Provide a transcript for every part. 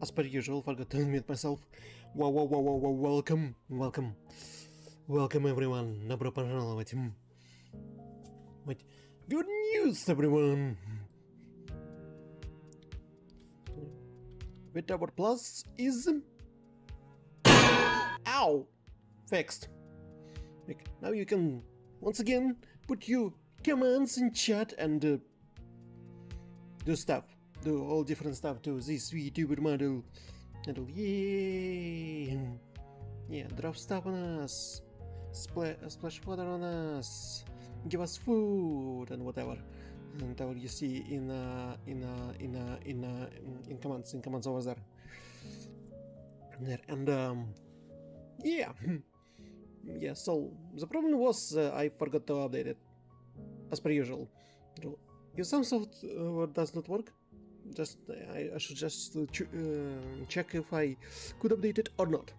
as per usual, forgot to mute myself. Welcome everyone. Добро пожаловать. Good news, everyone. Vtuber Plus is fixed. Now you can once again put your commands in chat and do stuff. Do all different stuff to this Vtuber model. Yay! Yeah, drop stuff on us. Splash water on us. Give us food and whatever. And that you see in commands over there. And yeah. Yeah, so the problem was I forgot to update it, as per usual. If some software does not work, I should just check if I could update it or not.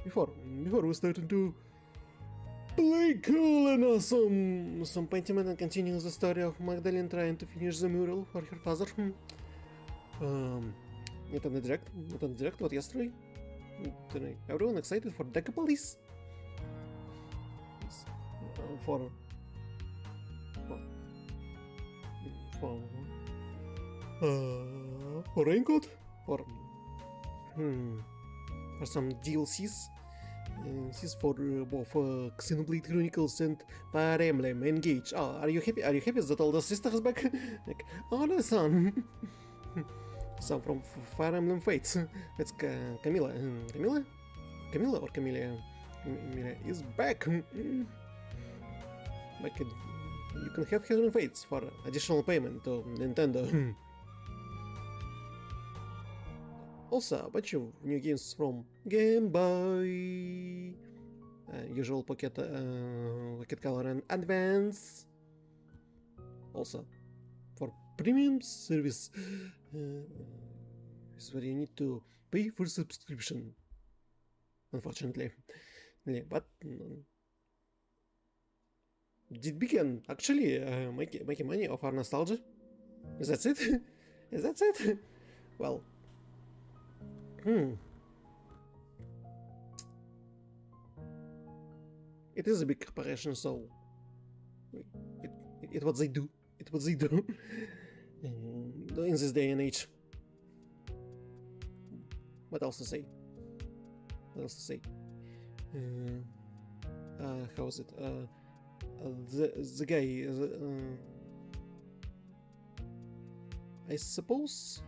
Before we started to play cool and awesome some Pentiment and continue the story of Magdalene trying to finish the mural for her father. Not on the direct, but yesterday. Today. Everyone excited for Decapolis? For Raincoat? For some DLCs? For both Xenoblade Chronicles and Fire Emblem Engage. Oh, are you happy? Are you happy that all the sisters back? Like, oh, no, son. Some from Fire Emblem Fates. It's Camilla. Camilla or Camilla? Camilla is back. Like you can have her in Fates for additional payment to Nintendo. Also, a bunch of new games from Game Boy. Usual Pocket Color and Advance. Also, for premium service is where you need to pay for subscription, unfortunately. Yeah, but it began actually making money off our nostalgia. Is that it? Is that it? Well, it is a big corporation, so it what they do. It what they do. In this day and age. What else to say? How is it? The guy. I suppose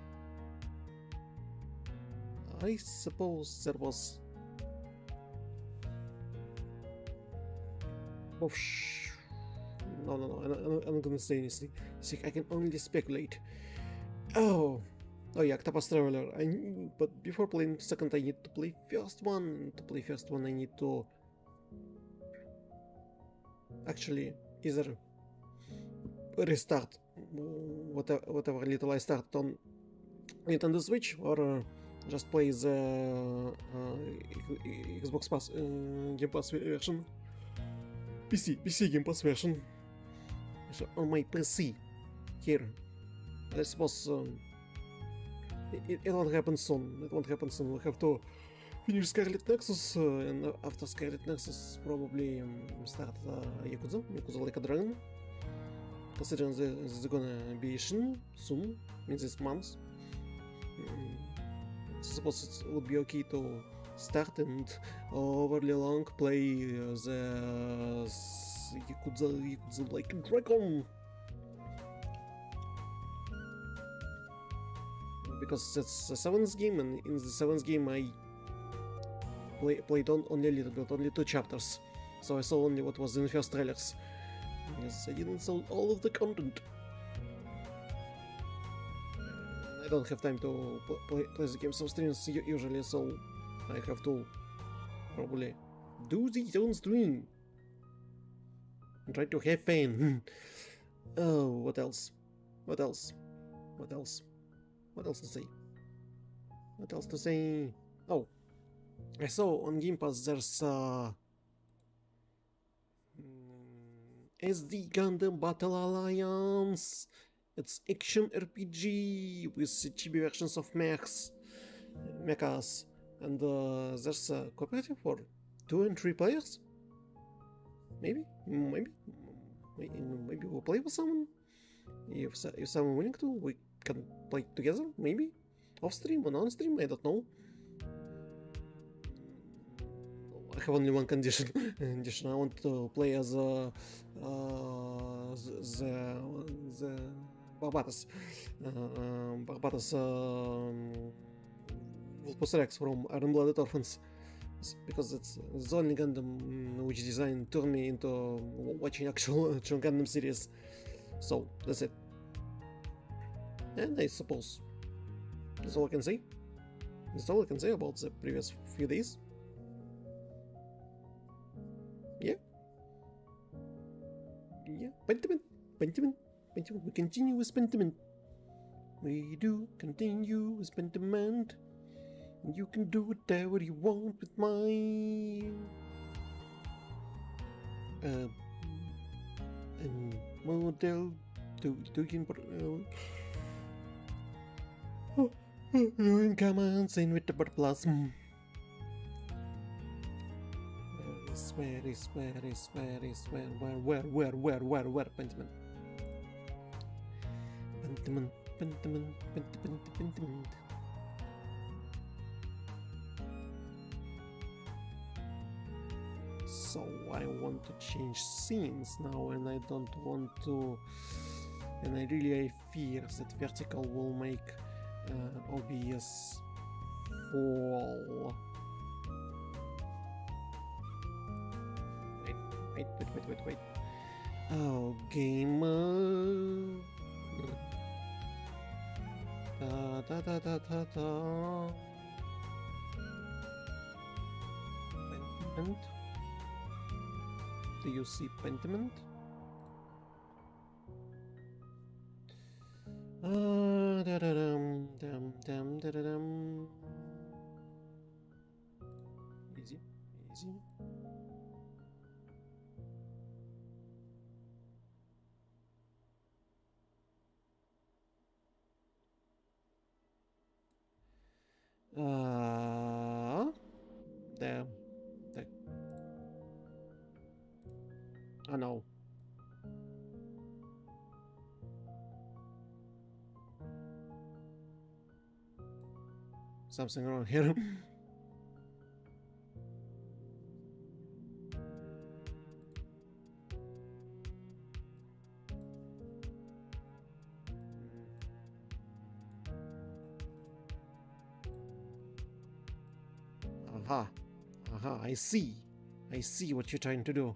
there was. Oh, No, I'm not gonna say anything. See, I can only speculate. Oh yeah, Octopus Traveler. But before playing second, I need to play first one. To play first one, I need to actually either restart whatever little I start on Nintendo Switch, or just play the Xbox Pass Game Pass version, PC Game Pass version. So on my PC here. I suppose it won't happen soon. We have to finish Scarlet Nexus, and after Scarlet Nexus, probably start Yakuza Like a Dragon. Considering there's gonna be Shin soon, in this month. I suppose it would be okay to start and overly long play the Yakuza Like a Dragon. Because it's the 7th game, and in the 7th game I played only a little bit, only 2 chapters, so I saw only what was in the first trailers. Yes, I didn't saw all of the content. I don't have time to play the game on streams usually, so I have to probably do the own stream and try to have fun. Oh, what else to say? Oh, I saw on Game Pass there's SD Gundam Battle Alliance It's action RPG with chibi versions of mechas, and there's a cooperative for 2 and 3 players. Maybe we'll play with someone. If someone willing to, we can play together. Maybe off stream or on stream. I don't know. I have only one condition. I want to play as the Barbatos. Barbatos Vulpus Rex from Iron Blooded Orphans. Because it's the only Gundam which design turned me into watching actual Gundam series. So that's it. And I suppose that's all I can say. That's all I can say about the previous few days. Yeah. Pentiment. We continue with Pentiment. We do continue with Pentiment. You can do whatever you want with my model doing doing commands in with the protoplasm. Where Pentiment? Pentiment. So I want to change scenes now, and I don't want to, and I fear that vertical will make OBS fall. Wait. Oh, gamer. Pentiment. Do you see Pentiment? Easy. There. Oh no. Something wrong here. Aha, I see what you're trying to do.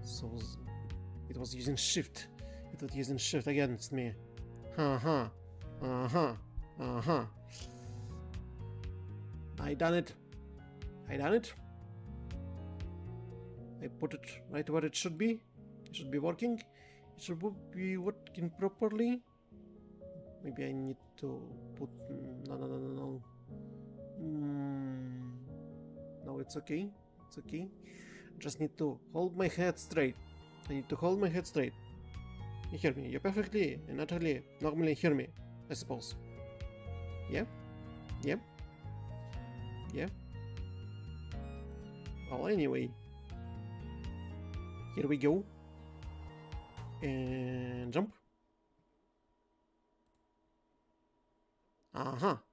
So it was using shift. It was using shift against me. I done it. I put it right where it should be. It should be working. It should be working properly. Maybe I need to put... No. No, it's okay. It's okay. Just need to hold my head straight. I need to hold my head straight. You hear me? You perfectly and utterly normally hear me, I suppose. Yeah? Well, anyway. Here we go. And jump. Aha.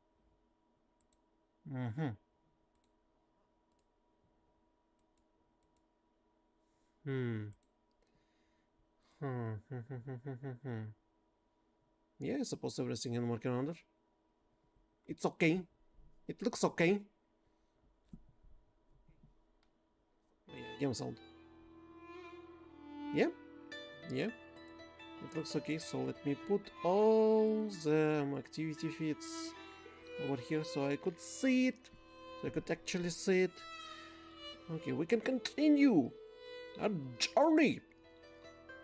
Yeah, I suppose everything is working under. It's okay. It looks okay. Oh, yeah, game sound. Yeah. It looks okay, so let me put all the activity feeds over here so I could see it. So I could actually see it. Okay, we can continue our journey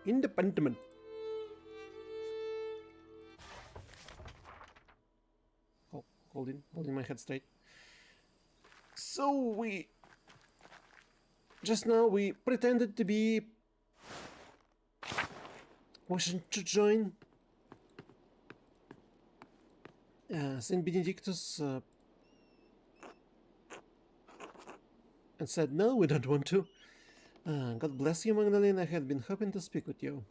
in the Pentiment. Oh, holding my head straight. So just now we pretended to be wishing to join Saint Benedictus and said, "No, we don't want to." God bless you, Magdalene. I had been hoping to speak with you.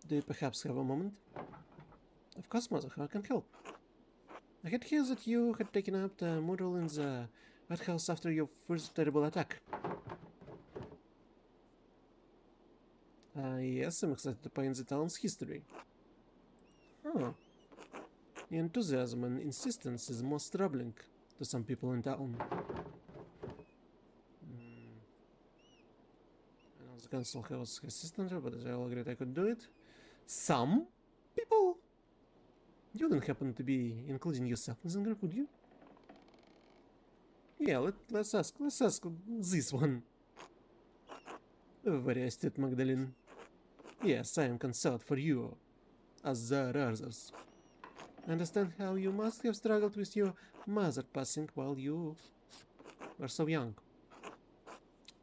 Do you perhaps have a moment? Of course, Mother. How can I help? I had heard that you had taken up the mural in the Red House after your first terrible attack. Yes, I'm excited to paint the town's history. Huh. Your enthusiasm and insistence is most troubling to some people in town. I know the council has assistant, but I all agreed I could do it. Some people? You wouldn't happen to be including yourself in the group, would you? Yeah, let's ask this one. Very astute, Magdalene. Yes, I am concerned for you, as there are others. I understand how you must have struggled with your mother passing while you were so young.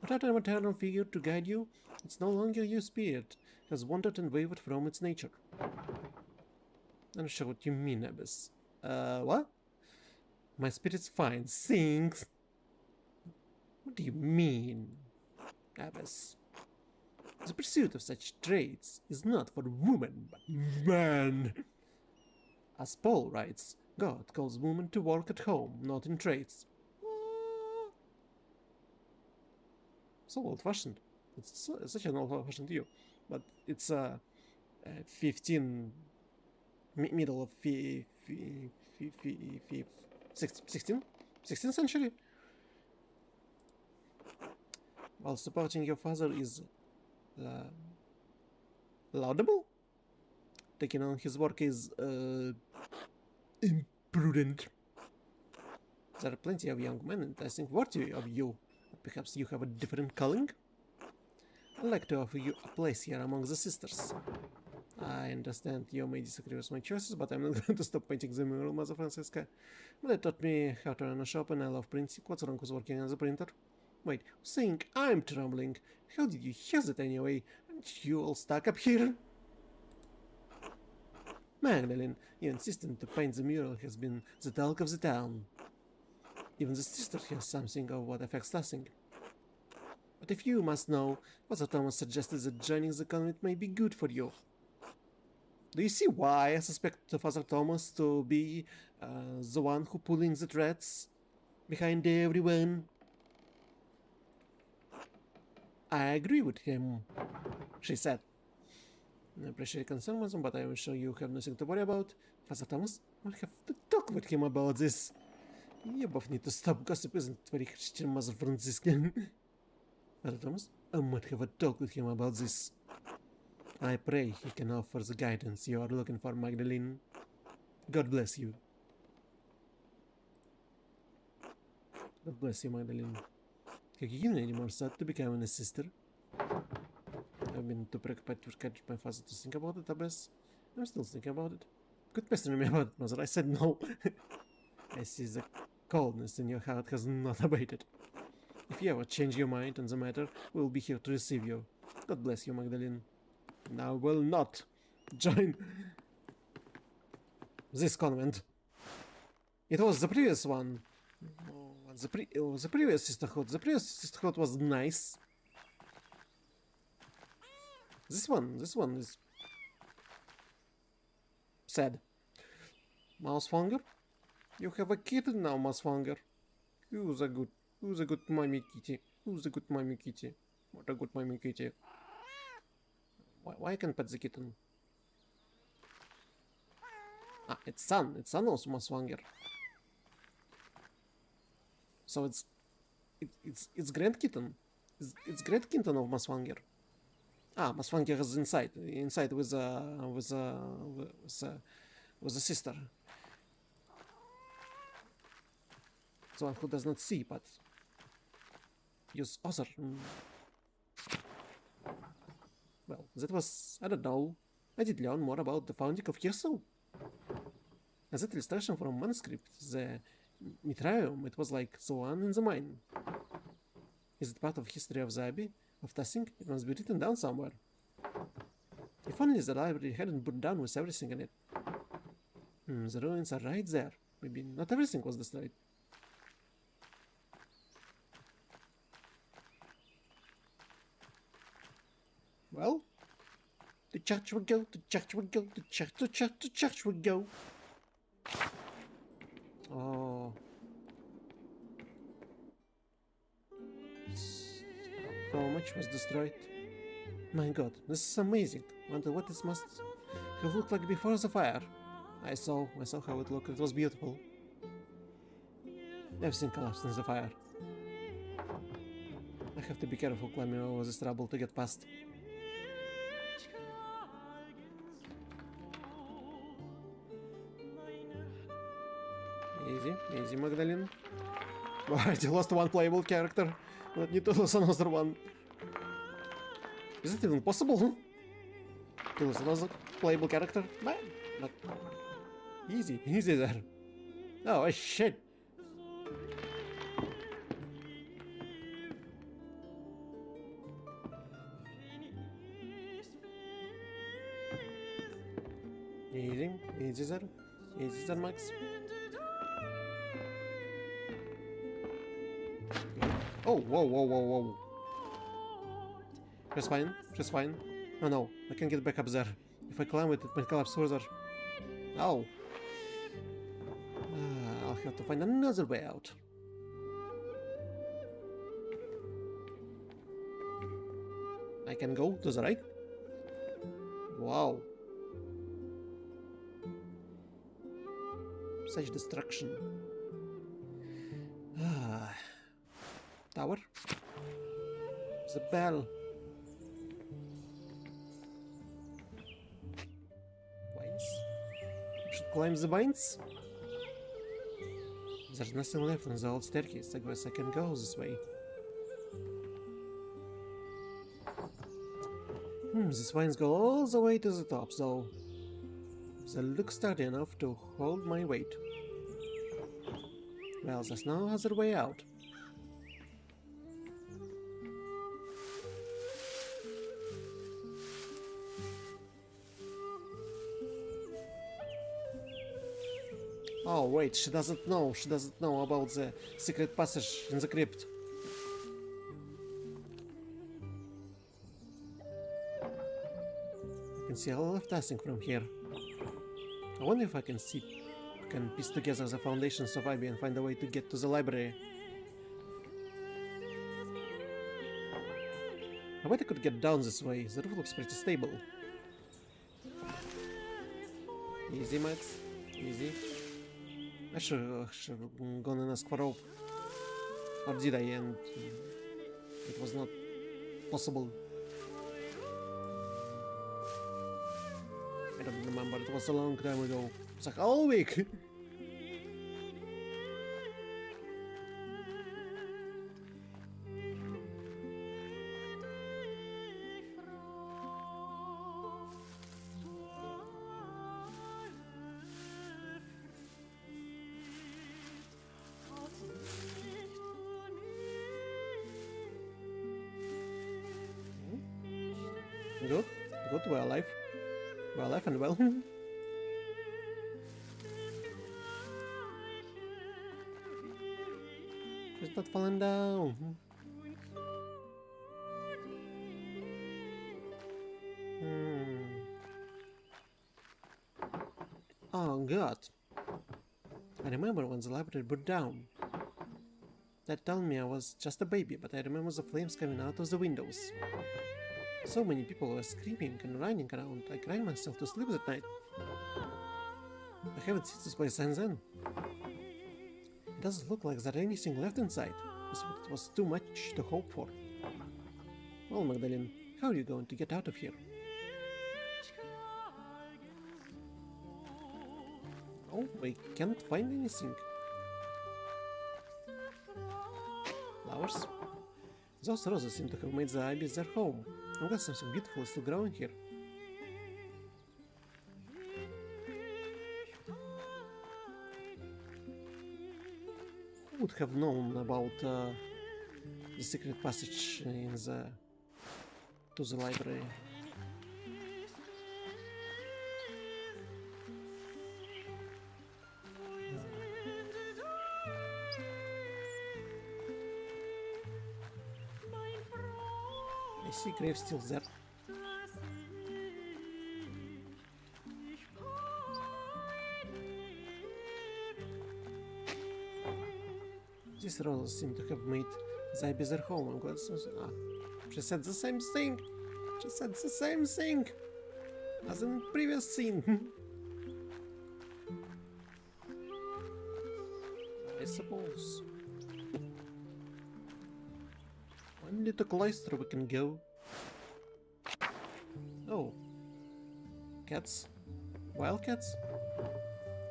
Without a maternal figure to guide you, it's no longer your spirit has wandered and wavered from its nature. I'm not sure what you mean, Abbess. What? My spirit's fine. Sings. What do you mean, Abbess? The pursuit of such traits is not for women, but men. As Paul writes, God calls women to work at home, not in trades. So old-fashioned. It's such an old-fashioned view. But it's 15... middle of 16th century. While supporting your father is laudable, taking on his work is imprudent. There are plenty of young men enticing worthy of you. Perhaps you have a different calling? I'd like to offer you a place here among the sisters. I understand you may disagree with my choices, but I'm not going to stop painting the mural, Mother Francisca. But it taught me how to run a shop and I love printing. What's wrong with working as a printer? Wait, saying I'm trembling. How did you hear that anyway? Aren't you all stuck up here? Magdalene, your insistence to paint the mural has been the talk of the town. Even the sister has something of what affects Lassing. But if you must know, Father Thomas suggested that joining the convent may be good for you. Do you see why I suspect Father Thomas to be the one who pulling the threads behind everyone? I agree with him, she said. I appreciate concern, Mason, but I am sure you have nothing to worry about. Father Thomas, I'll have to talk with him about this. You both need to stop. Gossip isn't very Christian, Mother Franciscan. Father Thomas, I might have a talk with him about this. I pray he can offer the guidance you are looking for, Magdalene. God bless you. God bless you, Magdalene. Have you given any more thought to becoming a sister? I've been too preoccupied to catch my father to think about it, Abbess. I'm still thinking about it. Quit pestering me about it, Mother. I said no. I see the coldness in your heart has not abated. If you ever change your mind on the matter, we'll be here to receive you. God bless you, Magdalene. Now will not join this convent. It was the previous one. The previous sisterhood. The previous sisterhood was nice. This one is sad. Mousefanger? You have a kitten now, Mousefanger. Who's a good mommy kitty? Who's a good mommy kitty? What a good mommy kitty. Why I can't pet the kitten? Ah, it's Sun also Mousefanger. So it's Grand Kitten. It's Grand Kitten of Mousefanger. Ah, Mousefanger is inside with a sister. The one who does not see, but use other. Well, that was, I don't know. I did learn more about the founding of Kherson. As that illustration from manuscript, the Mitraeum, it was like the one in the mine. Is it part of history of the Abbey of Tassing? It must be written down somewhere. If only the library hadn't burned down with everything in it. The ruins are right there. Maybe not everything was destroyed. Well, to church we go, to church we go, to church we go. Oh. So much was destroyed. My god, this is amazing. Wonder what this must have looked like before the fire. I saw how it looked. It was beautiful. Everything collapsed in the fire. I have to be careful climbing over this rubble to get past. Easy, easy, Magdalene. Already lost one playable character. Don't need to lose another one. Is it even possible? To lose another playable character? Man, not easy, easy there. Oh shit. Easy, easy there. Easy there, Max. Oh, whoa, whoa, whoa, whoa. She's fine, she's fine. Oh no, I can get back up there. If I climb it, it might collapse further. Oh. I'll have to find another way out. I can go to the right. Wow. Such destruction. Tower. The bell. Vines. We should climb the vines. There's nothing left on the old staircase. I guess I can go this way. These vines go all the way to the top, though. They look sturdy enough to hold my weight. Well, there's no other way out. Oh wait, she doesn't know about the secret passage in the crypt. I can see a lot of testing from here. I wonder if I can piece together the foundations of Ivy and find a way to get to the library. I bet I could get down this way. The roof looks pretty stable. Easy, Max. Easy. I should have gone and asked for rope. Or did I? And it was not possible. I don't remember. It was a long time ago. It's like all week. Good. Good. We're alive. We're alive and well. It's not falling down. Oh god. I remember when the library burned down. That told me I was just a baby, but I remember the flames coming out of the windows. So many people were screaming and running around. I cried myself to sleep that night. I haven't seen this place since then. It doesn't look like there's anything left inside. It was too much to hope for. Well, Magdalene, how are you going to get out of here? Oh, I can't find anything. Flowers? Those roses seem to have made the ibis their home. I'm glad something beautiful is still growing here. Who would have known about the secret passage in to the library? I see grave still there. These roses seem to have made Zybe their home. I'm glad she said the same thing. She said the same thing as in the previous scene. I suppose. Only to Cloister we can go. Oh. Cats? Wild cats?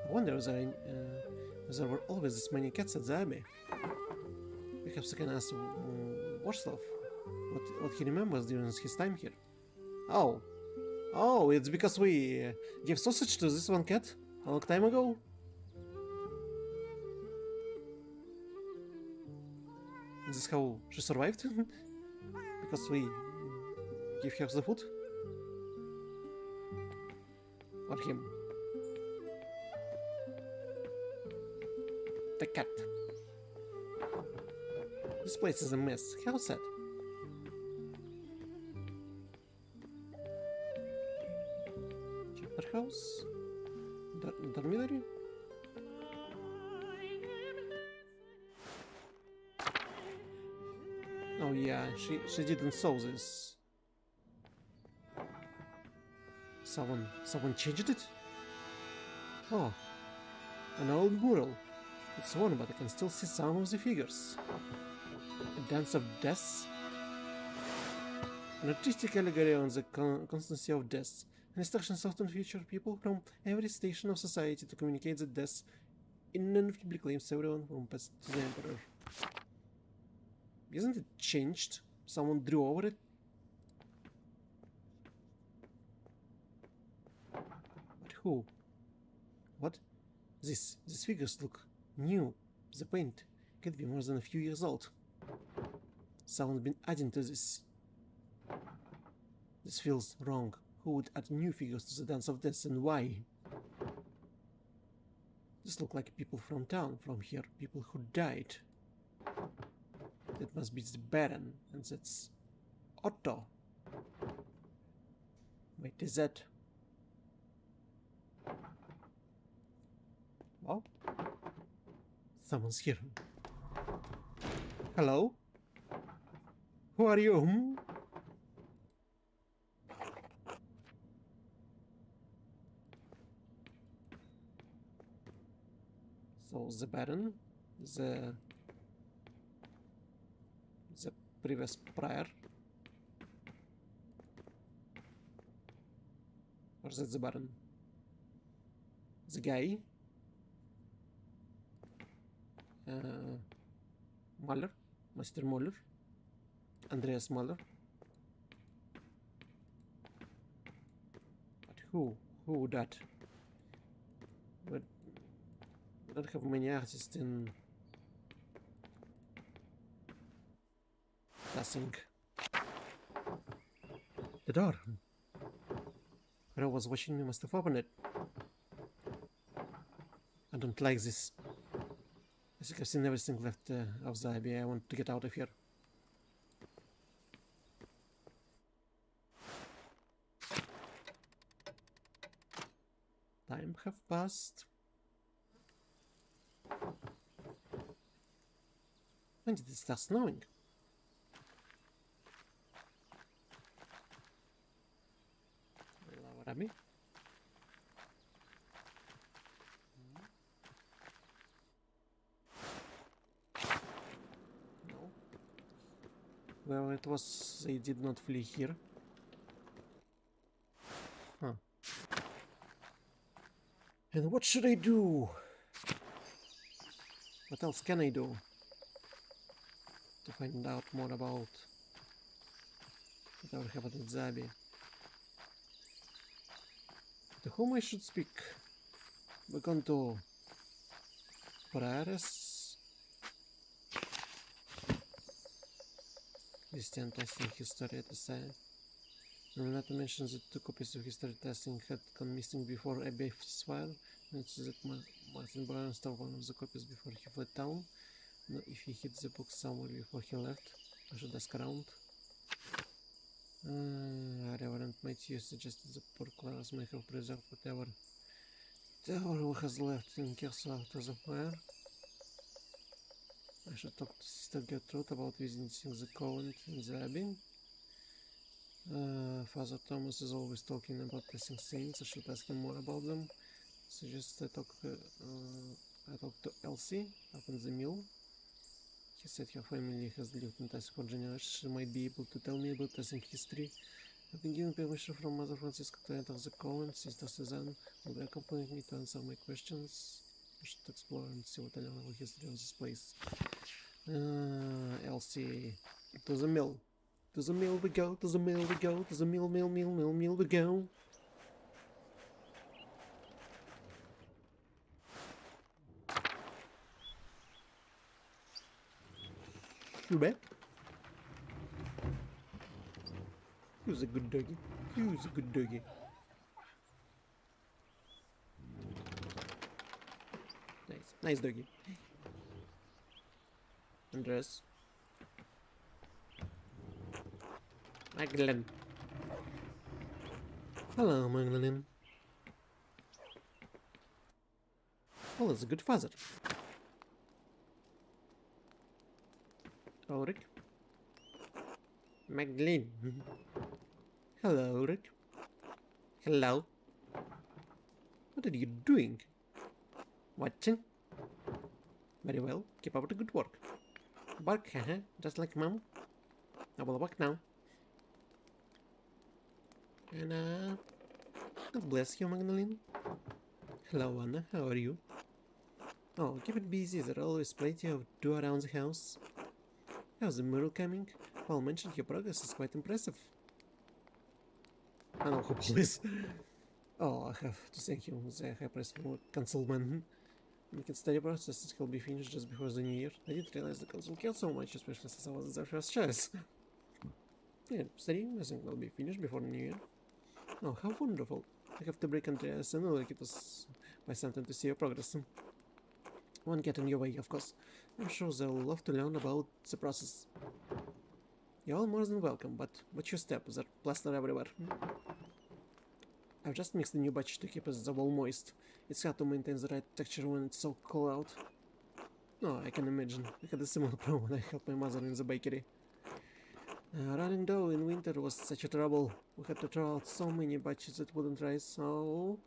I wonder if there were always this many cats at the abbey. Perhaps I can ask Warslav what he remembers during his time here. Oh. Oh, it's because we gave sausage to this one cat a long time ago? Is this how she survived? Because we gave her the food? Or him? The cat. This place is a mess. How sad. Chapter house? Dormitory? Oh yeah, she didn't saw this. Someone changed it? Oh, an old mural. It's worn, but I can still see some of the figures. A dance of death? An artistic allegory on the constancy of death. An instructions often feature people from every station of society to communicate the death in non-feebly claims everyone from past to the emperor. Isn't it changed? Someone drew over it? But who? What? These figures look new. The paint could be more than a few years old. Someone's been adding to this. This feels wrong. Who would add new figures to the Dance of Death and why? This look like people from town, from here, people who died. That must be the Baron, and that's Otto. Wait, is that... Oh? Someone's here. Hello? Who are you? So the Baron, the previous prior, or is that the Baron? The guy, Muller, Master Muller, Andreas Muller. But who that? But we don't have many artists in passing the door. Whoever was watching me must have opened it. I don't like this. I think I've seen everything left of the IBA. I want to get out of here. Time have passed. When did it start snowing? Lower me. No. Well, it was they did not flee here. Huh. And what should I do? What else can I do to find out more about whatever happened at Zabi? To whom I should speak? We're going to Paris. Christian testing history at the site. Not to mention that 2 copies of history testing had gone missing before Abbey's file. It's that Martin Brown stole one of the copies before he fled town. No, if he hid the book somewhere before he left, I should ask around. Reverend Matthew suggested the poor class may have preserved whatever Tower has left in Kersau to the fire. I should talk to Sister Gertrude about visiting the convent in the abbey. Father Thomas is always talking about blessing saints. I should ask him more about them. Suggest I talk to Elsie up in the mill. He said her family has lived in Tassie for generations. She might be able to tell me about Tassie history. I've been given permission from Mother Francisca to enter the convent. Sister Suzanne will be accompanying me to answer my questions. I should explore and see what I know about the history of this place. Elsie, to the mill. To the mill we go, to the mill we go, to the mill we go. Shube? Who's a good doggy? Who's a good doggy? Nice, nice doggy. Andres. Magdalene. Hello, Magdalene. Well, it's a good father. Oh, Rick. Magdalene. Hello, Rick. Hello. What are you doing? Watching? Very well. Keep up the good work. Bark, huh? Just like Mom. I will walk now. And, God bless you, Magdalene. Hello, Anna. How are you? Oh, keep it busy. There are always plenty of do around the house. How's the mural coming? Paul mentioned your progress is quite impressive. I know who Paul is. Oh, I have to thank him. The high price for consulman. Make it steady process. It will be finished just before the new year. I didn't realize the console killed so much, especially since I was their first choice. Yeah, steady. I think will be finished before the new year. Oh, how wonderful. I have to break Andreas and like it was by something to see your progress. Won't get in your way, of course. I'm sure they'll love to learn about the process. You're all more than welcome, but watch your step, there's plaster everywhere. I've just mixed a new batch to keep the wall moist. It's hard to maintain the right texture when it's so cold out. Oh, I can imagine. I had a similar problem when I helped my mother in the bakery. Running dough in winter was such a trouble. We had to throw out so many batches that wouldn't rise. Oh,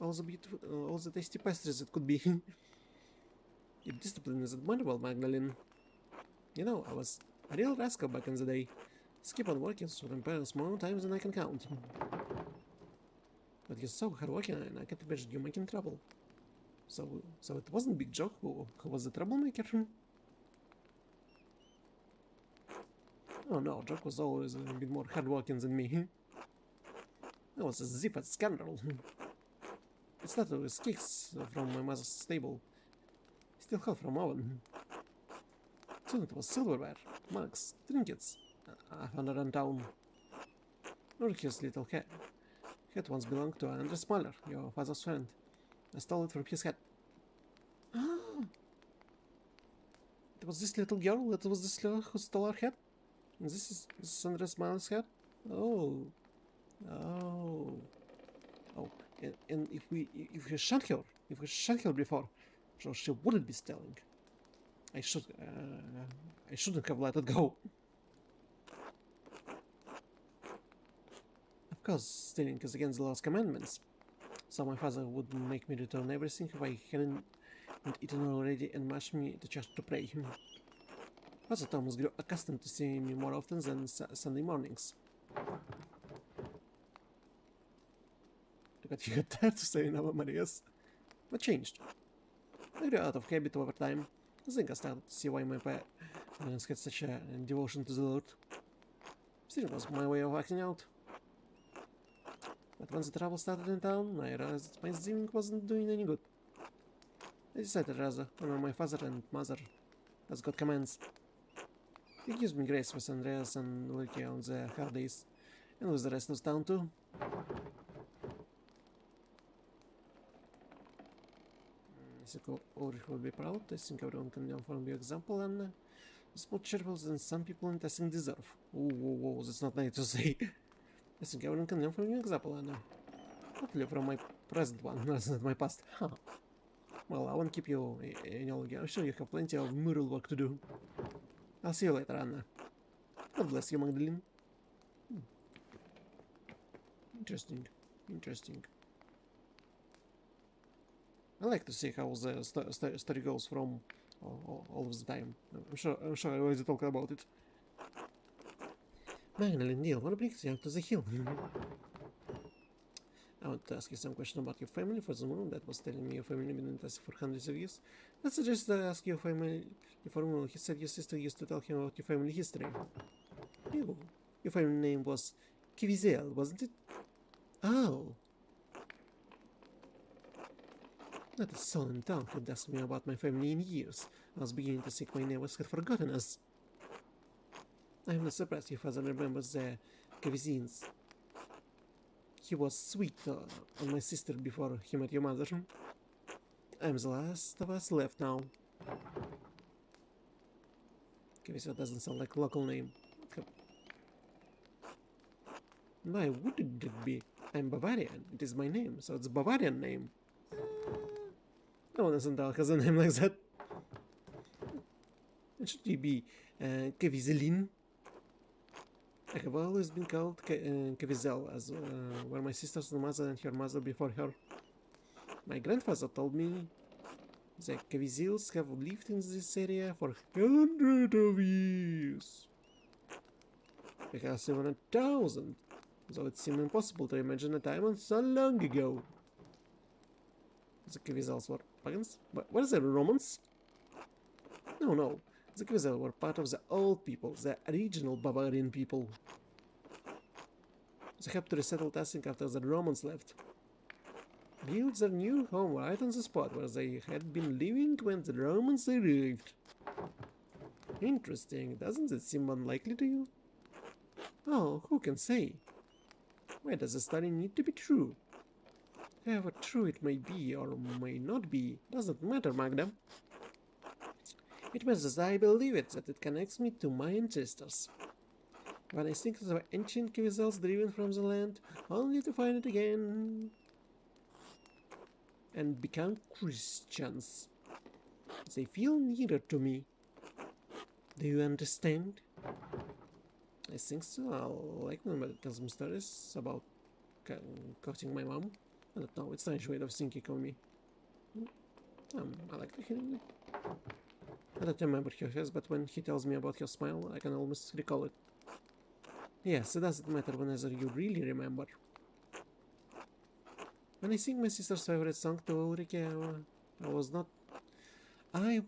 all the beautiful, all the tasty pastries it could be. Your discipline is admirable, Magdalene. You know, I was a real rascal back in the day. Just keep on working so parents more times than I can count. But you're so hardworking and I can't imagine you making trouble. So it wasn't Big Joe who was the troublemaker? Oh no, Jock was always a bit more hardworking than me. I was a zipped scoundrel. It started with kicks from my mother's stable. Still have from Owen. Soon it was silverware, mugs, trinkets. I found it in town. Or his little hat. Hat once belonged to Andres Smaller, your father's friend. I stole it from his hat. Ah! It was this little girl that was this girl who stole our hat? And this is Andres Smaller's hat? Oh. Oh. Oh. And if we shot her before, so she wouldn't be stealing. I shouldn't have let it go. Of course, stealing is against the law's commandments, so my father would make me return everything if I hadn't eaten already and marched me to church to pray. Father Thomas grew accustomed to seeing me more often than Sunday mornings. Look at you there to say Ave Marias. What changed? I grew out of habit over time. I think I started to see why my parents had such a devotion to the Lord. Still, it was my way of acting out. But once the trouble started in town, I realized that my zealing wasn't doing any good. I decided rather honor my father and mother as God commands. He gives me grace with Andreas and Ulrike on the hard days, and with the rest of town too. I think Ulrich will be proud. I think everyone can learn from your example, and It's more charitable than some people in testing deserve. Whoa, that's not nice to say. I think everyone can learn from your example, Anna. Hopefully from my present one, not my past. Huh. Well, I won't keep you any longer. I'm sure you have plenty of mural work to do. I'll see you later, Anna. God bless you, Magdalene. Interesting. I like to see how the story goes from all of the time. I'm sure I already talked about it. Magdalene, deal. What brings you up to the hill? I want to ask you some question about your family for the moment that was telling me your family been in Tassie for hundreds of years. Let's suggest I ask your family for a moment. He said your sister used to tell him about your family history. Your family name was Kivizel, wasn't it? Oh. Not a soul in town had asked me about my family in years. I was beginning to think my neighbors had forgotten us. I'm not surprised your father remembers the Kavizins. He was sweet on my sister before he met your mother. I'm the last of us left now. Kavizin doesn't sound like a local name. Why would it be? I'm Bavarian. It is my name, so it's a Bavarian name. No one in Dal has a name like that. It should be Kavizelin. I have always been called Kavizel, as were my sister's mother and her mother before her. My grandfather told me the Kavizils have lived in this area for hundreds of years. Perhaps even 1,000, though it seemed impossible to imagine a time so long ago. The Kavizels were pagans? What is the Romans? No. The Kavizels were part of the old people, the original Bavarian people. They helped to resettle Tassing after the Romans left. Built their new home right on the spot where they had been living when the Romans arrived. Interesting, doesn't it seem unlikely to you? Oh, who can say? Why does the story need to be true? However true it may be or may not be, doesn't matter, Magda. It matters that I believe it, that it connects me to my ancestors. When I think of the ancient Kavizels driven from the land, only to find it again and become Christians, they feel nearer to me. Do you understand? I think so. I like when Mother tells me stories about courting my mom. I don't know, it's a nice way of thinking of me. I like to hear it. I don't remember her face, but when he tells me about her smile, I can almost recall it. Yes, it doesn't matter whenever you really remember. When I sing my sister's favorite song to Ulrike, I was not... I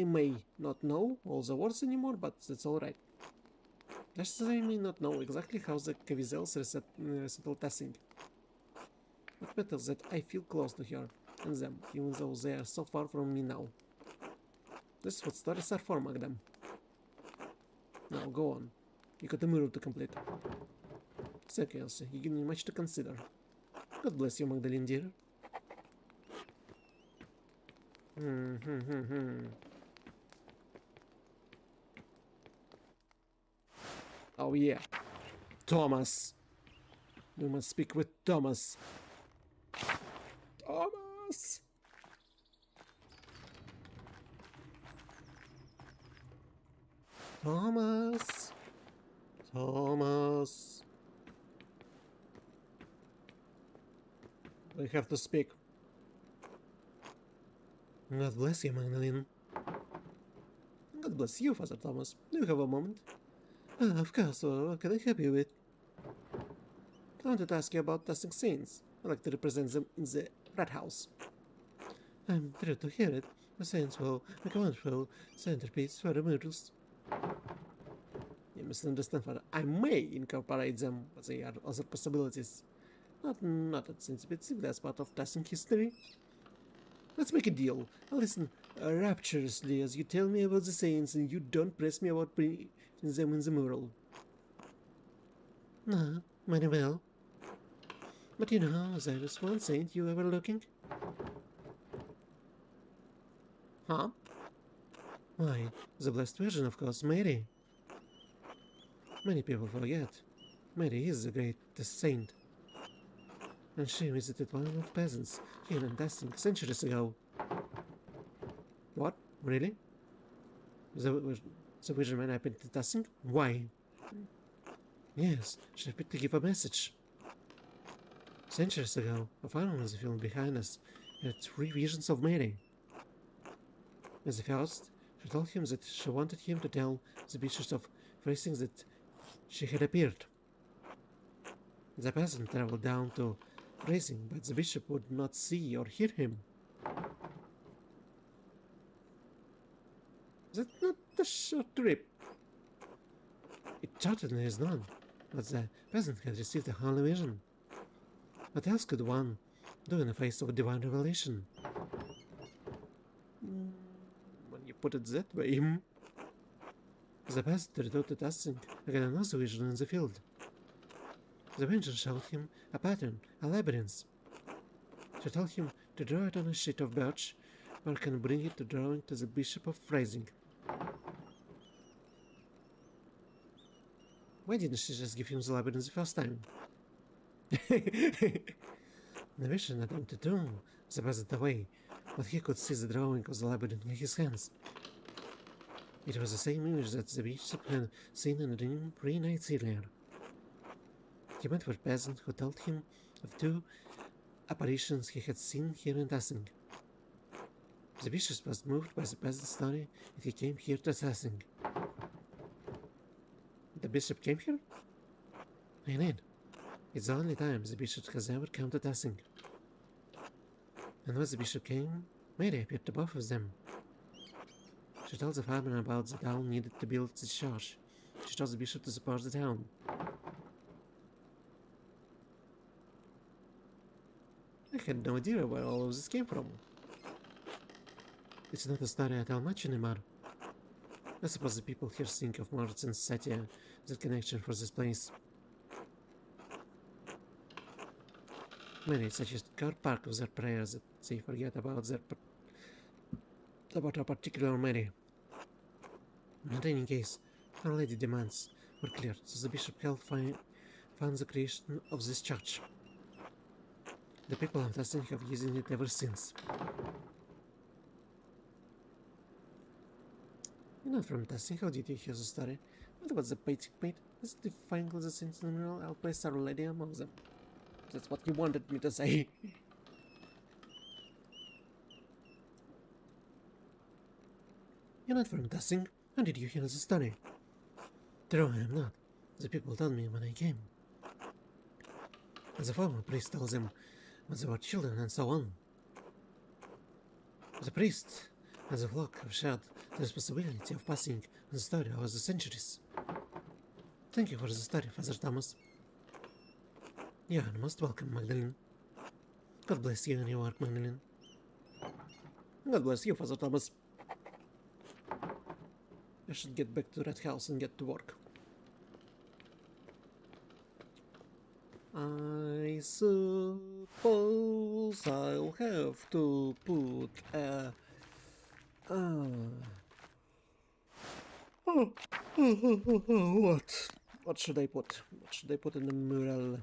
may not know all the words anymore, but that's alright. Just as I may not know exactly how the Kavizels resettled Tassing. It matters that I feel close to her and them, even though they are so far from me now. This is what stories are for, Magdam. Now, go on. You got a mural to complete. Thank you, Elsie. You give me much to consider. God bless you, Magdalene, dear. Oh, yeah. Thomas. We must speak with Thomas. Thomas! Thomas! Thomas! We have to speak. God bless you, Magdalene. God bless you, Father Thomas. Do you have a moment? Of course. What can I help you with? I wanted to ask you about testing scenes. I'd like to represent them in the Red House. I'm thrilled to hear it. The scenes will make a wonderful centerpiece for the murals. You must understand, Father. I may incorporate them, but there are other possibilities. Not as sensitive as part of testing history. Let's make a deal. I'll listen rapturously as you tell me about the scenes, and you don't press me about putting them in the mural. No, very well. But you know, there is one saint you overlooking. Huh? Why, the Blessed Virgin, of course, Mary. Many people forget. Mary is the greatest saint. And she visited one of peasants here in Testing centuries ago. What? Really? The Virgin Mary appeared in Testing? Why? Yes, she appeared to give a message. Centuries ago, a farmer in the field behind us had 3 visions of Mary. In the first, she told him that she wanted him to tell the bishops of Freising that she had appeared. The peasant traveled down to Freising, but the bishop would not see or hear him. That's not a short trip. It certainly is not, but the peasant had received a holy vision. What else could one do in the face of divine revelation? When you put it that way. The peasant returned to Testing again another vision in the field. The vision showed him a pattern, a labyrinth. She told him to draw it on a sheet of birch, or can bring it to drawing to the bishop of Freising. Why didn't she just give him the labyrinth the first time? The vision attempted to turn the peasant away, but he could see the drawing of the labyrinth in his hands. It was the same image that the bishop had seen in a dream 3 nights earlier. He met with a peasant who told him of 2 apparitions he had seen here in Tassing. The bishop was moved by the peasant's story and he came here to Tassing. The bishop came here? I did. It's the only time the bishop has ever come to Tassing. And when the bishop came, Mary appeared to both of them. She told the farmer about the town needed to build the church. She told the bishop to support the town. I had no idea where all of this came from. It's not a story I tell much anymore. I suppose the people here think of Moritz and Sajeas as a connection for this place. Many suggest car part of their prayers that they forget about about a particular Mary. In any case, Our Lady demands were clear, so the bishop helped fund the creation of this church. The people of Tassin have used it ever since. You're not from Tassin, how did you hear the story? What about the basic mate? Is it defying the saints in the mural? I'll place Our Lady among them. That's what you wanted me to say. You're not from Tassin. How did you hear the story? True, I am not. The people told me when I came. The former priest tells them when they were children and so on. The priest and the flock have shared the responsibility of passing the story over the centuries. Thank you for the story, Father Thomas. You are most welcome, Magdalene. God bless you and your work, Magdalene. God bless you, Father Thomas. I should get back to that house and get to work. I suppose I'll have to put a... What should I put? What should I put in the mural?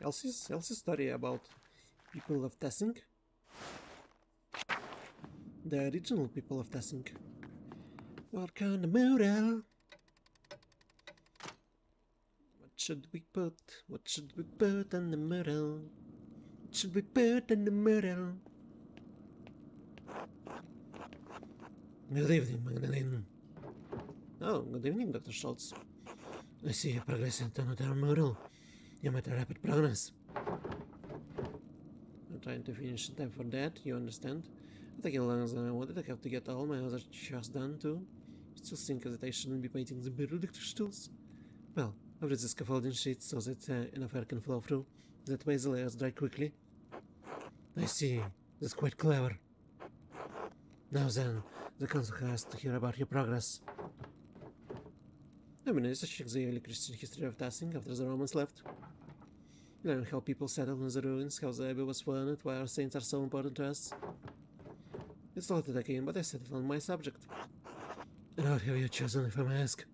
Elsie's story about people of Tassing. The original people of Tassing. Work on the mural. What should we put? What should we put on the mural? What should we put on the mural? Good evening, Magdalene. Oh, good evening, Dr. Schultz. I see you progressing to another mural. You made a rapid progress. I'm trying to finish in time for that, you understand? It's taking longer than I wanted. I have to get all my other chores done too. Still think that I shouldn't be painting the mirror, Dr. Schultz. Well, I've read the scaffolding sheet so that enough air can flow through. That way the layers dry quickly. I see. That's quite clever. Now then, the council has to hear about your progress. I mean, I just checked the early Christian history of Tassing after the Romans left. Learn how people settled in the ruins, how the abbey was founded, why our saints are so important to us. It's not that again, but I settled on my subject. And what have you chosen, if I may ask?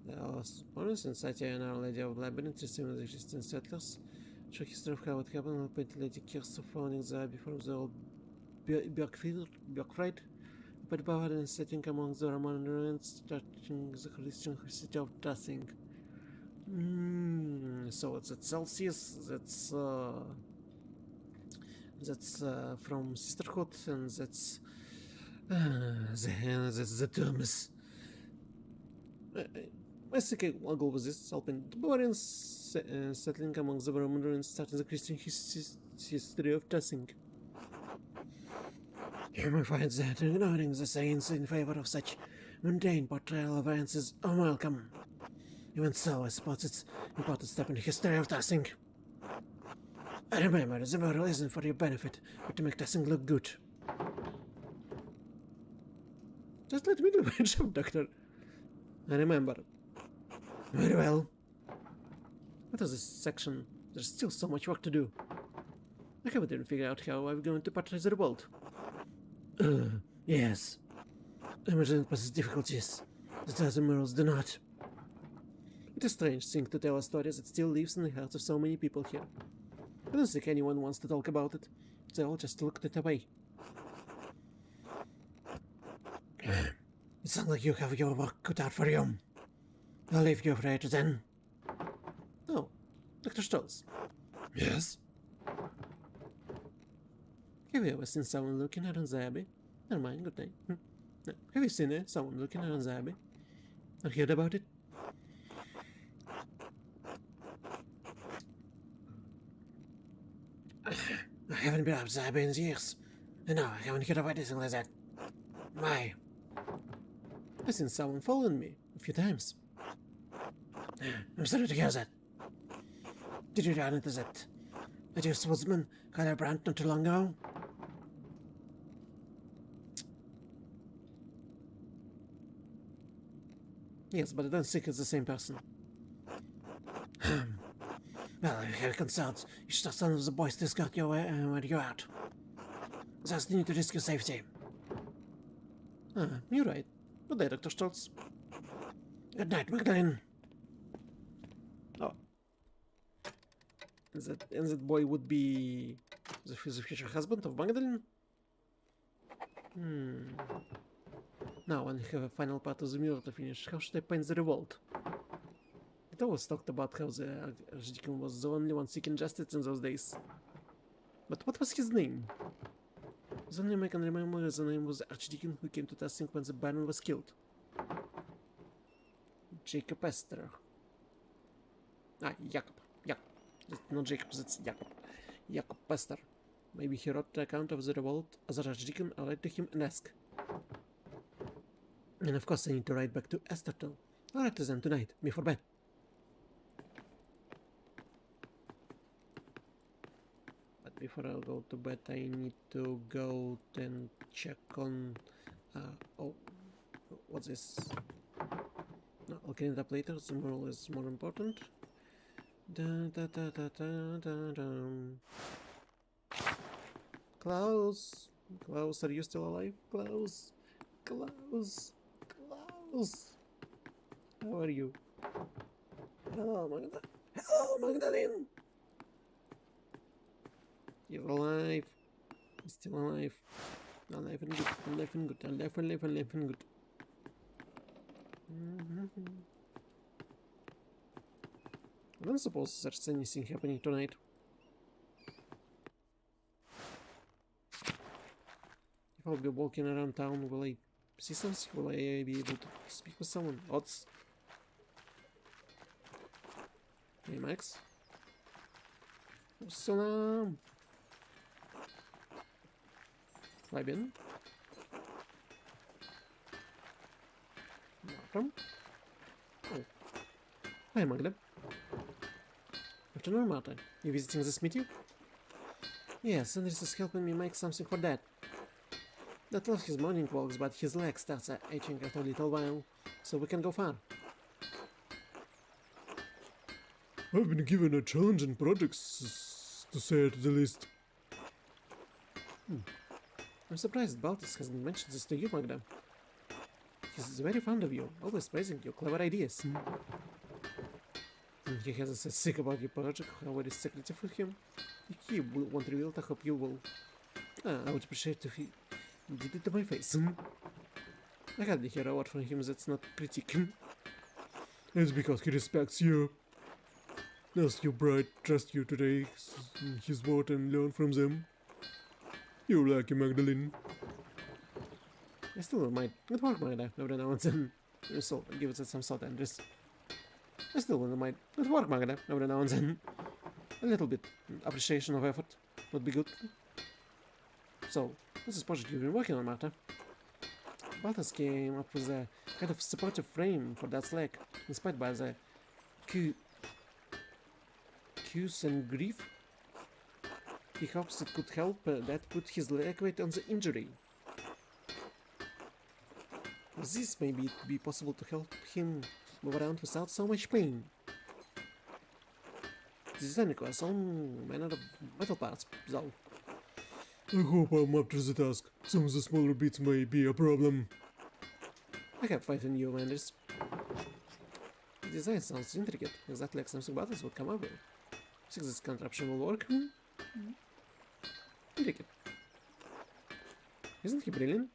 There was once in Sajeas and Our Lady of Labyrinth, receiving the existing settlers. True history of how it happened, and painted Lady Kirst of founding the abbey from the old Björkfried, but power and setting among the Roman ruins, touching the Christian city of Tassing. So it's at Celsius, that's from Sisterhood, and that's the Thomas. I think I'll go with this. Helping the barbarians settling among the Roman ruins, starting the Christian history of Tassing. You may find that ignoring the saints in favor of such mundane portrayal of events is unwelcome. Even so, I suppose it's an important step in the history of Tassing. I remember, the mural isn't for your benefit, but to make Tassing look good. Just let me do my job, Doctor. I remember. Very well. What is this section? There's still so much work to do. I haven't even figured out how I'm going to portray the revolt. Yes. I imagine it poses difficulties that other murals do not. It's a strange thing to tell a story that still lives in the hearts of so many people here. I don't think anyone wants to talk about it. They all just looked it away. It sounds like you have your work cut out for you. I'll leave you for it then. Oh, Dr. Stolz. Yes? Have you ever seen someone looking around the abbey? Never mind, good night. No. Have you seen someone looking around the abbey? Or heard about it? I haven't been up the abbey in years. And no, I haven't heard about anything like that. Why? I've seen someone following me a few times. I'm sorry to hear that. Did you run into that Sajeas woodsman, Kyler Brandt, not too long ago? Yes, but I don't think it's the same person. Well, if you're concerned, you should have some of the boys to escort you where you're out. Just need to risk your safety. You're right. Good day, Dr. Stolz. Good night, Magdalene. Oh. And that boy would be the future husband of Magdalene? Now, when you have a final part of the mural to finish, how should I paint the revolt? It always talked about how the Archdeacon was the only one seeking justice in those days. But what was his name? The only name I can remember is the name was the Archdeacon who came to Tassing when the Baron was killed. Jacob Esther. Jacob. Yeah. Just not Jacob, it's Jacob. Jacob Esther. Maybe he wrote the account of the revolt as an Archdeacon. I'll write to him and ask. And of course I need to write back to Esterton. I'll write to them tonight, before bed. But before I go to bed I need to go and check on... oh, what's this? No, I'll clean it up later, the mural is more important. Klaus! Klaus, are you still alive? Klaus! Klaus! Klaus! How are you? Hello, Magdalene! You're alive. You're still alive. Alive and good. Alive and good. Alive and live and live and good. I don't suppose there's anything happening tonight. If I'll be walking around town, will I see something? Will I be able to speak with someone? Odds. Hey, Max. Salam. Fabian. Martin. Oh. Hi, Magda. Afternoon, Martin. You visiting this meeting? Yes, Andres is helping me make something for Dad. Dad loves his morning walks, but his leg starts itching after a little while, so we can go far. I've been given a challenging project, to say at the least. I'm surprised Baltus hasn't mentioned this to you, Magda. He's very fond of you, always praising your clever ideas. He hasn't said sick about your project, how it is secretive for him. If he won't reveal it, I hope you will. I would appreciate if he did it to my face. I hardly hear a word from him that's not critique. It's because he respects you. As your bride trusts you to take his word and learn from them. You're lucky, Magdalene. I still might not work Magda every now and then. So give it some thought, Andres. I still might not work Magda every now and then. A little bit appreciation of effort would be good. So, this is project you've been working on, Marta. Baltas came up with a kind of supportive frame for that leg, inspired by the cues and grief. He hopes it could help that put his leg weight on the injury. This may be possible to help him move around without so much pain. The design requires all manner of metal parts, though. I hope I'm up to the task. Some of the smaller bits may be a problem. I have faith in you, Manders. The design sounds intricate, exactly like something Baltas would come up with. Think this contraption will work? Intricate. Isn't he brilliant?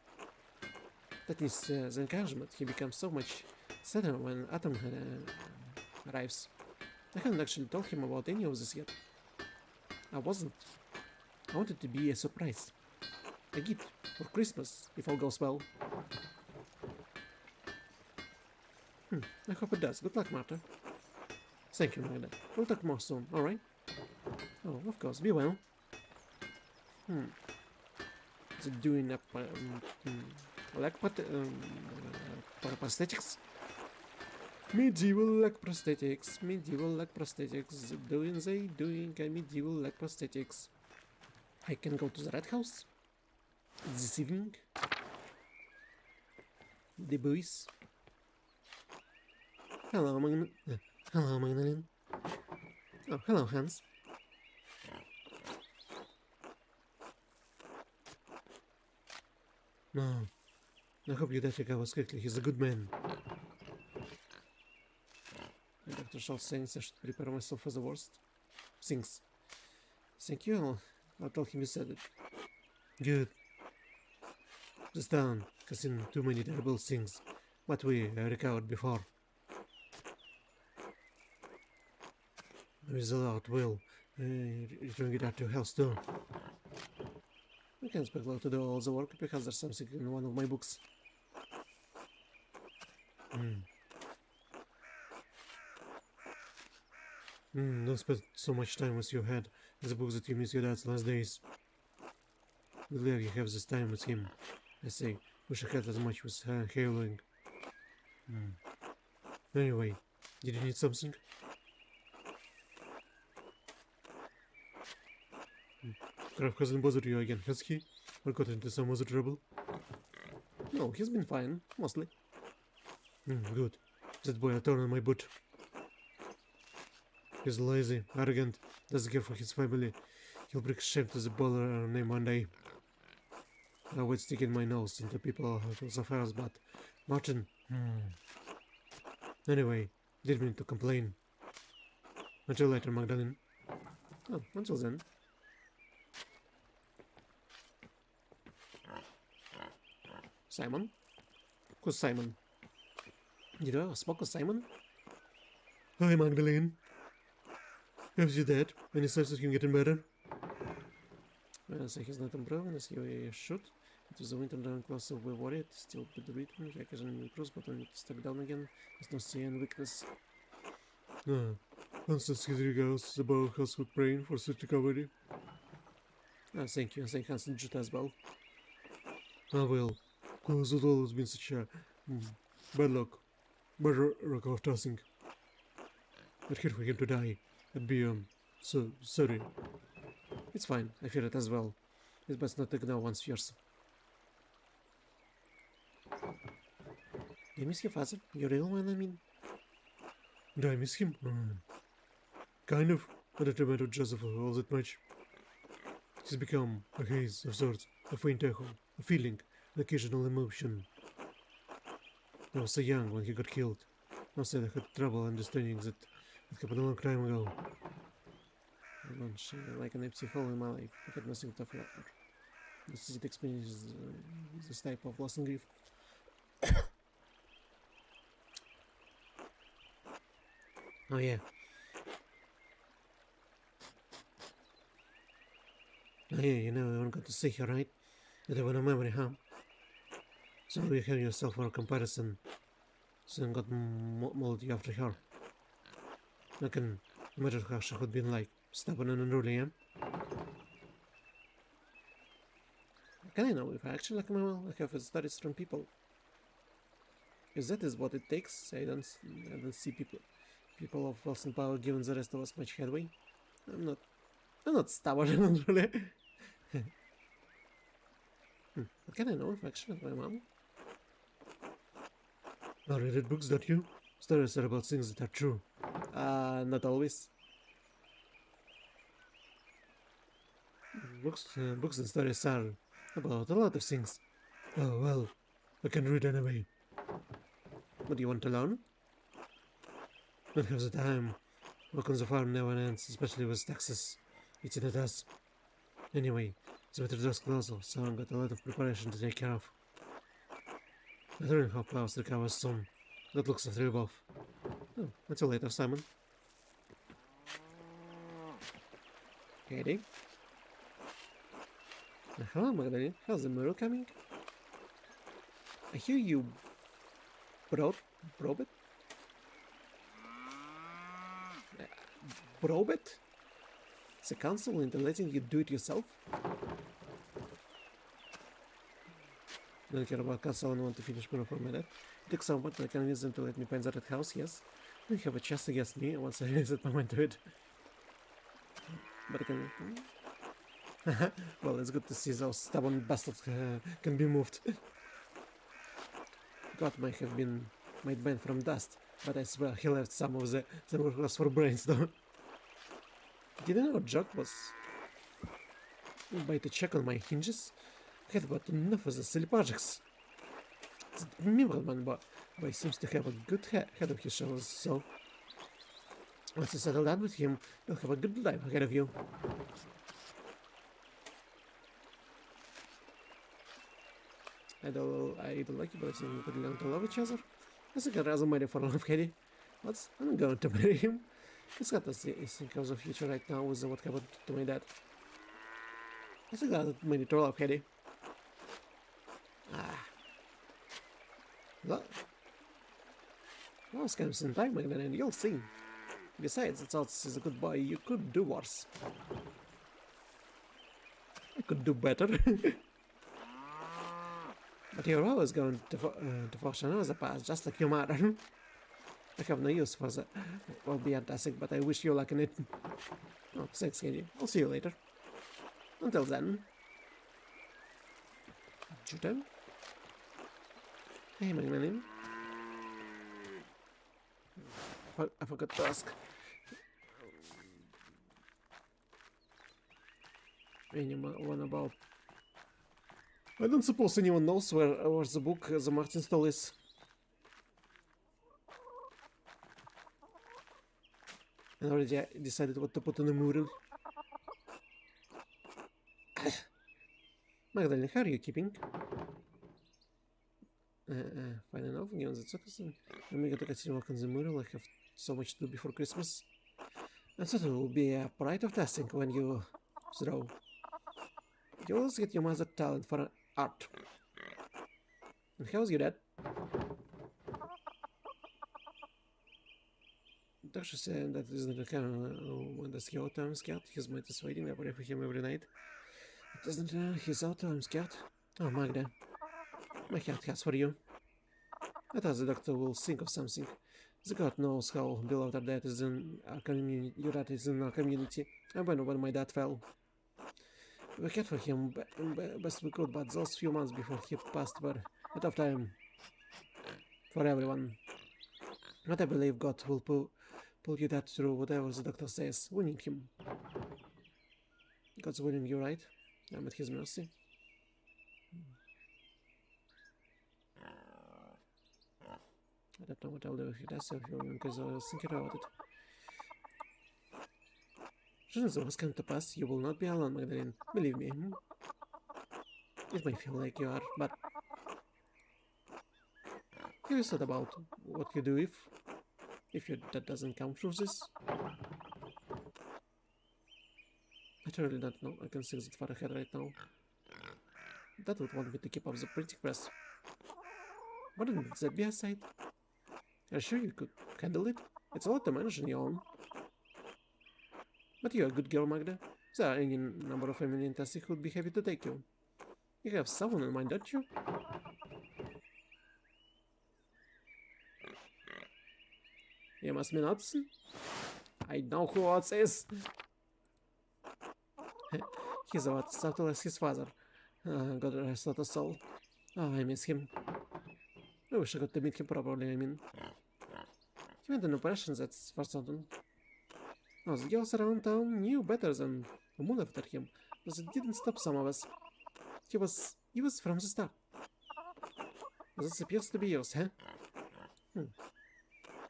That is the encouragement. He becomes so much sadder when Atom arrives. I haven't actually told him about any of this yet. I wasn't. I wanted to be a surprise. A gift for Christmas, if all goes well. I hope it does. Good luck, Marta. Thank you, Magda. We'll talk more soon, alright? Oh, of course. Be well. Is it doing up leg prosthetics? Medieval leg prosthetics. Medieval leg prosthetics. Doing a medieval leg prosthetics. I can go to the Red House this evening. The boys. Hello, hello, Magdalene. Oh, hello, Hans. No, I hope you let go as quickly. He's a good man. Dr. Schultz thinks I should prepare myself for the worst. Thanks. Thank you. I'll tell him you said it. Good. This town has seen too many terrible things, but we recovered before. With the Lord will return it out to health too. I can't expect Lord to do all the work because there's something in one of my books. Don't spend so much time with your head in the books that you miss your dad's last days. Glad you have this time with him. I say, wish I had as much with hailing. Anyway, did you need something? Kraft hasn't bothered you again, has he? Or got into some other trouble? No, he's been fine, mostly. Good. That boy a thorn on my butt. He's lazy, arrogant, doesn't care for his family. He'll bring shame to the baller name one day. I would stick in my nose into people's affairs, but Martin... Anyway, didn't mean to complain. Until later, Magdalene. Oh, until then. Simon? Who's Simon? Did I ever spoke with Simon? Hi, Magdalene. How's your dad? Any signs of him getting better? Well, so he's not improving as he should. It was the winter down close, so we're worried. Still with the rhythm, I occasionally improves, but when it stuck down again, there's no sea and weakness. Constance his regards, the Bauhaus with praying for swift recovery. Thank you, and thank Hans and Jutta as well. Well, cause it's always been such a bad luck. Bad rock of tossing. I'd hate for him to die. I'd be, so sorry. It's fine, I fear it as well. It's best not to ignore one's fears. Do you miss your father? Your real one, I mean? Do I miss him? Kind of. I don't remember Joseph all that much. He's become a haze of sorts, a faint echo, a feeling, an occasional emotion. I was so young when he got killed. I said I had trouble understanding that it happened a long time ago. I launched like an empty hole in my life. I had nothing to offer. This is the experience this type of loss and grief. Oh yeah. Oh yeah, you know, I haven't got to see her, right? You have no memory, huh? So you have yourself for a comparison. Soon got moldy after her. I can imagine how she would been like, stubborn and unruly, yeah? Can I know if I actually like Manuel? I have studies from people. If that is what it takes, I don't see people of wealth and power giving the rest of us much headway. I'm not stubborn and unruly. But can I know if I actually like my mom? Oh, you read books, don't you? Stories are about things that are true. Not always. Books and stories are about a lot of things. Oh, well, I can read anyway. What do you want to learn? Don't have the time. Work on the farm never ends, especially with taxes eating at us. Anyway, it's better just closer, so I've got a lot of preparation to take care of. I don't hope Klaus recovers soon. That looks a thrill off. Oh, until later, Simon. Katie? Hello, Magdalene. How's the mural coming? I hear you probe it? Probe it? Is the council into letting you do it yourself? Don't care about castle and want to finish mural for a minute. It took some, but I can use them to let me paint that house, yes. They have a chance against me once I set my mind to it. But I can... well, it's good to see those stubborn bastards can be moved. God might have been made bent from dust, but I swear he left some of the workers for brains though. Didn't know Jock was by to check on my hinges? I had about enough of the silly projects. That mural man boy seems to have a good head of his shoulders, so once you settle down with him, you'll have a good life ahead of you. I don't like you, but I think we could learn to love each other. I think I'd rather marry for love, Katie. I'm going to marry him. He's got to think of the future right now with what happened to my dad. I think I'd marry to love, Katie. Well, scam some time, Magdalene, you'll see. Besides, it's Otis is a good boy, you could do worse. I could do better. But you're always going to fortune another path, just like your mother. I have no use for that. Well, be fantastic, but I wish you luck in it. Oh, thanks, Katie. I'll see you later. Until then. Judo? Hey, Magdalene. I forgot to ask. Anyone about... I don't suppose anyone knows where the book the Martin stole is. I already decided what to put on the mural. Magdalene, how are you keeping? Fine enough, given the circumstances. I'm going to continue working on the mural. I have so much to do before Christmas. And so it will be a pride of testing when you throw. You always get your mother's talent for art. And how's your dad? Doctor said that isn't a kind when does he auto I'm scared. His mate is waiting. I pray for him every night. It isn't his auto I'm scared. Oh, Magda. My heart has for you. I thought the doctor will think of something. The God knows how beloved our dad is in our community. Your dad is in our community. I went when my dad fell. We cared for him best we could, but those few months before he passed were a tough time for everyone. But I believe God will pull your dad through whatever the doctor says. We need him. God's willing you, right? I'm at his mercy. I don't know what I'll do if he does so, because I was thinking about it. Should the worst come to pass, you will not be alone, Magdalene. Believe me. It may feel like you are, but... Have you thought about what you do if your dad doesn't come through this? I really don't know. I can see that far ahead right now. That would want me to keep up the printing press. Wouldn't that be a sight? Are you sure you could handle it? It's a lot to manage on your own. But you're a good girl, Magda. There are any number of family in Tassie who'd be happy to take you. You have someone in mind, don't you? You must be Odds? I know who Odds is! He's about as subtle as his father. God rest his soul. Oh, I miss him. I wish I got to meet him properly, I mean. He made an impression, that's for certain. Oh, the girls around town knew better than a moon after him, but it didn't stop some of us. He was from the start. This appears to be yours, huh?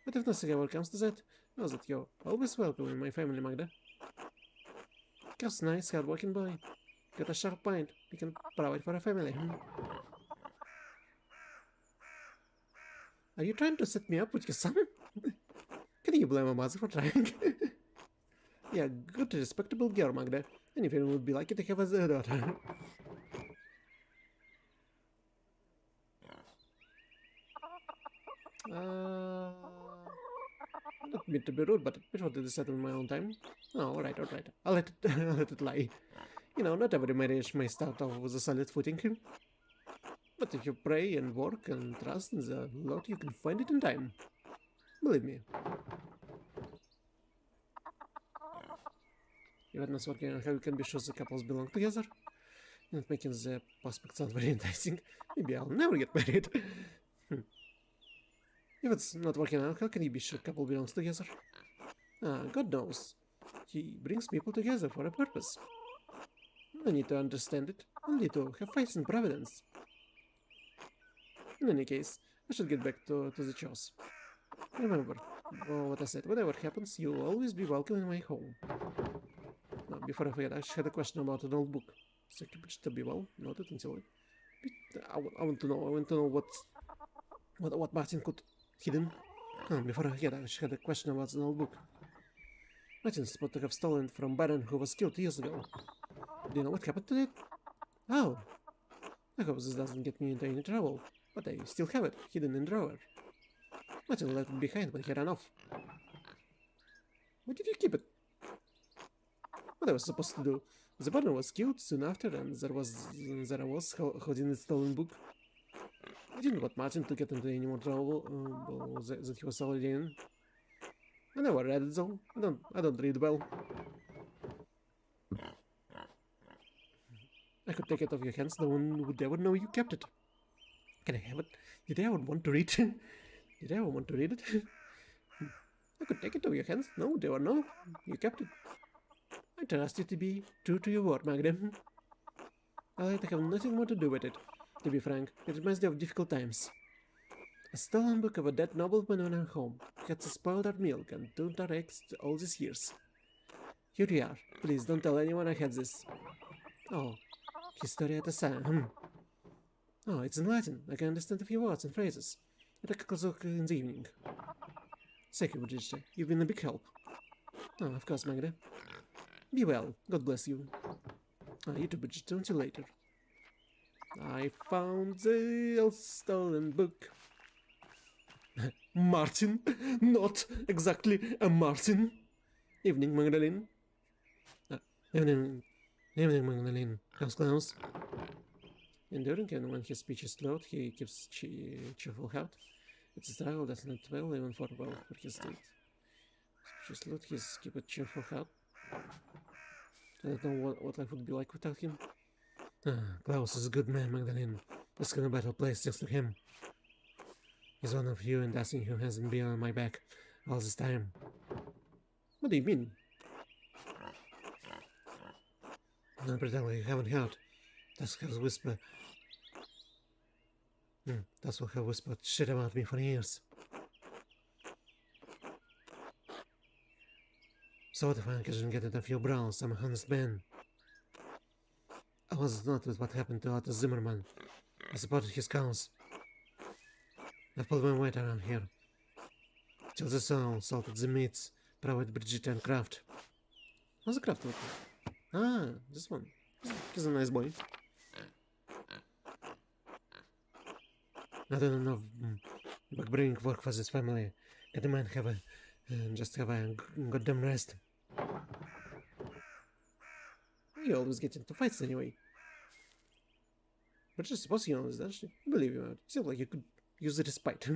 But if nothing ever comes to that, know that you're always welcome in my family, Magda. Car's nice, hard-working boy. Got a sharp mind. We can provide for a family. Are you trying to set me up with your son? Can you blame a mother for trying? Yeah, good, respectable girl, Magda. Anything would be lucky to have as a daughter. I don't mean to be rude, but I prefer to decide on my own time. Oh, alright. I'll let it lie. You know, not every marriage may start off with a solid footing. But if you pray and work and trust in the Lord, you can find it in time. Believe me. Even us working on how you can be sure the couples belong together. Not making the prospect sound very enticing. Maybe I'll never get married. If it's not working out, how can you be sure a couple belongs together? God knows. He brings people together for a purpose. I need to understand it, only to have faith in Providence. In any case, I should get back to the chores. Remember, what I said, whatever happens, you'll always be welcome in my home. Now, before I forget, I had a question about an old book. So keep it to be well noted until it. I want to know what Martin could hidden. Before I forget, I had a question about an old book. Martin's supposed to have stolen from Baron who was killed years ago. Do you know what happened to it? Oh, I hope this doesn't get me into any trouble, but I still have it, hidden in the drawer. Martin left it behind when he ran off. Where did you keep it? What I was supposed to do? The Baron was killed soon after, and there I was holding the stolen book. I didn't want Martin to get into any more trouble that he was already in. I never read it though. I don't read well. I could take it off your hands, no one would ever know you kept it. Can I have it? Did I ever want to read it? Did I ever want to read it? I could take it off your hands, no one would ever know you kept it. I trust you to be true to your word, Magdalene. I'd like to have nothing more to do with it. To be frank, it reminds me of difficult times. A stolen book of a dead nobleman in our home. We had spoiled our milk and turned our eggs all these years. Here we are. Please don't tell anyone I had this. Oh, Historia de Sam. Oh, it's in Latin. I can understand a few words and phrases. I'll take a closer look in the evening. Thank you, Brigitte. You've been a big help. Oh, of course, Magda. Be well. God bless you. You too, Brigitte. Until later. I found the stolen book. Martin? Not exactly a Martin. Evening, Magdalene. Evening, Magdalene. Close. Enduring, and when his speech is slowed, he keeps cheerful heart. It's a struggle that's not well, even for his state. Speech is slowed, he's keep a cheerful heart. I don't know what life would be like without him. Klaus is a good man, Magdalene. Let's go to a better place thanks to him. He's one of you and Dustin who hasn't been on my back all this time. What do you mean? Don't pretend like you haven't heard. Tuskers whisper. Tusker have whispered shit about me for years. So what if I occasionally get enough your brows? I'm a honest man. I was not with what happened to Otto Zimmerman. I supported his cause. I've pulled my weight around here. Till the soul, salted the meats, provided Brigitte and Kraft. How's the Kraft looking? Ah, this one. He's a nice boy. I don't know but bringing work for this family. Can the man have a just have a goddamn rest? You always get into fights anyway. But just suppose you honest, doesn't she? I believe you out. You seem like you could use it as spite.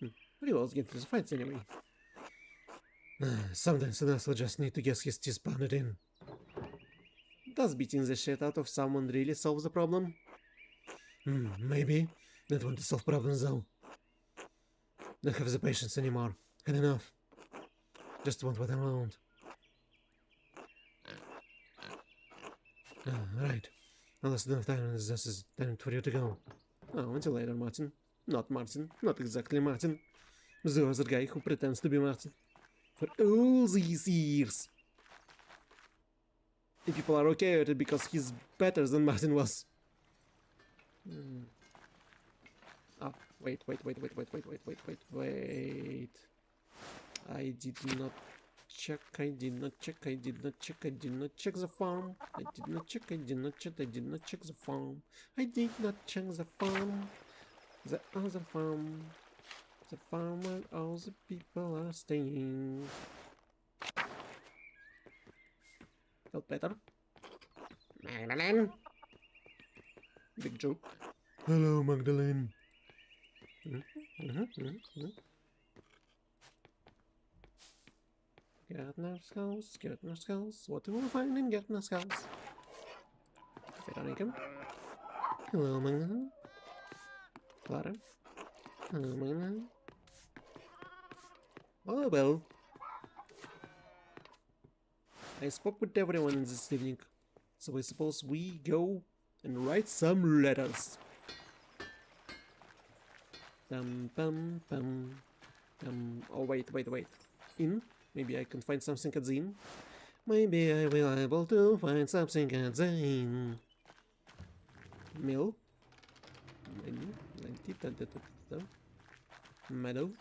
But you always get into fights anyway. Sometimes an asshole just need to get his teeth pounded in. Does beating the shit out of someone really solve the problem? Maybe. Don't want to solve problems though. Don't have the patience anymore. Had enough. Just want what I want. Right. Unless enough time is time for you to go. Oh, until later, Martin. Not Martin. Not exactly Martin. The other guy who pretends to be Martin. For all these years. And people are okay with it because he's better than Martin was. Ah, wait. I did not check the farm. I did not check the farm. The other farm. The farm where all the people are staying. Felt better. Magdalene. Big joke. Hello, Magdalene. Gärtner's house. What do we find in Gärtner's house? Veronica. Hello, Magdalene. Clara. Hello, Magdalene. Oh, well. I spoke with everyone this evening, so I suppose we go and write some letters. Oh, wait. In? Maybe I can find something at the inn. Maybe I will be able to find something at the inn. Mill. Meadow.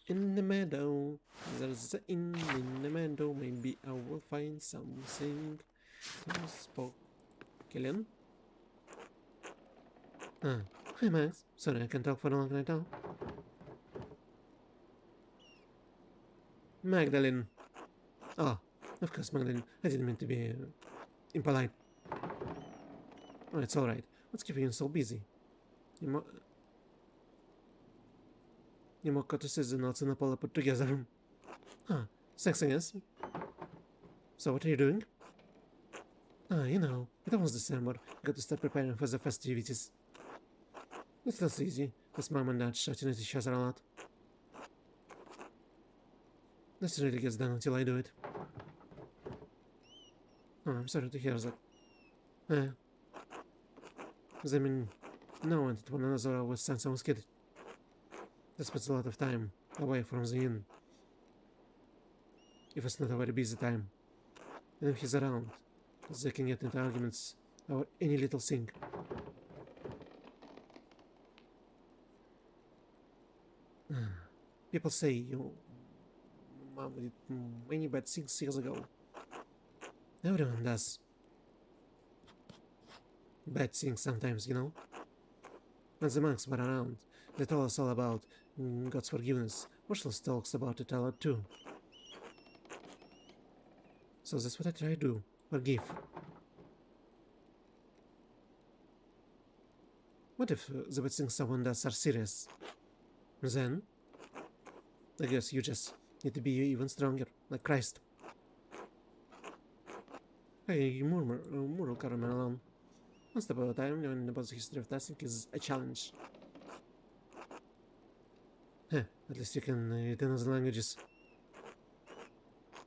In the meadow. There's an inn in the meadow. Maybe I will find something to spoke. Killian? Hi Max. Sorry I can talk for a long night now. Magdalene. Oh, of course, Magdalene. I didn't mean to be impolite. Oh, it's alright. What's keeping you so busy? You more courtesies than notes in a polar put together. Thanks, I guess. So what are you doing? You know, it almost December. Got to start preparing for the festivities. It's not easy. This mom and dad shouting at each other a lot. Nothing really gets done until I do it. Oh, I'm sorry to hear that. I mean, no one to one another always since I was kid. That spends a lot of time away from the inn. If it's not a very busy time. And if he's around, they can get into arguments about any little thing. People say your mom did many bad things years ago. Everyone does bad things sometimes, you know. When the monks were around, they told us all about God's forgiveness. Marshall talks about it a lot too. So that's what I try to do. Forgive. What if the bad things someone does are serious? Then, I guess you just need to be even stronger, like Christ. Hey, mural caramel alone. One step at a time, knowing about the history of dancing is a challenge. At least you can read another languages.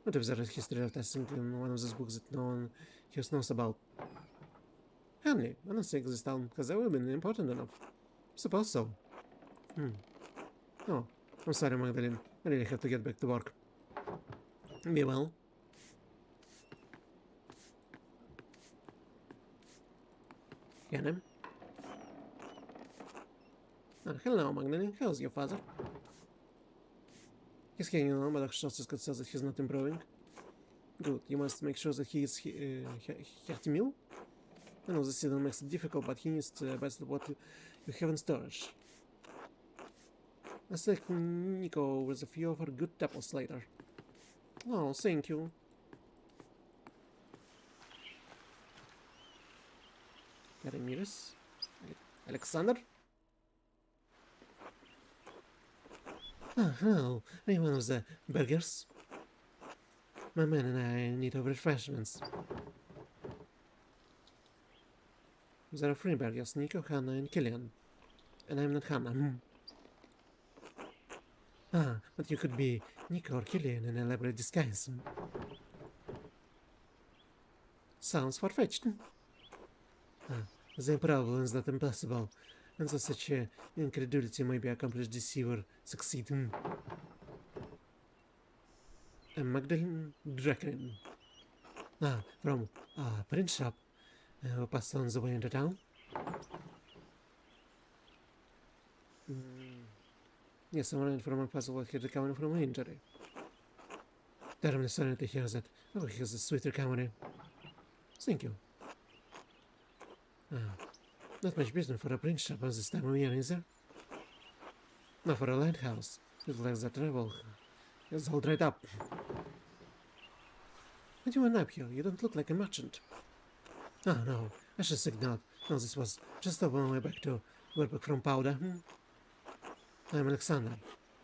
What if there is history of testing in one of those books that no one here knows about? Hardly. I don't think this town has ever been important enough. Suppose so. Oh, I'm sorry, Magdalene. I really have to get back to work. Be well. Can hello, Magdalene. How's your father? He's hanging on, but Dr. says that he's not improving. Good. You must make sure that he is hearty meal. I know this season makes it difficult, but he needs to best what you have in storage. Let's take Nico with a few of our good apples later. Oh, thank you. Karamiris? Alexander? Oh, hello. Are you one of the burgers? My man and I need our refreshments. There are three burgers, Nico, Hannah, and Killian. And I'm not Hannah. Ah, but you could be Nico or Killian in elaborate disguise. Sounds far-fetched. The improbable is not impossible, and so such incredulity may be accomplished deceiver succeed. I'm Magdalene Draken. From print shop. Who passed on the way into town? Yes, I'm running from a puzzle here recovering from an injury. Terribly sorry to hear that. Oh, here's a sweet recovery. Thank you. Not much business for a print shop at this time of year, is there? Not for a lighthouse. It looks like the travel is all dried up. What do you want up here? You don't look like a merchant. Oh no, I should think not. No, this was just on my way back to work back from powder. I'm Alexander.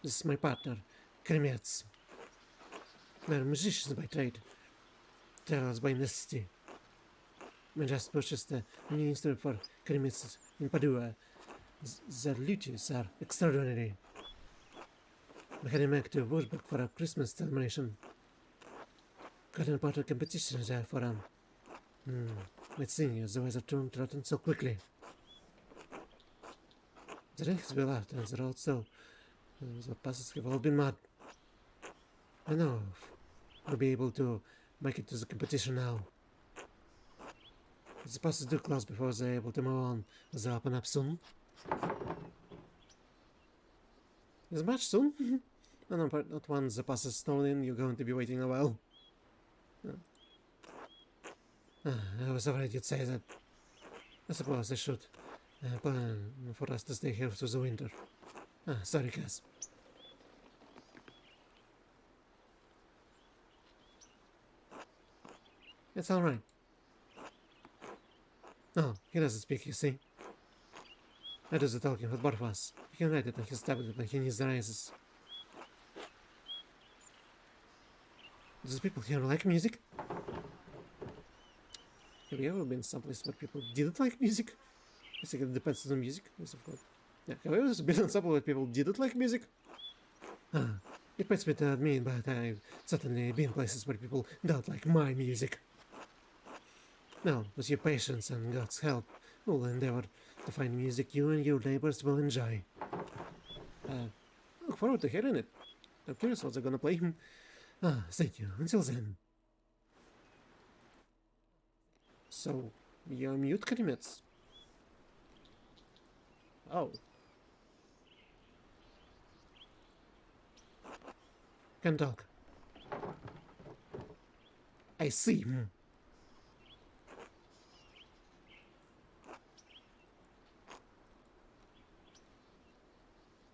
This is my partner, Kremets. We're musicians by trade. Travelers by necessity. We just purchased a new instrument for Kremets in Padua. Their lutes are extraordinary. We had him back to Würzburg for a Christmas celebration. Got an important competition there for Let's see, the weather turned rotten so quickly. The rain has been out and the road so the passes have all been mud. I know we'll be able to make it to the competition now. The passes do close before they're able to move on. Will they open up soon? Is much soon? No, not once the pass is snowed in, you're going to be waiting a while. I was afraid you'd say that. I suppose I should plan for us to stay here through the winter. Sorry, guys. It's alright. No, he doesn't speak, you see. I do the talking with both of us. He can write it on his tablet when he needs the rises. Does people here like music? Have you ever been someplace where people didn't like music? I think it depends on the music, yes, of course. Yeah, have you ever been on someplace where people didn't like music? It pains me to admit, but I've certainly been places where people don't like my music. Now, with your patience and God's help, we'll endeavor to find music you and your neighbors will enjoy. Look forward to hearing it. I'm curious what they're gonna play. Thank you. Until then. So, you're mute, Karimets? Oh. Can talk. I see.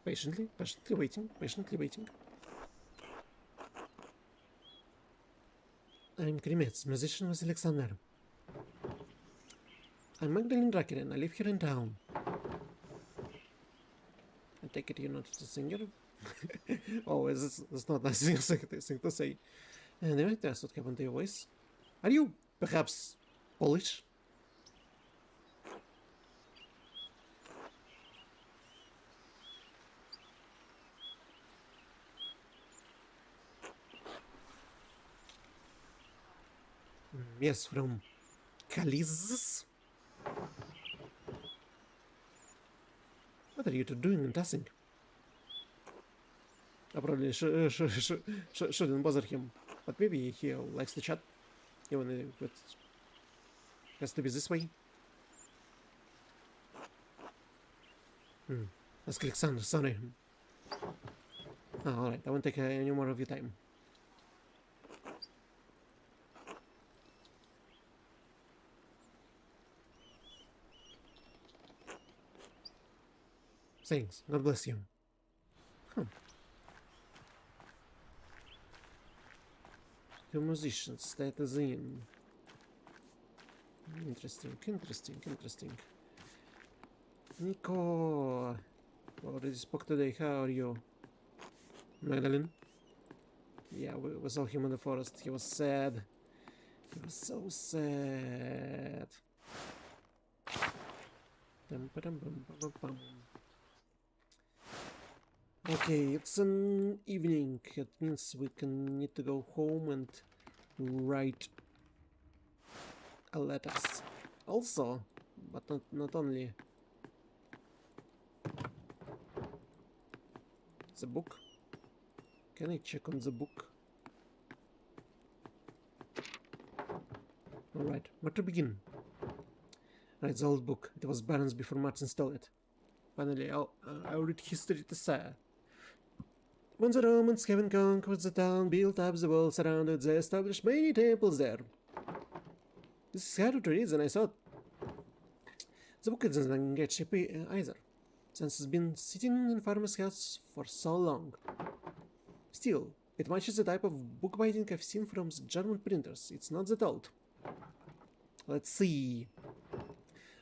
Patiently waiting. I'm Krimets, musician with Alexander. I'm Magdalene Draken, I live here in town. I take it you're not a singer? Oh, it's not nice thing to say. Anyway, that's what happened to your voice. Are you perhaps Polish? Yes, from Kaliz's. What are you two doing in Tassing? I probably shouldn't bother him, but maybe he likes to chat, even if it has to be this way. Ask Alexander, sorry. Alright, I won't take any more of your time. Thanks, God bless you. Two musicians, status in. Interesting. Nico! Already spoke today, how are you? Magdalene? Yeah, we saw him in the forest. He was sad. He was so sad. Okay, it's an evening. It means we need to go home and write a letters. Also, but not only. The book. Can I check on the book? Alright, where to begin? Right, the old book. It was Baron's before Martin stole it. Finally, I'll read history to say. When the Romans came and conquered the town, built up the walls around it, they established many temples there. This is hard to read, and I thought. The book isn't in great shape either, since it's been sitting in farmer's house for so long. Still, it matches the type of bookbinding I've seen from the German printers. It's not that old. Let's see.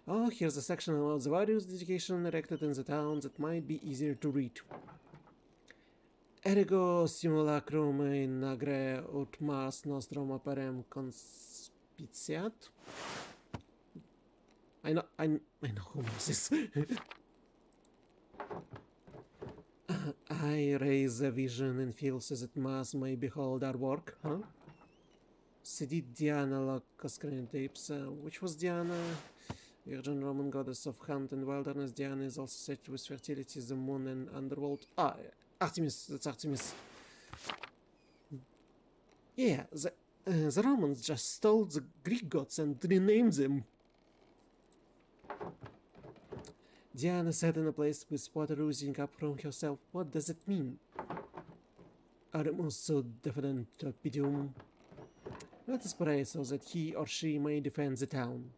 Oh, here's a section about the various dedications erected in the town that might be easier to read. Ergo simulacrum in agre ut mas nostrum operem conspiciat. I know who this is. I raise a vision and feel so that mass may behold our work, huh? Sedit Diana locus tapes. Which was Diana? Virgin Roman goddess of hunt and wilderness. Diana is also said with fertility, the moon and underworld. Artemis, that's Artemis. Yeah, the Romans just stole the Greek gods and renamed them. Diana sat in a place with water oozing up from herself. What does it mean? Are so diffident Torpidum? Let us pray so that he or she may defend the town.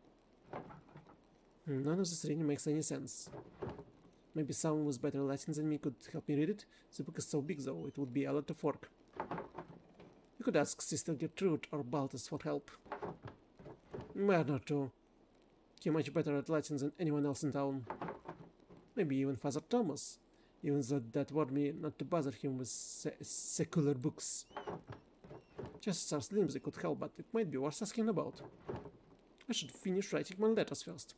None of this really makes any sense. Maybe someone with better Latin than me could help me read it. The book is so big though, it would be a lot of work. You could ask Sister Gertrude or Baltus for help. Bernard too. He's much better at Latin than anyone else in town. Maybe even Father Thomas, even though that warned me not to bother him with secular books. Just our slims could help, but it might be worth asking about. I should finish writing my letters first.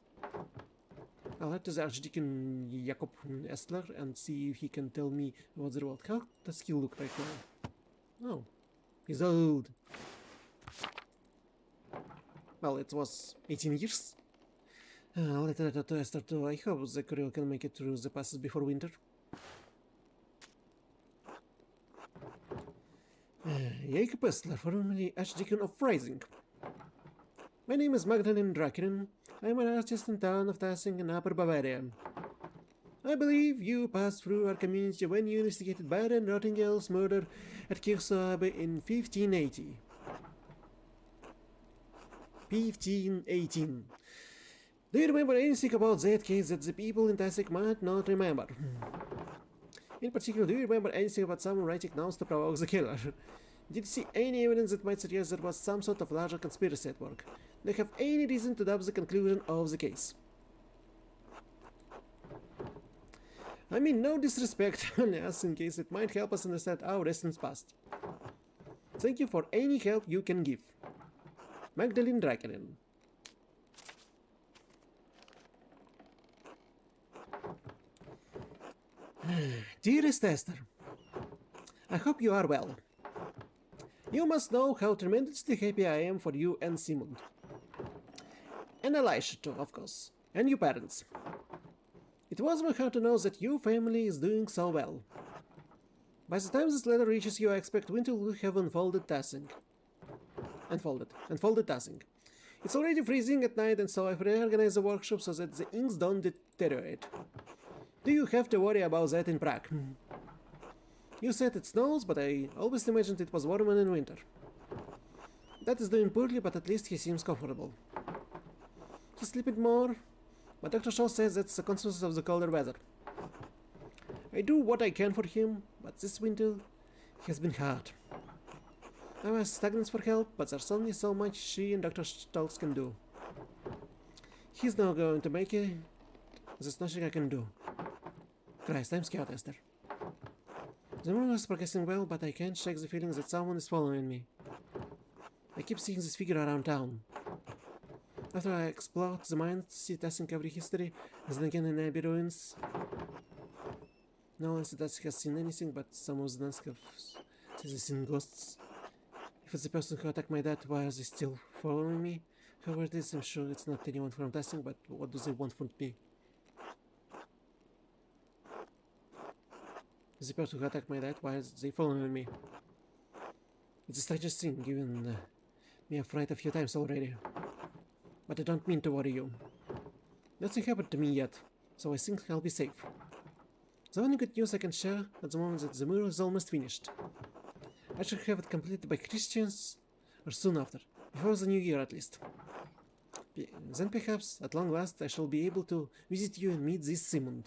I'll write to the Archdeacon Jakob Estler and see if he can tell me about the world. How does he look right now? Oh, he's old. Well, it was 18 years. I'll let a letter to Esther too. I hope the courier can make it through the passes before winter. Jakob Estler, formerly Archdeacon of Freising. My name is Magdalene Drakinen. I am an artist in town of Tassing in Upper Bavaria. I believe you passed through our community when you investigated Baron Rottingel's murder at Kirchhofe in 1580. 1518. Do you remember anything about that case that the people in Tassing might not remember? In particular, do you remember anything about someone writing notes to provoke the killer? Did you see any evidence that might suggest there was some sort of larger conspiracy at work? Do you have any reason to doubt the conclusion of the case? I mean, no disrespect, only us in case it might help us understand our recent past. Thank you for any help you can give. Magdalene Drakinen. Dearest Esther, I hope you are well. You must know how tremendously happy I am for you and Simon. And Elisha too, of course. And your parents. It warms my heart to know that your family is doing so well. By the time this letter reaches you, I expect winter will have unfolded nothing. Unfolded nothing. It's already freezing at night, and so I've reorganized the workshop so that the inks don't deteriorate. Do you have to worry about that in Prague? You said it snows, but I always imagined it was warmer in winter. Dad is doing poorly, but at least he seems comfortable. He's sleeping more, but Dr. Shaw says that's a consequence of the colder weather. I do what I can for him, but this winter has been hard. I asked Stagnants for help, but there's only so much she and Dr. Stoltz can do. He's not going to make it. There's nothing I can do. Christ, I'm scared, Esther. The mural is progressing well, but I can't shake the feeling that someone is following me. I keep seeing this figure around town. After I explored the mine, testing every history, and then again in Abbey ruins, no one has seen anything, but some of the nuns have said they've seen ghosts. If it's the person who attacked my dad, why are they still following me? Whoever it is, I'm sure it's not anyone from testing, but what do they want from me? Is the person who attacked my dad, why are they following me? It's the strangest thing, given me a fright a few times already. But I don't mean to worry you. Nothing happened to me yet, so I think I'll be safe. The only good news I can share at the moment is that the mural is almost finished. I should have it completed by Christians, or soon after, before the new year at least. Then perhaps, at long last, I shall be able to visit you and meet this Simon.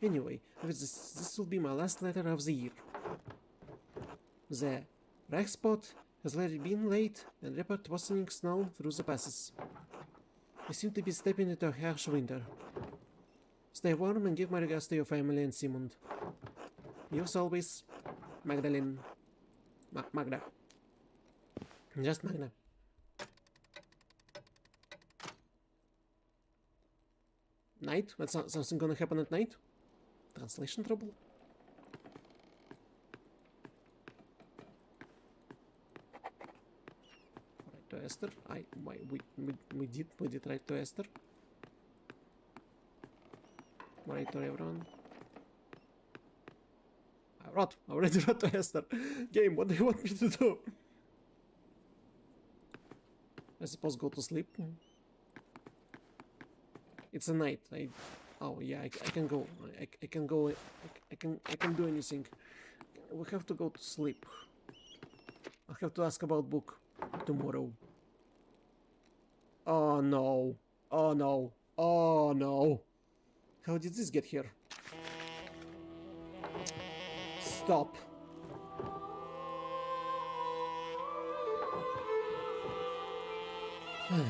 Anyway, this will be my last letter of the year. The Reichspot has already been late, and report worsening snow through the passes. We seem to be stepping into a harsh winter. Stay warm and give my regards to your family and Simon. Yours always, Magdalene. Magda. Just Magda. Night? That's something gonna happen at night? Translation trouble? Write to Esther. We did write to Esther. Write to everyone. I already wrote to Esther. Game, what do you want me to do? I suppose go to sleep. It's a night. Oh yeah, I can go. I can go. I can do anything. We have to go to sleep. I have to ask about book tomorrow. Oh no. Oh no. Oh no. How did this get here? Stop.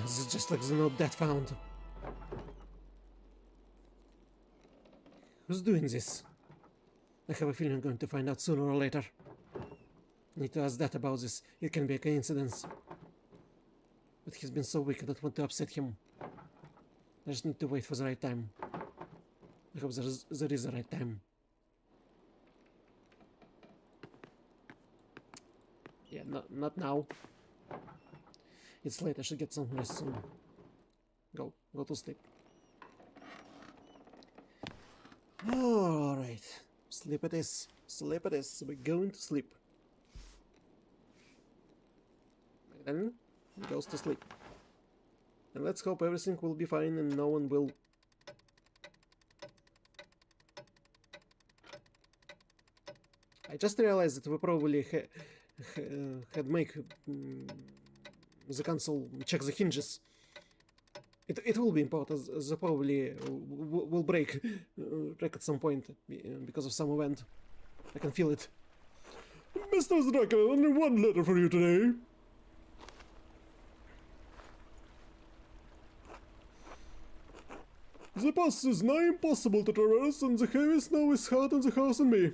This is just like the note Dad found. Who's doing this? I have a feeling I'm going to find out sooner or later. I need to ask Dad about this. It can be a coincidence. But he's been so weak, I don't want to upset him. I just need to wait for the right time. I hope there is a right time. Yeah, not now. It's late, I should get some rest soon. Go to sleep. Alright. Sleep it is. Sleep it is. We're going to sleep. Then goes to sleep. And let's hope everything will be fine and no one will... I just realized that we probably had make the console check the hinges. It will be important. They probably will break at some point because of some event. I can feel it. Mr. Zdrakar, only one letter for you today. The pass is nigh impossible to traverse, and the heavy snow is hard on the house and me.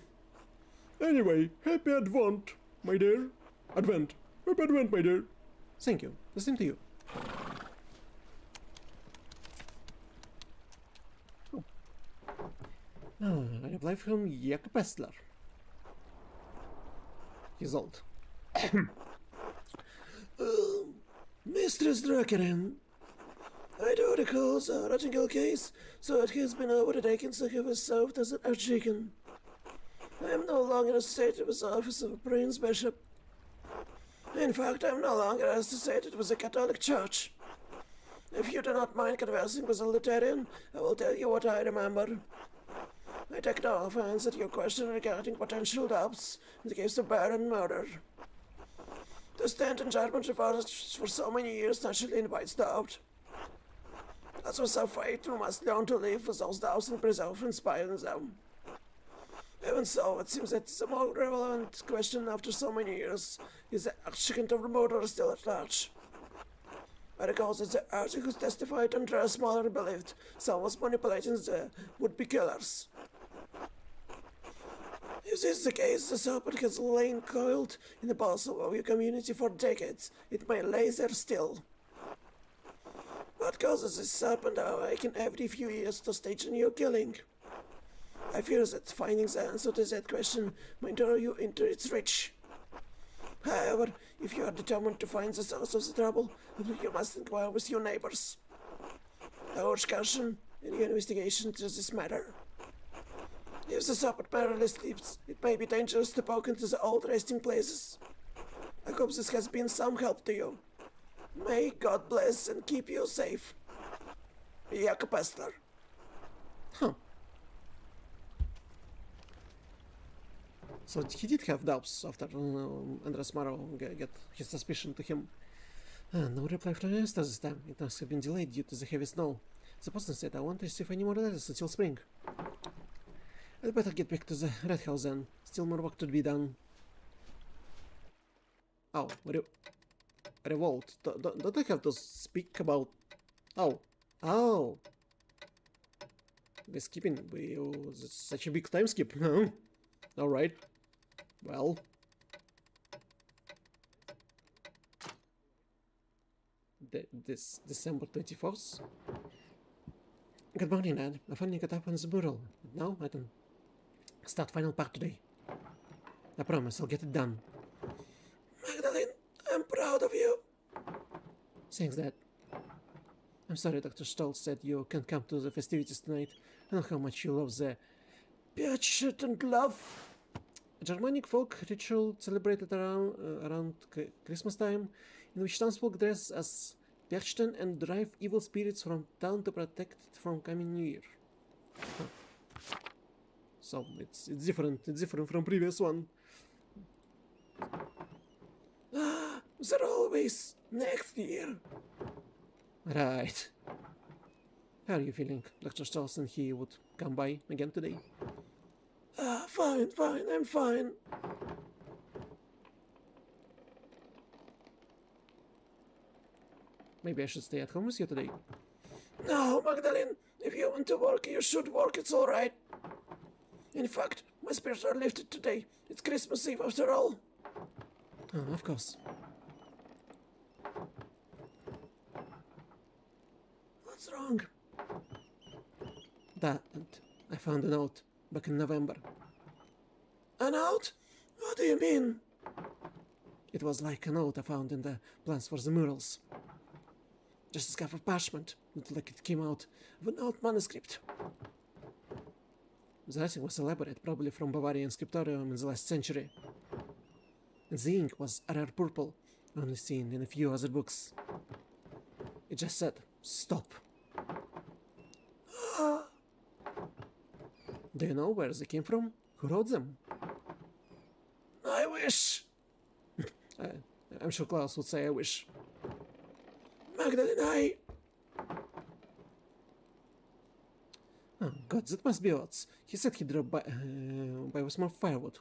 Anyway, happy Advent, my dear. Advent. Happy Advent, my dear. Thank you. The same to you. Oh. I apply from Jakob Estler. He's old. Mistress Drakerin, I do recall the Rottingill case, so it has been overtaken so he was served as an archdeacon. I am no longer associated with the office of a Prince Bishop. In fact, I am no longer associated with the Catholic Church. If you do not mind conversing with a Lutheran, I will tell you what I remember. I take no offense at your question regarding potential doubts in the case of Baron murder. To stand in judgment for so many years naturally invites doubt. As with our faith, we must learn to live with those doubts and preserve inspiring them. Even so, it seems that the more relevant question after so many years is the archdeacon of the murder still at large. I recall that the archdeacon who testified under a smaller believed some was manipulating the would-be killers. If this is the case, the serpent has lain coiled in the bosom of your community for decades. It may lay there still. What causes this serpent to awaken every few years to stage a new killing? I fear that finding the answer to that question might throw you into its reach. However, if you are determined to find the source of the trouble, you must inquire with your neighbors. I urge caution in your investigation into this matter. If the serpent merely sleeps, it may be dangerous to poke into the old resting places. I hope this has been some help to you. May God bless and keep you safe. Jakob Estler. Huh. So he did have doubts after Andres Maro get his suspicion to him. No reply from Esther this time. It must have been delayed due to the heavy snow. The postman said I won't receive any more letters until spring. I'd better get back to the Red House then. Still more work to be done. Oh, revolt. Don't I have to speak about... Oh. We're skipping. Such a big time skip. Alright. Well. This December 24th? Good morning, Dad. I finally got up on the mural. Now I can start final part today. I promise I'll get it done. Magdalene, I'm proud of you. Thanks, Dad. I'm sorry Dr. Stoltz said you can't come to the festivities tonight. I know how much you love the Piachet and love. A Germanic folk ritual celebrated around Christmas time, in which townsfolk dress as Perchten and drive evil spirits from town to protect it from coming New Year. Huh. So it's different. It's different from previous one. They're always next year. Right. How are you feeling? Dr. Stolz and he would come by again today. Fine, I'm fine. Maybe I should stay at home with you today. No, Magdalene, if you want to work, you should work, it's alright. In fact, my spirits are lifted today. It's Christmas Eve after all. Oh, of course. What's wrong? That, and I found a note back in November. A note? What do you mean? It was like a note I found in the plans for the murals. Just a scrap of parchment, looked like it came out of an old manuscript. The writing was elaborate, probably from Bavarian scriptorium in the last century. And the ink was rare purple, only seen in a few other books. It just said, stop. Do you know where they came from? Who wrote them? I wish. I'm sure Klaus would say I wish. Magdalene, Oh, God, that must be odds. He said he dropped by with more firewood.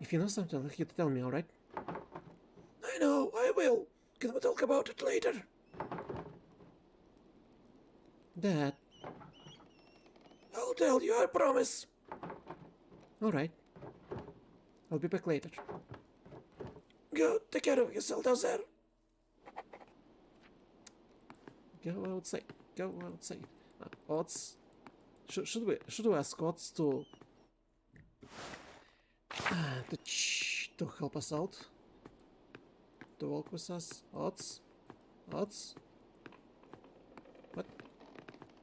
If you know something, I'll let you tell me, alright? I know, I will. Can we talk about it later? Dad. I'll tell you, I promise. Alright. I'll be back later. Go, take care of yourself down there. Go outside. Go outside. Odds. Should we ask Odds to To help us out. To walk with us. Odds. Odds. What?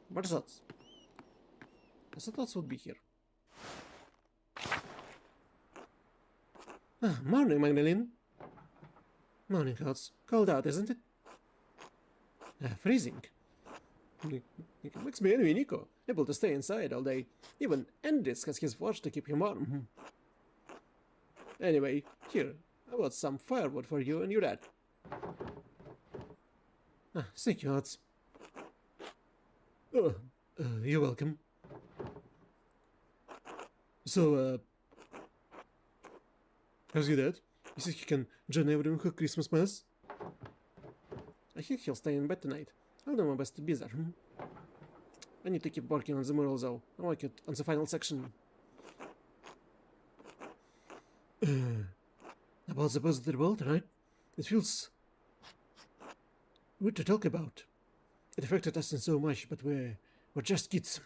Where's Odds? I thought Odds would be here. Morning, Magdalene. Morning, Odds. Cold out, isn't it? Freezing. It makes me envy Nico, able to stay inside all day. Even Endis has his watch to keep him warm. Anyway, here, I bought some firewood for you and your dad. Thank you, Odds. Oh, you're welcome. So, how's your dad? You think he can join everyone for Christmas mass? I think he'll stay in bed tonight. I'll do my best to be there. I need to keep working on the mural though. I like it on the final section. About the positive world, right? It feels weird to talk about. It affected us in so much, but we're just kids.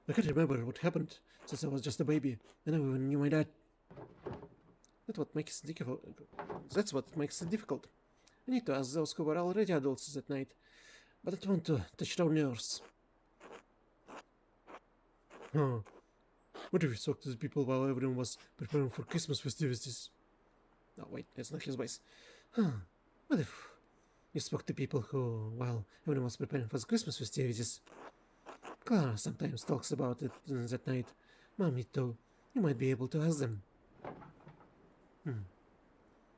I can't remember what happened since I was just a baby, and I even knew my dad. That's what makes it difficult. That's what makes it difficult. I need to ask those who were already adults that night, but I don't want to touch their nerves. Huh. What if we talked to the people while everyone was preparing for Christmas festivities? Oh wait, that's not his voice. What if you spoke to people who, while everyone was preparing for the Christmas festivities? Clara sometimes talks about it that night. Mommy too. You might be able to ask them.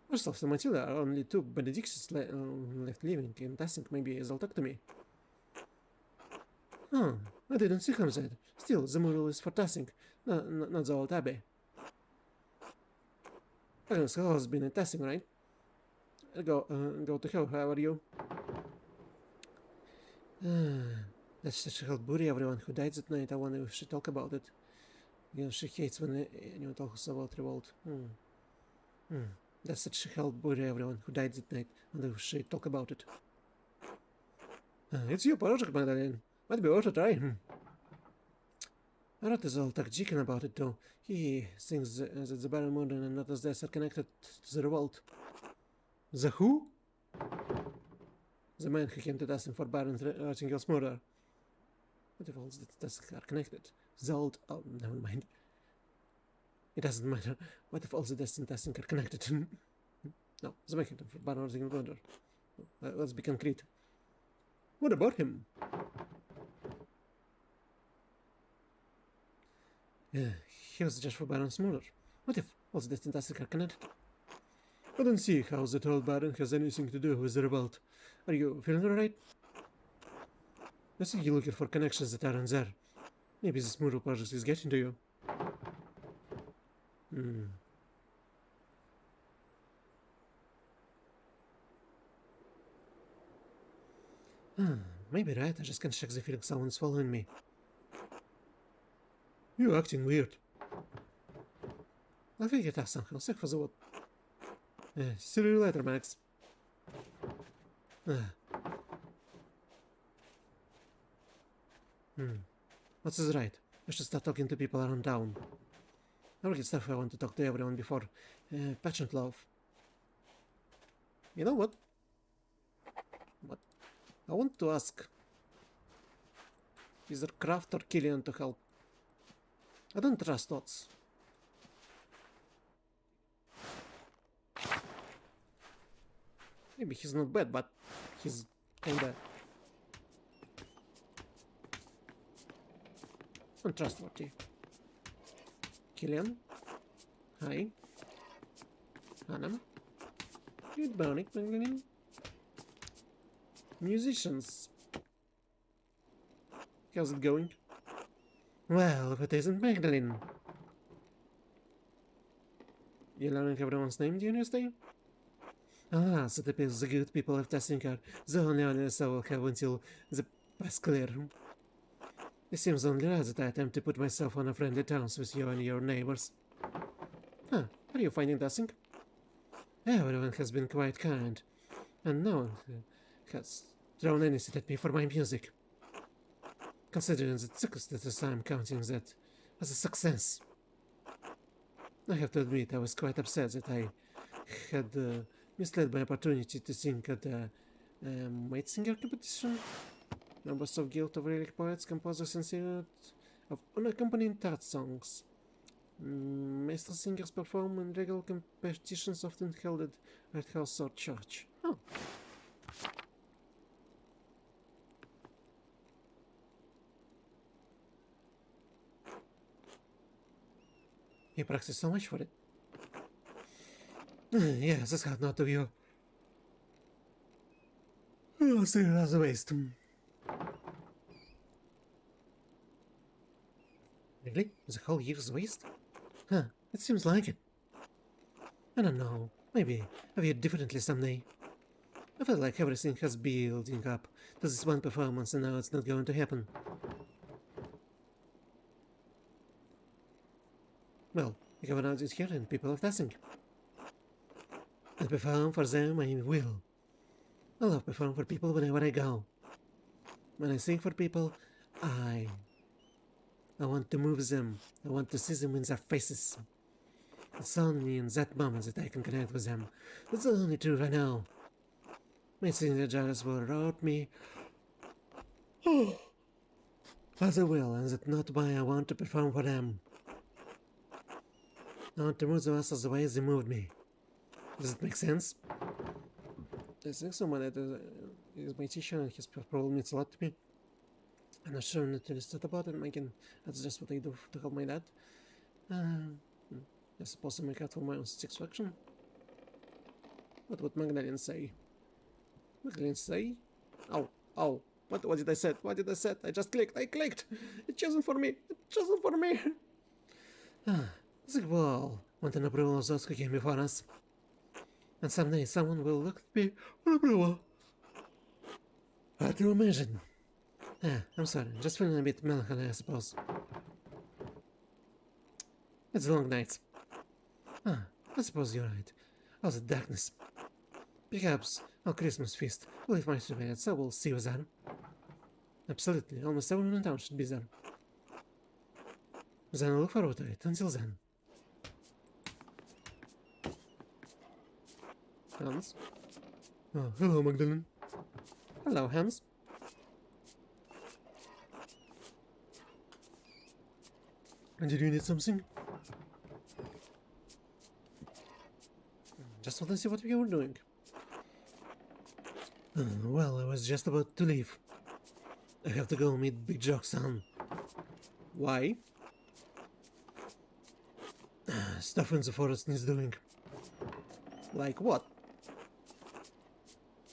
First off, Matilda are only two benedictions left living, and I think maybe they'll talk to me. I didn't see him that. Still, the mural is for Tassing, not the old abbey. Agnes has been in Tassing, right? I'll go to her, how are you? That she helped bury everyone who died that night. I wonder if she talk about it. You know, she hates when anyone talks about revolt. That's that she helped bury everyone who died that night. I wonder if she talk about it. It's your project, Magdalene. Might be worth a try. Arat is all Takjikan about it, though. He thinks that the Baron Morden and Nota's deaths are connected to the revolt. The who? The man who came to Tassin for Baron Rattingel's murder. What if all the deaths are connected? The old... Oh, never mind. It doesn't matter. What if all the deaths in Tassin are connected? No, the man came for Baron Rattingel's murder. Let's be concrete. What about him? He was just for Baron's murder. What if all the deaths in Tassin are connected? I don't see how the old Baron has anything to do with the revolt. Are you feeling alright? I think you're looking for connections that aren't there. Maybe this mural project is getting to you. Maybe right, I just can't shake the feeling someone's following me. You're acting weird. I'll figure it out somehow. Sick for the wood. See you later, Max. What's this right? I should start talking to people around town. I will get stuff I want to talk to everyone before. Patient love. You know what? What? I want to ask. Is there Kraft or Killian to help? I don't trust Tots. Maybe he's not bad, but he's kinda untrustworthy. Killian? Hi. Anam? Good morning, Magdalene. Musicians. How's it going? Well, if it isn't Magdalene. You learning everyone's name during your stay? Ah, so the good people of Tassing are the only honors I will have until the past clear. It seems only right that I attempt to put myself on a friendly terms with you and your neighbors. Are you finding Tassing? Everyone has been quite kind, and no one has thrown anything at me for my music. Considering the success I'm counting that as a success. I have to admit, I was quite upset that I had misled my opportunity to sing at the Maid Singer competition. Members of Guild of Relic Poets, Composers, and Singers of unaccompanied tart songs. Master singers perform in regular competitions often held at house or church. Oh. You practice so much for it. Yes, it's hard not to be. Oh, still as a waste. Really? The whole year's waste? Huh, it seems like it. I don't know. Maybe I'll view it differently someday. I feel like everything has building up to this one performance and now it's not going to happen. Well, I have an audience here and people are dancing. And perform for them I will. I love performing for people whenever I go. When I sing for people, I want to move them. I want to see them in their faces. It's only in that moment that I can connect with them. That's the only truth I know. My senior judges will wrote me as I will, and that's not why I want to perform for them. I want to move the masses the way they moved me. Does it make sense? I think someone that is my teacher and his probably means a lot to me. I'm not sure I'm not interested about it. That's just what I do to help my dad. I suppose I make it for my own satisfaction. What would Magdalene say? Magdalene say? Oh, what did I say? What did I say? I just clicked. I clicked. It's chosen for me. It's chosen for me. The wall want an approval of those who came before us. And someday someone will look at me for approval. Hard to imagine. I'm sorry, just feeling a bit melancholy, I suppose. It's a long night. I suppose you're right. All the darkness. Perhaps our Christmas feast will leave my surveillance, so we'll see you there. Absolutely, almost everyone in town should be there. Then I'll look forward to it. Until then. Hans? Oh, hello, Magdalene. Hello, Hans. And did you need something? Just want to see what we were doing. Well, I was just about to leave. I have to go meet Big Jock-san. Why? Stuff in the forest needs doing. Like what?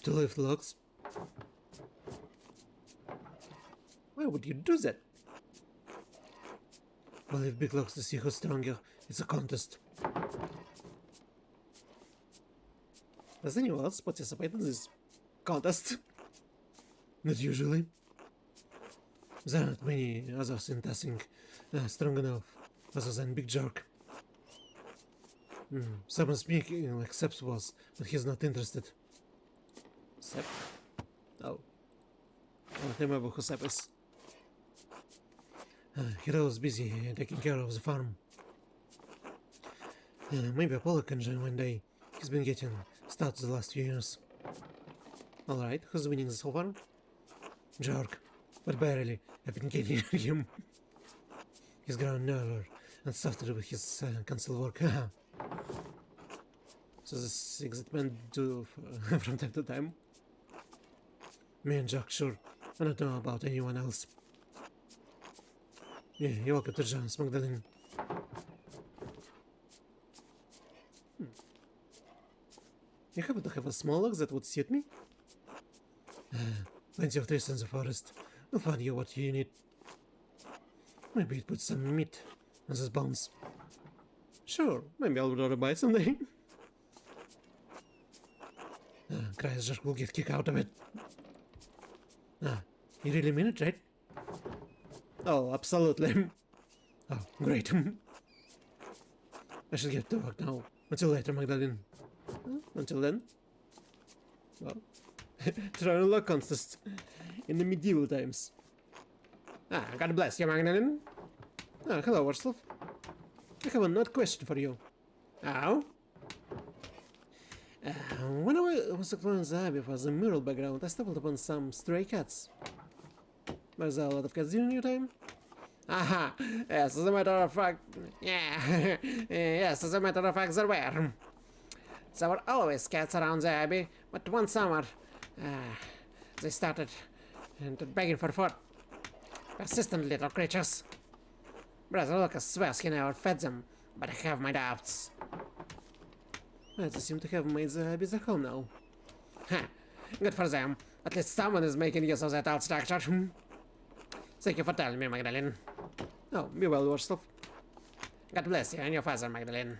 To lift logs. Why would you do that? Well, if Big logs to see who's stronger, it's a contest. Does anyone else participate in this contest? Not usually. There aren't many others in Tassing strong enough, other than Big Jerk. Someone speaking like Seps was, but he's not interested. Sep? Oh. I don't remember who Sep is. Hiro's busy taking care of the farm. Maybe Apollo can join one day. He's been getting started the last few years. Alright, who's winning so far? Jerk, but barely. I've been getting him. He's grown nervous and softer with his council work. So this exit man do from time to time. Me and Jack, sure. I don't know about anyone else. Yeah, you're welcome to join us, Magdalene. You happen to have a small log that would suit me? Plenty of trees in the forest. We'll find you what you need. Maybe it puts some meat on those bones. Sure, maybe I'll order a bite someday. Kreisjerk will get kicked out of it. You really mean it, right? Oh, absolutely. Oh, great. I should get to work now. Until later, Magdalene. Until then? Well, trial luck contest in the medieval times. God bless you, Magdalene. Hello, Warslav. I have an odd question for you. Oh? When I was exploring the abbey for the mural background, I stumbled upon some stray cats. Was there a lot of cats during your time? Aha! Yes, as a matter of fact... Yeah, yes, as a matter of fact, there were. There were always cats around the abbey, but one summer... they started begging for food. Persistent little creatures. Brother Lucas swears he never fed them, but I have my doubts. They seem to have made the abbey their home now. Huh. Good for them. At least someone is making use of that old structure. Thank you for telling me, Magdalene. Oh, be well yourself. God bless you and your father, Magdalene.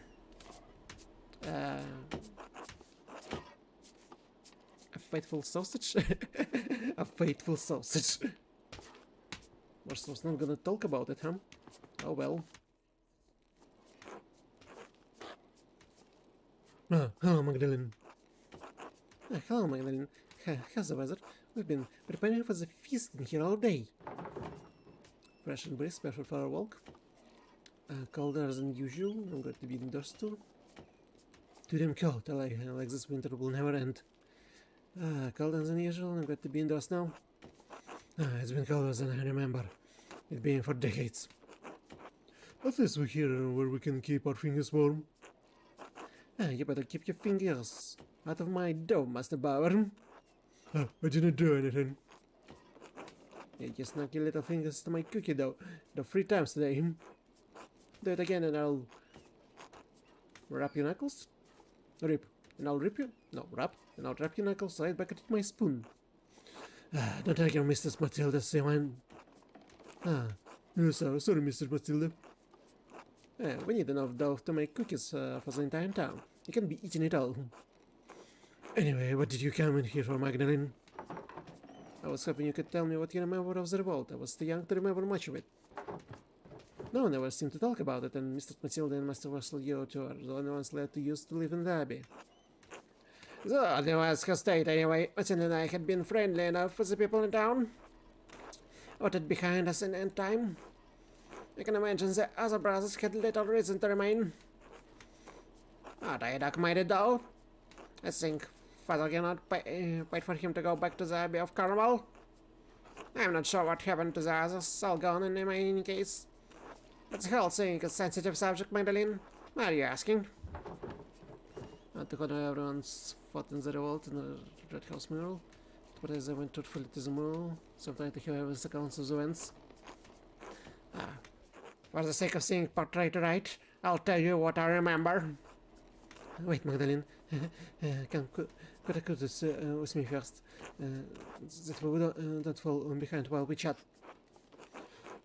A faithful sausage? A faithful sausage. Warstow's not gonna talk about it, huh? Oh well. Hello, Magdalene. Hello, Magdalene. How's the weather? We've been preparing for the feast in here all day. Fresh and brisk, perfect for our walk. Colder than usual. I'm glad to be indoors too. Too damn cold. I like this winter will never end. Colder than usual. I'm glad to be indoors now. It's been colder than I remember it being for decades. At least we're here where we can keep our fingers warm. You better keep your fingers out of my dough, Master Bauer. I didn't do anything. You snuck your little fingers to my cookie dough 3 times today. Do it again and I'll... Wrap your knuckles? Rip. And I'll rip you? No, wrap. And I'll wrap your knuckles right back at my spoon. Don't take your Mrs. Matilda, say one. Sorry, Mr. Matilda. We need enough dough to make cookies for the entire town. You can be eating it all. Anyway, what did you come in here for, Magdalene? I was hoping you could tell me what you remember of the revolt. I was too young to remember much of it. No one ever seemed to talk about it, and Mr. Matilda and Master Russell, you two are the only ones left to used to live in the abbey. The only ones who stayed anyway. Matilda and I had been friendly enough with the people in town. What had behind us in end time. I can imagine the other brothers had little reason to remain. They documented though. I think Father cannot wait for him to go back to the Abbey of Carmel. I'm not sure what happened to the others, all gone in any case. But the whole thing is a sensitive subject, Magdalene. Why are you asking? To honor everyone's fought in the revolt in the Red House mural. But as I went truthfully to the mural, so I'm trying to hear everyone's accounts of the events. For the sake of seeing portrait right, I'll tell you what I remember. Wait, Magdalene. Could I this with me first? That we don't fall behind while we chat.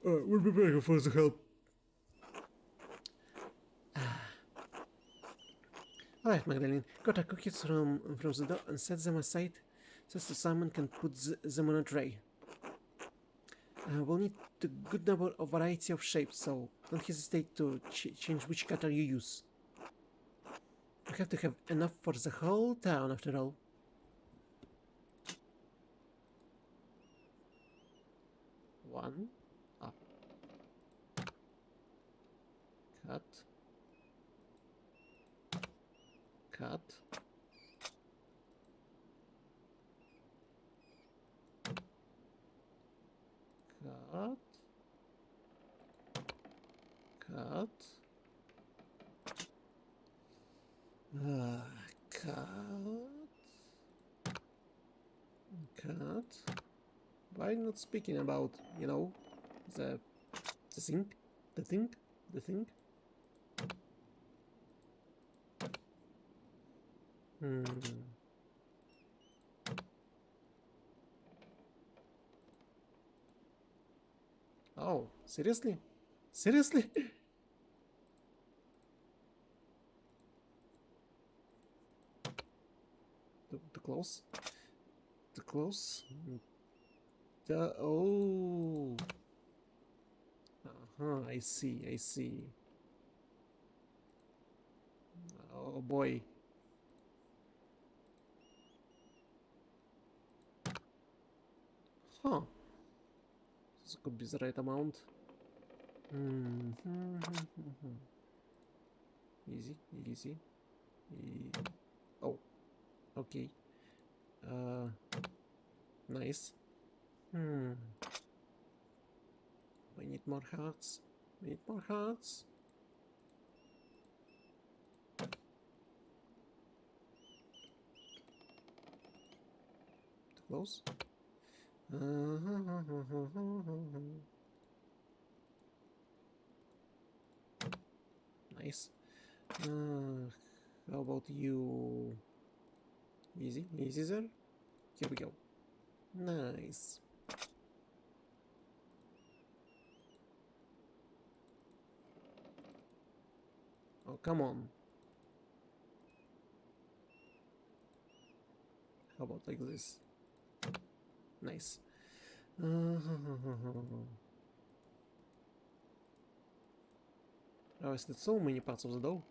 We'll be begging for the help. Alright, Magdalene. Got our cookies from the door and set them aside so Simon can put them on a tray. We'll need a good number of variety of shapes, so don't hesitate to change which cutter you use. We have to have enough for the whole town, after all. One. Up. Cut. Cut. Cut. Cut. Cut. Why not speaking about, you know, the thing? Oh, seriously? Seriously? Too close? Too close? Oh. I see. Oh boy. Huh. This could be the right amount. Easy, easy. Oh, okay. Nice. We need more hearts. We need more hearts. Too close. Nice. How about you? Easy, easy there. Here we go. Nice. Oh, come on. How about like this? Nice. I wasted so many parts of the dough.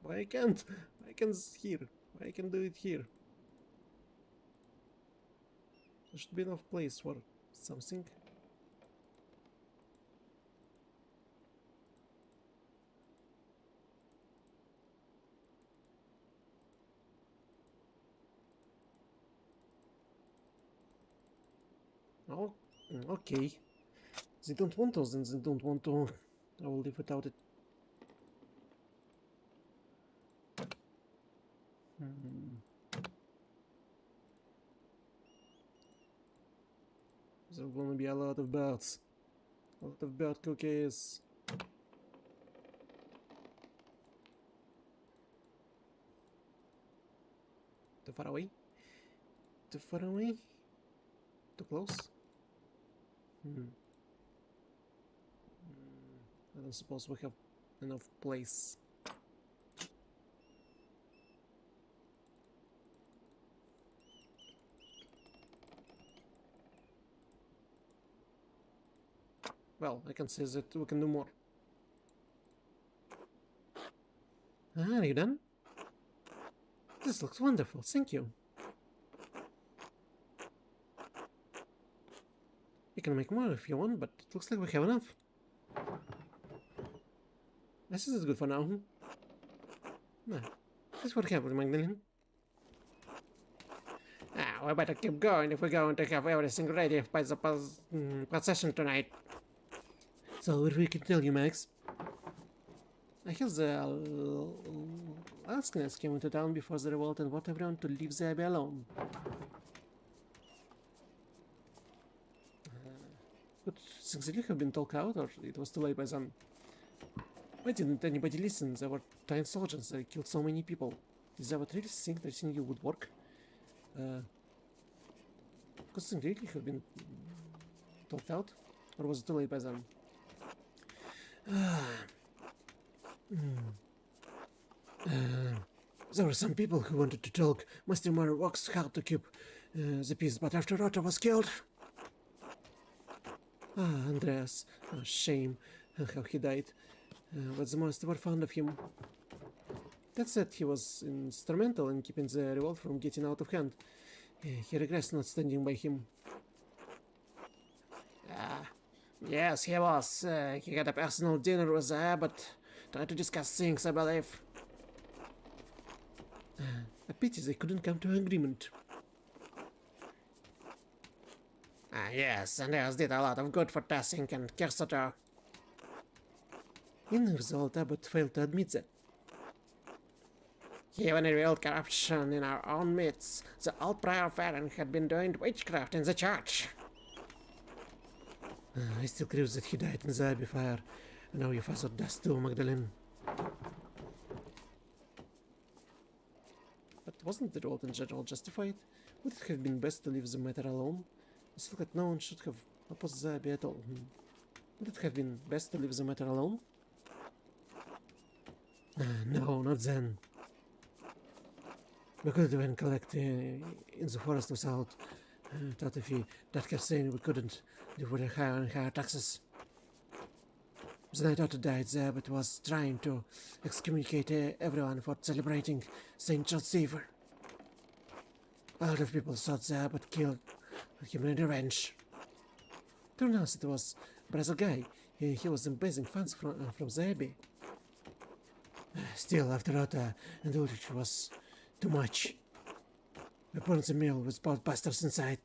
Why I can't? I can here. I can do it here. There should be enough place for something. Oh, okay. They don't want us, and they don't want to. I will live without it. There's gonna be a lot of birds. A lot of bird cookies. Too far away? Too far away? Too close? I don't suppose we have enough place. Well, I can say that we can do more. Are you done? This looks wonderful, thank you. You can make more if you want, but it looks like we have enough. This is good for now. Nah, this is what happened, Magdalene. We better keep going if we're going to have everything ready by the procession tonight. So, what we can tell you, Max? I hear the Alskness came into town before the revolt and want everyone to leave the abbey alone. But things really have been talked out, or it was too late by then? Why didn't anybody listen? There were 10 soldiers, they killed so many people. Is that what really think they think you would work? Because things really have been talked out? Or was it too late by then? There were some people who wanted to talk. Master Mara works hard to keep the peace, but after Otto was killed... Andreas. Oh, shame how he died. But the most were fond of him. That said, he was instrumental in keeping the revolt from getting out of hand. He regrets not standing by him. Yes, he was. He had a personal dinner with the abbot, tried to discuss things, I believe. A pity they couldn't come to an agreement. Yes, Andreas did a lot of good for Tassink and Kersater. In the result, Abbot failed to admit that. He even revealed corruption in our own midst. The old prior Farron had been doing witchcraft in the church. I still grieve that he died in the Abbey fire, and now your father does too, Magdalene. But wasn't the revolt in general justified? Would it have been best to leave the matter alone? I feel that no one should have opposed the Abbey at all. Would it have been best to leave the matter alone? No, not then. We could even collect in the forest without Tatafi. That kept saying we couldn't live with higher and higher taxes. The night after died, the abbot was trying to excommunicate everyone for celebrating Saint John's Savior. A lot of people thought the abbot killed him in revenge. Turned out it was Brazil guy. He was embezzling funds from the abbey. Still, after all, the indulgence was too much. We burned the mill with both bastards inside.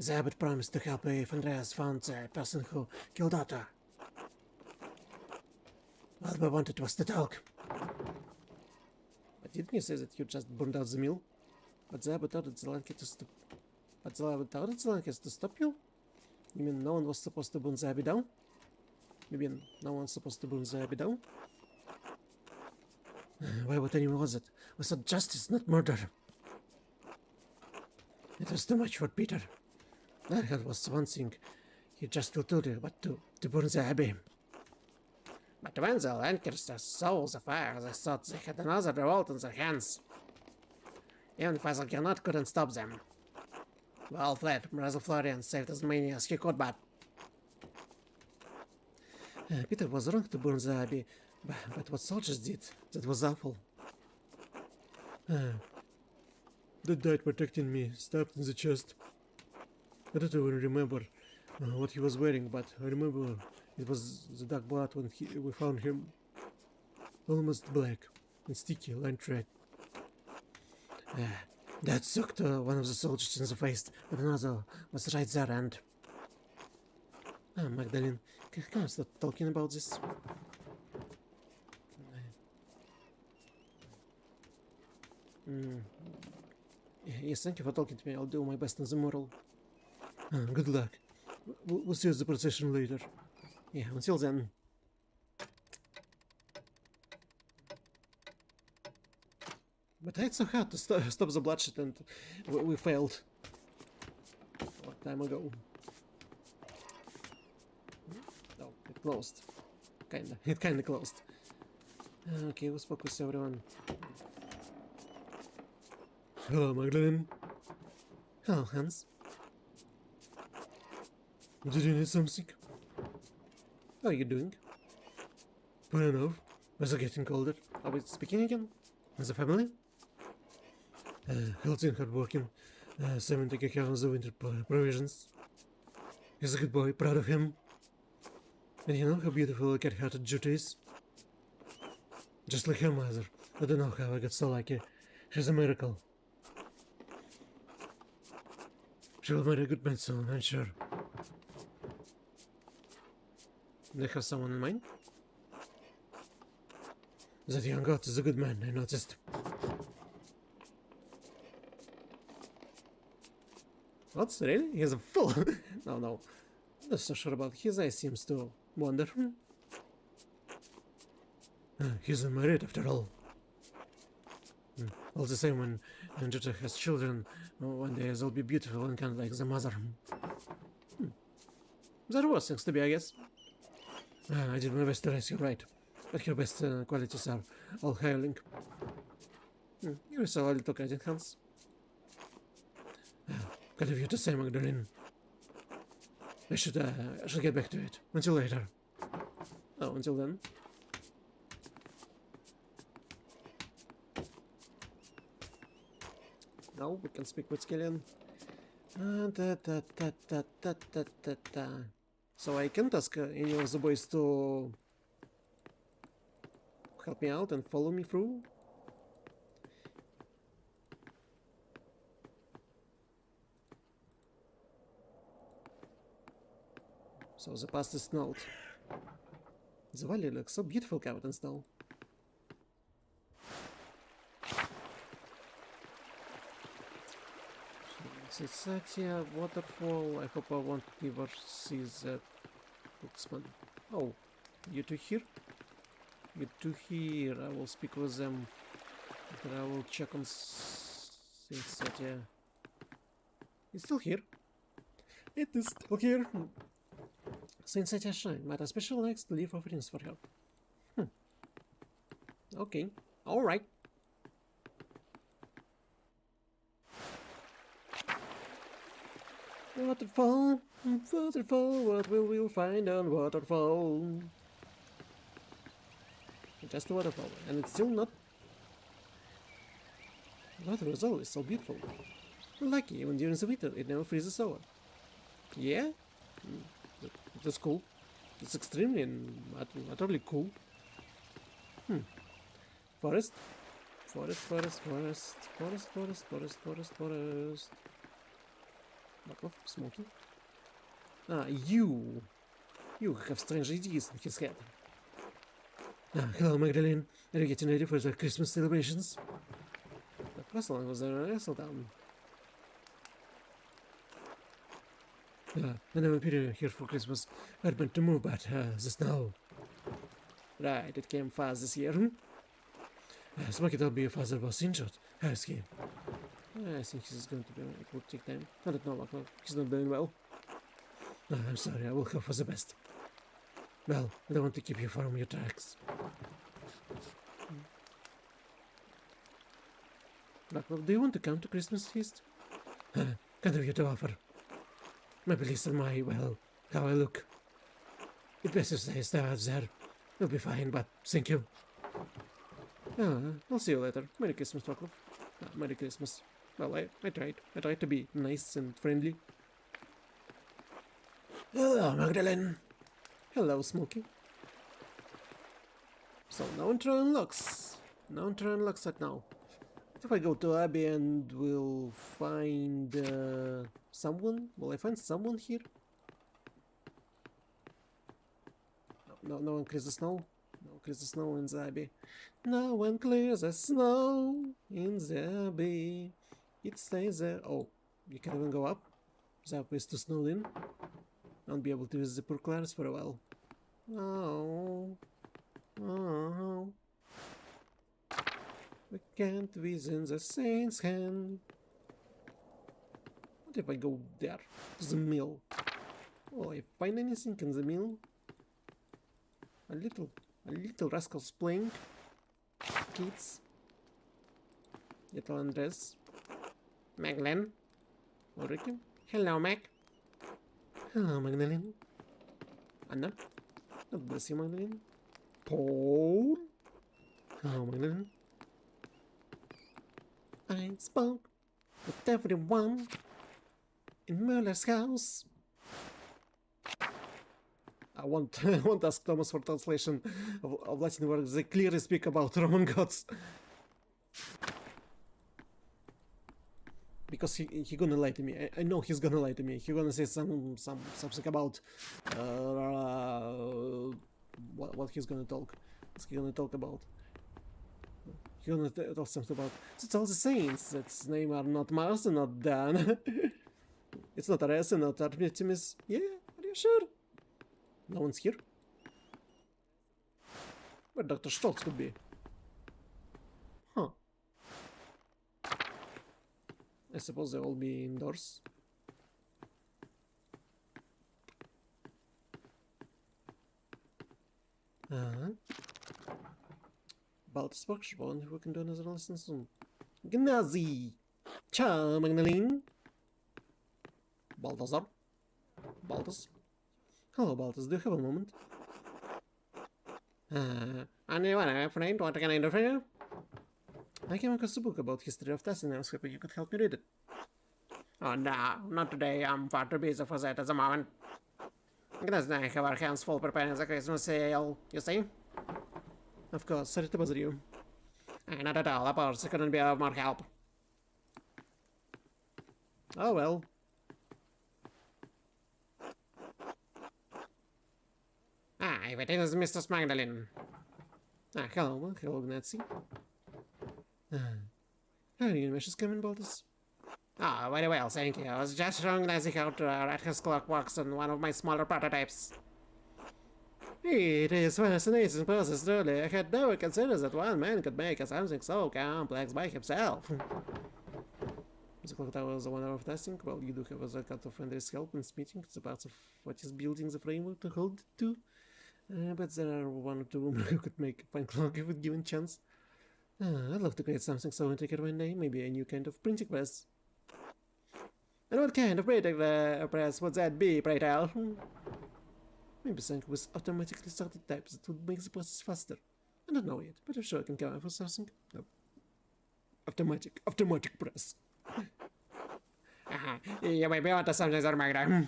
The abbot promised to help if Andreas found the person who killed Otto. All we wanted was to talk. But didn't you say that you just burned out the mill? But the abbot ordered the Lancet to stop. But the abbot ordered the Lancet to stop you? You mean no one was supposed to burn the abbey down? You mean no one was supposed to burn the abbey down? Why would anyone was it? We sought justice, not murder. It was too much for Peter. That was one thing he just will do, but to burn the abbey. But when the Lancasters saw the fire, they thought they had another revolt in their hands. Even Father Gernot couldn't stop them. We all fled. Brother Florian saved as many as he could, but... Peter was wrong to burn the abbey, but what soldiers did, that was awful. That died protecting me, stabbed in the chest. I don't even remember what he was wearing, but I remember it was the dark blood when we found him. Almost black and sticky, lined red. That sucked one of the soldiers in the face, but another was right there and... Magdalene, can I stop talking about this? Yes, thank you for talking to me. I'll do my best in the mural. Good luck. We'll see the procession later. Yeah, until then. But it's so hard to stop the bloodshed, and we failed. A long time ago. No, it closed. Kinda. It kinda closed. Okay, let's focus everyone. Hello, Magdalene. Hello, Hans. Did you need something? How are you doing? Fine enough. As I'm getting colder. Are we speaking again? As a family? Healthy and hardworking. Simon taking care of the winter provisions. He's a good boy, proud of him. And you know how beautiful a cat-hearted Jutta is? Just like her mother. I don't know how I got so lucky. She's a miracle. She will marry a good man soon, I'm sure. Do you have someone in mind? That young god is a good man, I noticed. What? Really? He's a fool! No. Not so sure about his eye seems to wander. He's unmarried after all. All the same, when Jutta has children, one day they'll be beautiful and kind of like the mother. There was things to be, I guess. I did my best to raise you right, but her best qualities are all hireling. You're so a little credit, Hans. Kind of you to say, Magdalene. I should get back to it. Until later. Oh, until then. Now we can speak with Skillian. So I can't ask any of the boys to help me out and follow me through. So the past is snowed. The valley looks so beautiful covered in snow. Sajeas waterfall. I hope I won't never see that woodsman. Oh, you two here? You two here. I will speak with them. But I will check on Sajeas. It's still here. It is still here. Sajeas Shrine. Might a special next leaf offerings for her. Okay. Alright. Waterfall, waterfall, what will we find on waterfall? Just a waterfall, and it's still not. Water is always so beautiful. Lucky, even during the winter, it never freezes over. Yeah? That's cool. It's extremely and utterly cool. Forest. Forest, forest, forest. Forest, forest, forest, forest, forest. Back off, Smokey. Ah, you! You have strange ideas in his head. Ah, hello, Magdalene. Are you getting ready for the Christmas celebrations? The first one was a wrestle-down. I never been here for Christmas. I meant to move, but the snow. Right, it came fast this year. Smokey told me your father was injured. How's he? I think he's going to be. It will take time. I don't know, Marco. He's not doing well. I'm sorry. I will hope for the best. Well, I don't want to keep you from your tracks. Blackwell, do you want to come to Christmas feast? Kind of you to offer. Maybe listen my, well, how I look. It best to stay out there. You'll be fine, but thank you. I'll see you later. Merry Christmas, Blackwell. Merry Christmas. Well, I tried. I tried to be nice and friendly. Hello, Magdalene. Hello, Smokey. So, no intro unlocks. No intro unlocks right now. If I go to Abbey and we'll find someone? Will I find someone here? No one clears the snow. No one clears the snow in the Abbey. No one clears the snow in the Abbey. It stays there. Oh, you can't even go up? The Abbey is too snowed in. I won't be able to use the poor Clares for a while. Oh. Oh. We can't visit the saint's hand. What if I go there? To the mill. Will I find anything in the mill? A little rascals playing. Kids. Little Andres. Magdalene. Ulrike. Hello, Mac. Hello, Magdalene. Anna. God bless you, Magdalene. Paul. Hello, Magdalene. I spoke with everyone in Muller's house. I won't ask Thomas for translation of Latin words. They clearly speak about Roman gods. Because he gonna lie to me. I know he's gonna lie to me. He's gonna say something about what he's gonna talk. What's he gonna talk about? He's gonna tell something about. It's all the saints. That's name are not Mars and not Dan. It's not Ares and not Artemis. Yeah, are you sure? No one's here. Where Dr. Stoltz could be. Huh. I suppose they'll all be indoors. Baltus workshop. I wonder if we can do another lesson soon. Gnazi! Ciao, Magdalene! Balthazar? Baltus? Hello, Baltus. Do you have a moment? Anyone, friend? What can I do for you? I came across a book about history of testing and I was hoping you could help me read it. Oh no, not today. I'm far too busy for that at the moment. Gnazi and I have our hands full preparing the Christmas sale, you see? Of course, sorry to bother you. Not at all, of course, I couldn't be of more help. Oh well. If it is Mrs. Magdalene. Hello, Gnazi. How are you, Mrs. Coming, Baltus? Very well, thank you. I was just showing Gnazi how to write his clock works on one of my smaller prototypes. It is fascinating process, truly. I had never considered that one man could make something so complex by himself. The clock tower is a wonder of testing. Well, you do have a kind of friendly's help in meeting. It's a part of what is building the framework to hold it to. But there are one or two women who could make a fine clock if given chance. I'd love to create something so intricate one day. Maybe a new kind of printing press. And what kind of press would that be, pray tell? Maybe something with automatically started types that would make the process faster. I don't know yet, but I'm sure I can come up with something. No. Automatic press. You may be onto something there, Magda.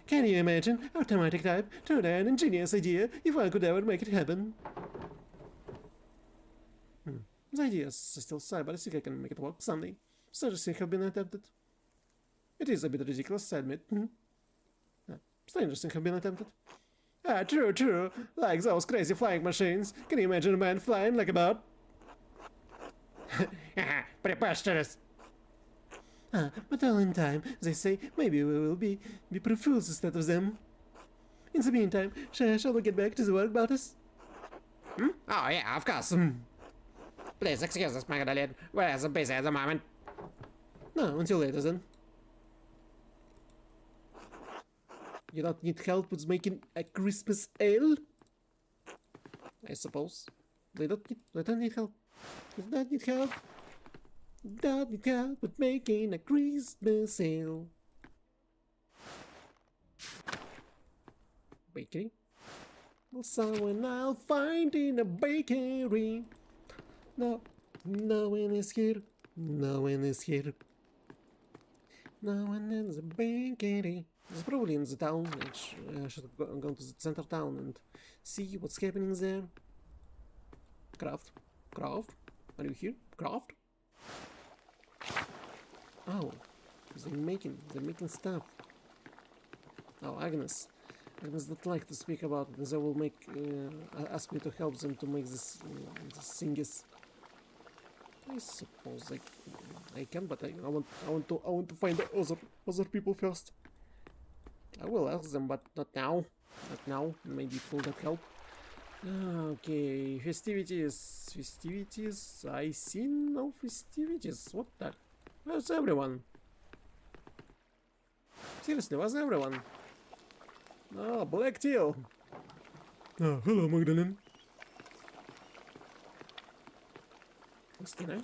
Can you imagine? Automatic type. Truly an ingenious idea, if I could ever make it happen. The ideas are still side, but I think I can make it work someday. Such things have been attempted. It is a bit ridiculous, I admit. Stranger things have been attempted. Ah, true. Like those crazy flying machines. Can you imagine a man flying like a bird? Preposterous. But all in time, they say, maybe we will be proof fools instead of them. In the meantime, shall we get back to the work about us? Oh, yeah, of course. Please excuse us, Magdalene. We're so busy at the moment. No, until later then. You don't need help with making a Christmas ale? I suppose. They don't need help. They don't need help. Don't need help with making a Christmas ale. Bakery? Well, someone I'll find in a bakery. No one is here. No one is here. No one in the bakery. It's probably in the town. I should go to the center town and see what's happening there. Craft? Are you here? Craft? Oh, they're making stuff. Oh, Agnes don't like to speak about it. They will ask me to help them to make this thingies. I suppose I can, but I want to find other people first. I will ask them, but not now. Not now. Maybe it will not help. Okay, festivities. I see no festivities. What the? Where's everyone? Seriously, where's everyone? Oh, Black Teal. Oh, hello, Magdalene. Christina?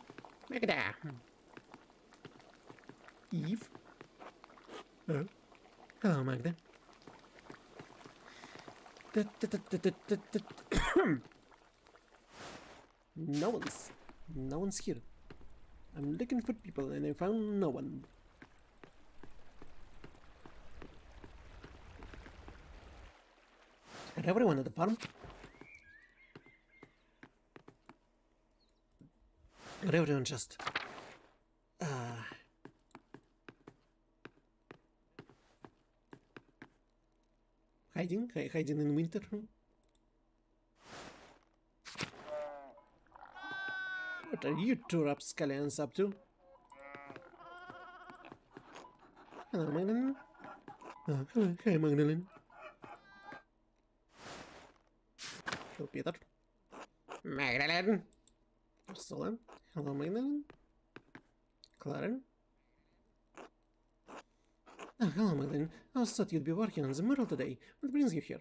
Magda. Eve? Hello, Magda. No one's here. I'm looking for people and I found no one. Is everyone at the farm? Or everyone just hiding in winter? What are you two rapscallions up to? Hello, Magdalene. Hey, Magdalene. Hello, Peter. Magdalene. Ursula. Hello, Magdalene. Clara. Oh, hello, Magdalene. I was thought you'd be working on the mural today. What brings you here?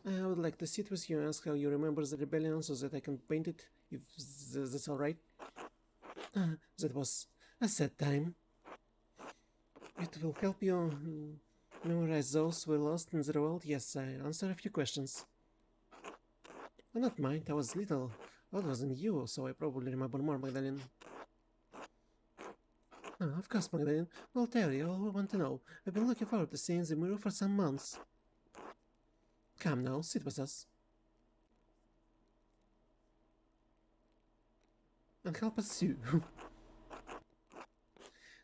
I would like to sit with you and ask how you remember the rebellion so that I can paint it, if that's alright. That was a sad time. It will help you memorize those who were lost in the world. Yes, I answer a few questions. Not mine, I was little. I wasn't you, so I probably remember more, Magdalene. Of course, Magdalene. I'll tell you all I want to know. I've been looking forward to seeing the mural for some months. Come now, sit with us. And help us too.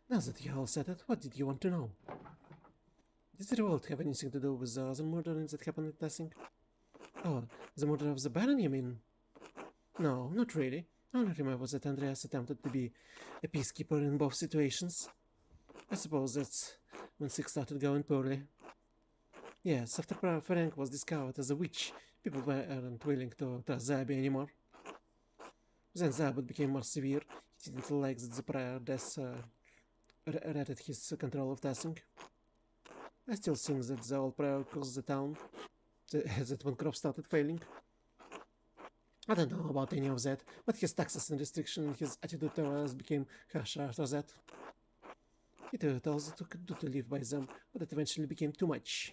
Now that you all said it, what did you want to know? Did the revolt have anything to do with the other murderings that happened at Lessing? Oh, the murder of the Baron, you mean? No, not really. I only remember that Andreas attempted to be a peacekeeper in both situations. I suppose that's when things started going poorly. Yes, after Frank was discovered as a witch, people weren't willing to trust Zabi anymore. Then Zabud became more severe. He didn't like that the prior deaths ratted his control of Tassing. I still think that the old prior caused the town, that when crops started failing. I don't know about any of that, but his taxes and restrictions and his attitude towards us became harsher after that. It was all that we could do to live by them, but it eventually became too much.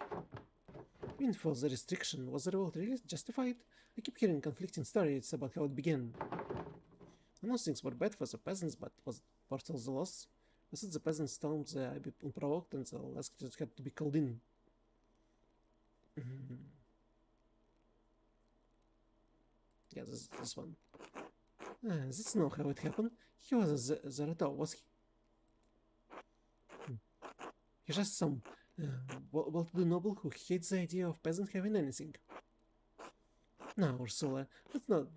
Even for the restriction, was the revolt really justified? I keep hearing conflicting stories about how it began. I know things were bad for the peasants, but was part of the loss? Was it the peasants stormed the abbey unprovoked and the last had to be called in? Yeah, this one. That's not how it happened. He was a Zerato, was he? He's just some well-to-do noble who hates the idea of peasants having anything. Now, Ursula, let's not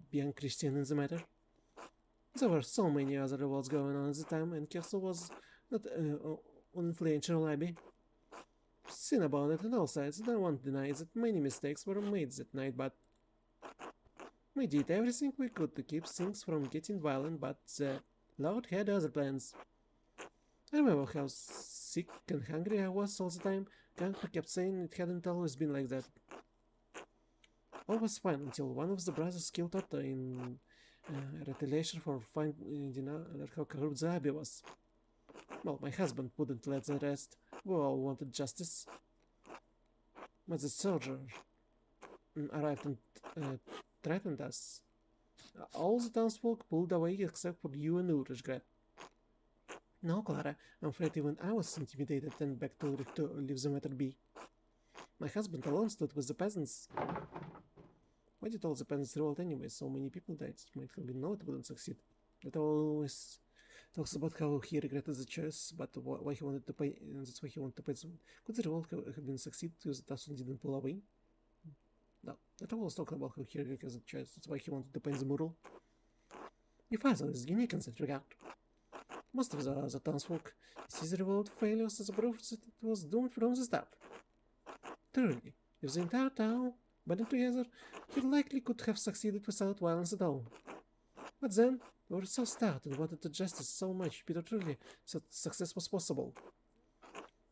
be unchristian in the matter. There were so many other revolts going on at the time, and Castle was not an influential abbey. Sin about it on all sides. No one denies that many mistakes were made that night, but we did everything we could to keep things from getting violent, but the Lord had other plans. I remember how sick and hungry I was all the time. Grandpa kept saying it hadn't always been like that. All was fine until one of the brothers killed Otto in retaliation for finding out how corrupt the abbey was. Well, my husband wouldn't let the rest. We all wanted justice. But the soldier arrived and threatened us. All the townsfolk pulled away except for you and Ulrich. No, Clara, I'm afraid even I was intimidated and begged Ulrich to leave the matter be. My husband alone stood with the peasants. Why did all the peasants revolt anyway? So many people died. It might have been known it wouldn't succeed. It always talks about how he regretted the choice, but why he wanted to pay. That's why he wanted to pay them. Could the revolt have been succeed if the Tasson didn't pull away? No, that always talking about how he regretted the choice. That's why he wanted to paint the mural. Your father is unique in that regard. Most of the townsfolk sees the revolt failures as a proof that it was doomed from the start. Truly, if the entire town banded together, he likely could have succeeded without violence at all. But then, we were so starved and wanted to justice so much, Peter truly said success was possible.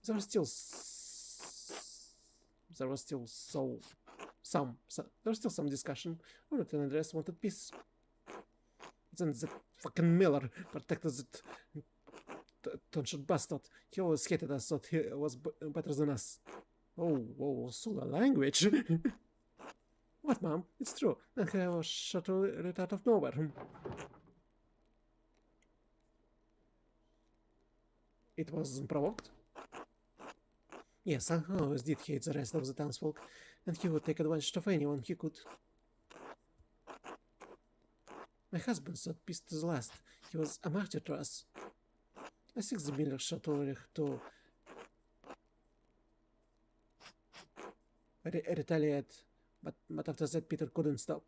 There was still some discussion. Ulrich and the rest wanted peace. Then that fucking Miller protected that tonsured bastard. He always hated us, thought he was better than us. Oh, whoa, Sula language. What, Mom? It's true. And I was shot right out of nowhere. It was provoked? Yes, I always did hate the rest of the townsfolk, and he would take advantage of anyone he could. My husband thought peace to the last. He was a martyr to us. I think the Miller shot Ulrich to retaliate, but after that Peter couldn't stop.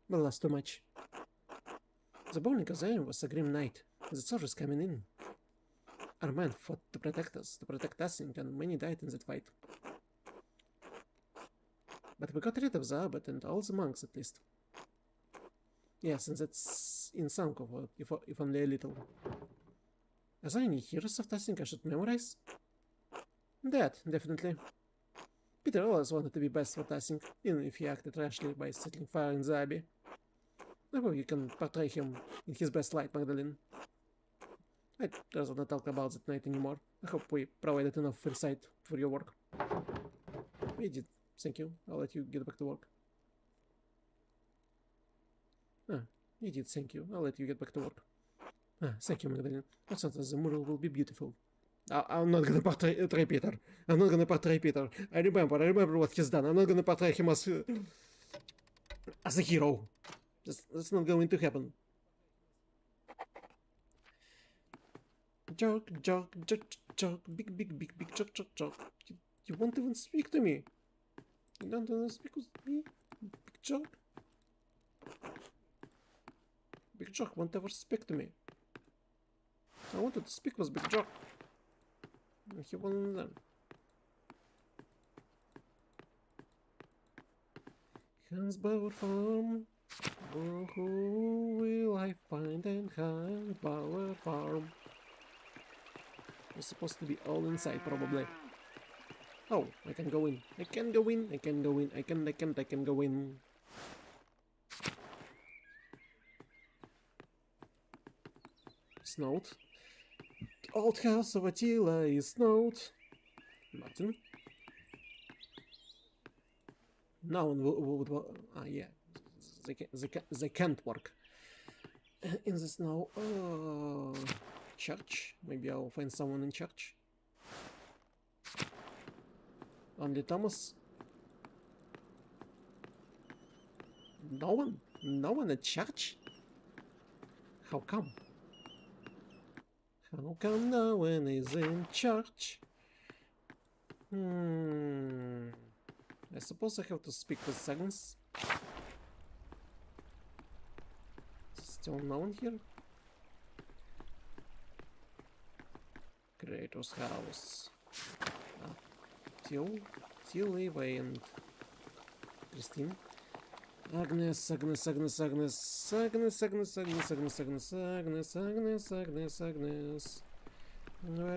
We lost too much. The burning of Zion was a grim night. The soldiers coming in. Our men fought to protect us, and many died in that fight. But we got rid of the abbot and all the monks at least. Yes, and that's in some comfort, if only a little. Are there any heroes of Tassing I should memorize? That, definitely. Peter always wanted to be best for Tassing, even if he acted rashly by setting fire in the abbey. I hope you can portray him in his best light, Magdalene. I'd rather not talk about that night anymore. I hope we provided enough insight for your work. We did. Thank you. I'll let you get back to work. You did, thank you. I'll let you get back to work. Thank you, Magdalene. What sort of the mural will be beautiful. I'm not gonna portray Peter. I'm not gonna portray Peter. I remember what he's done. I'm not gonna portray him as a hero. That's not going to happen. Joke, big joke. You won't even speak to me. You don't want to speak with me? Big joke? Big Jock won't ever speak to me. I wanted to speak with Big Jock. And he won't learn. Hansbauer Farm. Oh, who will I find in Hansbauer Farm? It's supposed to be all inside, probably. Oh, I can go in. I can go in. I can go in. I can go in. Note. old house of Attila is not. Button. No one would. Yeah. They can't work in the snow. Church. Maybe I'll find someone in church. Only Thomas. No one. No one at church. How come? How come no one is in church? I suppose I have to speak with Sajeas. Still no one here? Creator's house. Till Eva and Christine. Agnes. Where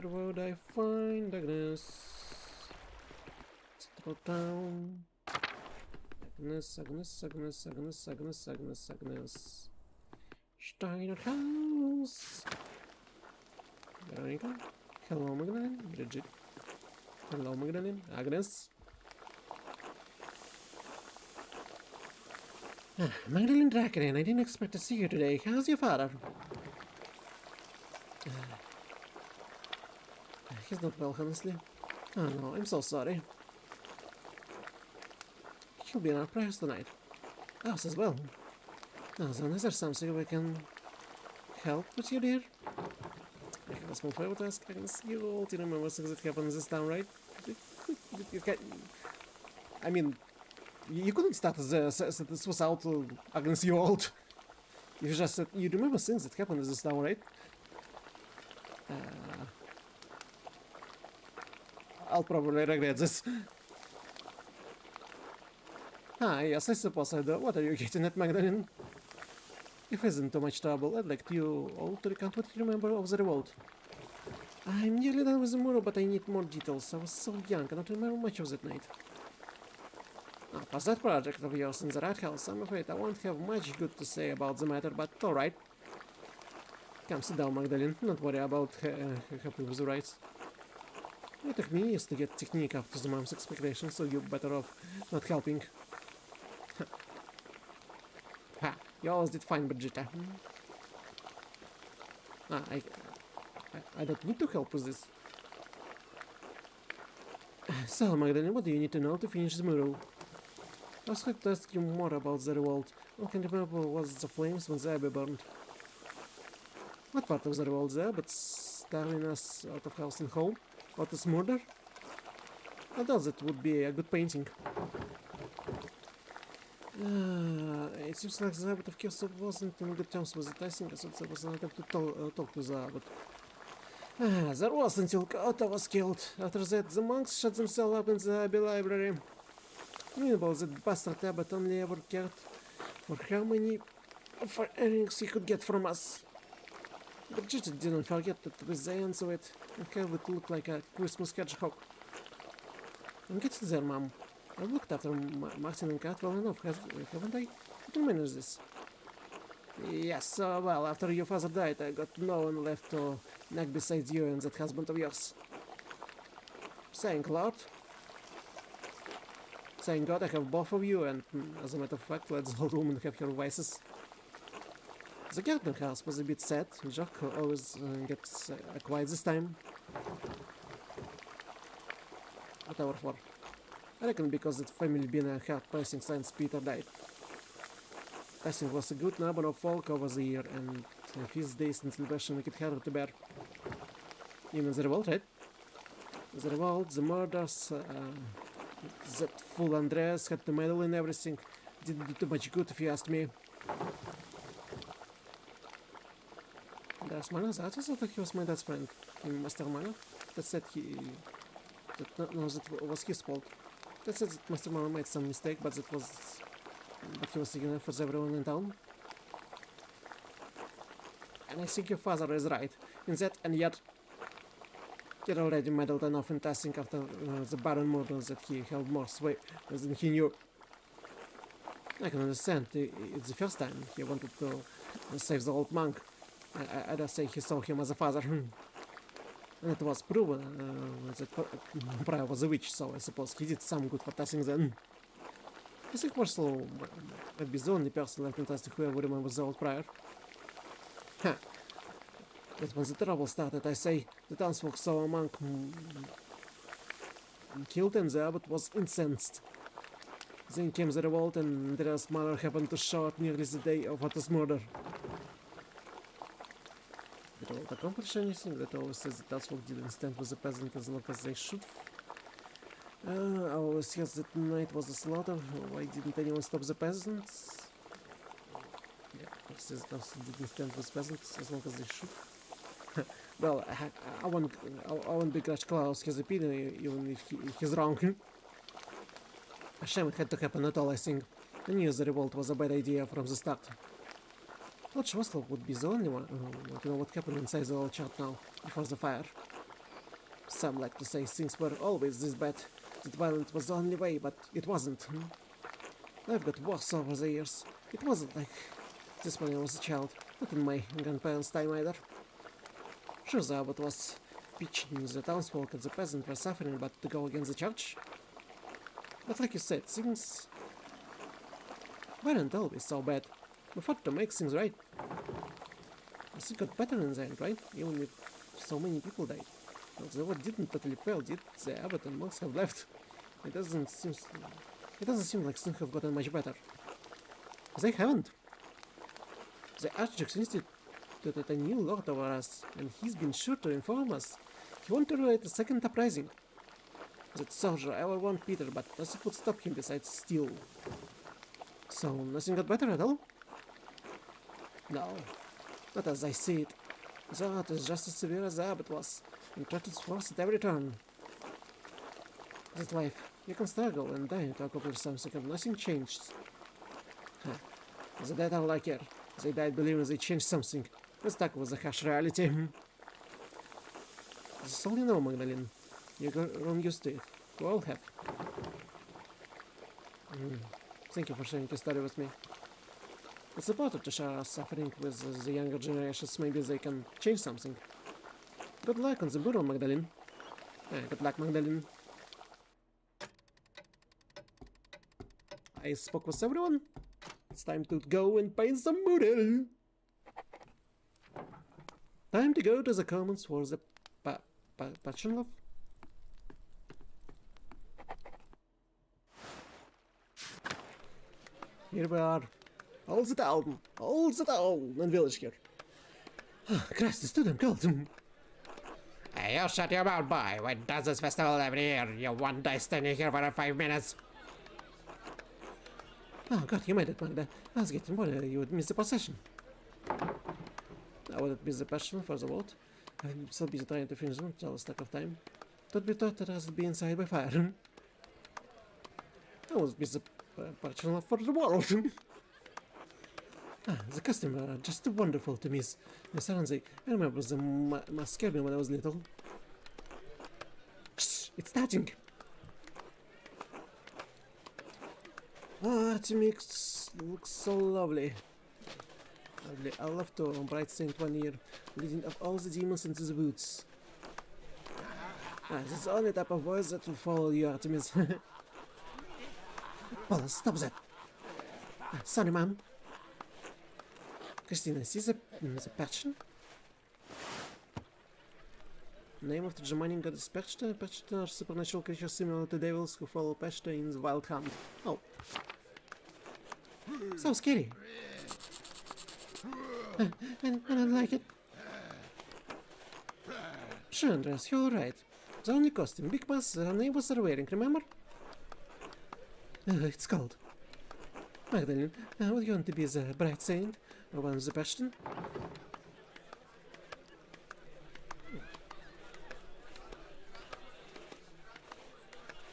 would I find Agnes? Central town. Agnes. Steiner house. There we go. Hello, Magdalene. Bridget. Hello, Magdalene. Agnes. Magdalene Draken, I didn't expect to see you today. How's your father? He's not well, honestly. Oh no, I'm so sorry. He'll be in our prayers tonight. Us as well. Now then, is there something we can help with you, dear? I have a small favor to ask, Agnes. You all do remember things that happened in this town, right? You can... I mean... You couldn't start this without Agnes, you old. You just said you remember things that happened in this town, right? I'll probably regret this. Yes, I suppose I do. What are you getting at, Magdalene? If it isn't too much trouble, I'd like you all to recount what you remember of the revolt. I'm nearly done with the mural, but I need more details. I was so young, I don't remember much of that night. For that project of yours in the Rat House, I'm afraid I won't have much good to say about the matter, but alright. Come sit down, Magdalene. Don't worry about helping with the rights. It took me years to get technique up to the mom's expectations, so you're better off not helping. Ha! You always did fine, Brigitte. I don't need to help with this. So, Magdalene, what do you need to know to finish the mural? I was going to ask you more about the revolt. All I can remember was the flames when the abbey burned. What part of the revolt there, but starving us out of house and home? What is murder? I thought that would be a good painting. It seems like the abbot of Kiev wasn't in good terms with it. I think there was an attempt to talk to the abbot. There was until Kota was killed. After that, the monks shut themselves up in the abbey library. Meanwhile, that bastard abbot only ever cared for how many earnings he could get from us. But Gigi didn't forget that with the ends of it, and have it look like a Christmas hedgehog. I'm getting there, Mom. I've looked after Martin and Kat well enough, haven't I? What manages this? Yes, well, after your father died, I got no one left to nag besides you and that husband of yours. Thank Lord. Thank God I have both of you, and as a matter of fact, let the old woman have her vices. The garden house was a bit sad. Jacques always gets quiet this time. Whatever for. I reckon because that family been a hard pressing since Peter died. Passing was a good number of folk over the year, and his days in celebration make it harder to bear. Even the revolt, right? The revolt, the murders, that fool Andreas had the medal and everything. Didn't do too much good if you ask me. There's Mana, that was like he was my dad's friend. Master Mana. That said that was his fault. That said that Master Mana made some mistake, but he was taking for everyone in town. And I think your father is right in that, and yet you're already meddled enough in testing after the Baron murder that he held more sway than he knew. I can understand, it's the first time he wanted to save the old monk. I dare say he saw him as a father. And it was proven that Prior was a witch, so I suppose he did some good for testing then. I think Marcel might be the only person left in testing who ever remembers the old Prior. Huh. But when the trouble started, I say, the townsfolk saw a monk killed and the abbot was incensed. Then came the revolt and Andreas' mother happened to show up nearly the day of Otto's murder. Did all accomplish anything? That always says the townsfolk didn't stand with the peasant as long as they should. I always heard that night was a slaughter. Why didn't anyone stop the peasants? Yeah, it says the townsfolk didn't stand with peasants as long as they should. Well, I won't begrudge Klaus his opinion, even if he's wrong. A shame it had to happen at all, I think. I knew the revolt was a bad idea from the start. Lord Schwassel would be the only one to know what happened inside the old church now, before the fire. Some like to say things were always this bad, that violence was the only way, but it wasn't. I've got worse over the years. It wasn't like this when I was a child, not in my grandparents' time either. Sure, the abbot was pitching the townsfolk and the peasant were suffering, but to go against the church? But like you said, things weren't always so bad. We fought to make things right. I think it got better in the end, right? Even if so many people died. Well, the war didn't totally fail, did the abbot and monks have left? It doesn't seem like things have gotten much better. They haven't. The Archduke instituted a new lord over us, and he's been sure to inform us. He wanted to write a second uprising. That soldier ever warned Peter, but nothing could stop him besides steel. So, nothing got better at all? No, not as I see it. The art is just as severe as the abbot was, and threatens force at every turn. That life, you can struggle and die to accomplish something, and nothing changed. Huh. The dead are like here. They died believing they changed something. We're stuck with the harsh reality. This is all you know, Magdalene. You grown used to it. We all have. Thank you for sharing your story with me. It's important to share our suffering with the younger generations. Maybe they can change something. Good luck on the mural, Magdalene. Good luck, Magdalene. I spoke with everyone. It's time to go and paint some mural. Time to go to the commons for the passion love. Here we are. All the town and village here. Christ, the student called. Hey, you shut your mouth, boy. When does this festival every year? You won't die standing here for 5 minutes. Oh god, you made it, Magda. I was getting worried you would miss the procession. I wouldn't miss the passion for the vote. I'm so busy trying to finish them, so I lost track of time. Don't be thought that I would be inside by fire. I would miss the passion for the world. The customer are just too wonderful to miss. Miss Aranzi, I remember them must scare me when I was little. Shh, it's starting. It looks so lovely. I love to bright saint 1 year, leading up all the demons into the woods. That's the only type of voice that will follow you, Artemis. Well, stop that. Sorry, ma'am. Christina, see the passion? Name of the Germanian goddess Perchta. Perchta are supernatural creatures similar to devils who follow Perchta in the wild hunt. Oh. So scary. I don't like it. Sure, Andreas, you're alright. The only costume, big mask our neighbors are wearing, remember? It's cold. Magdalene, would you want to be the bright saint? Or one of the passion?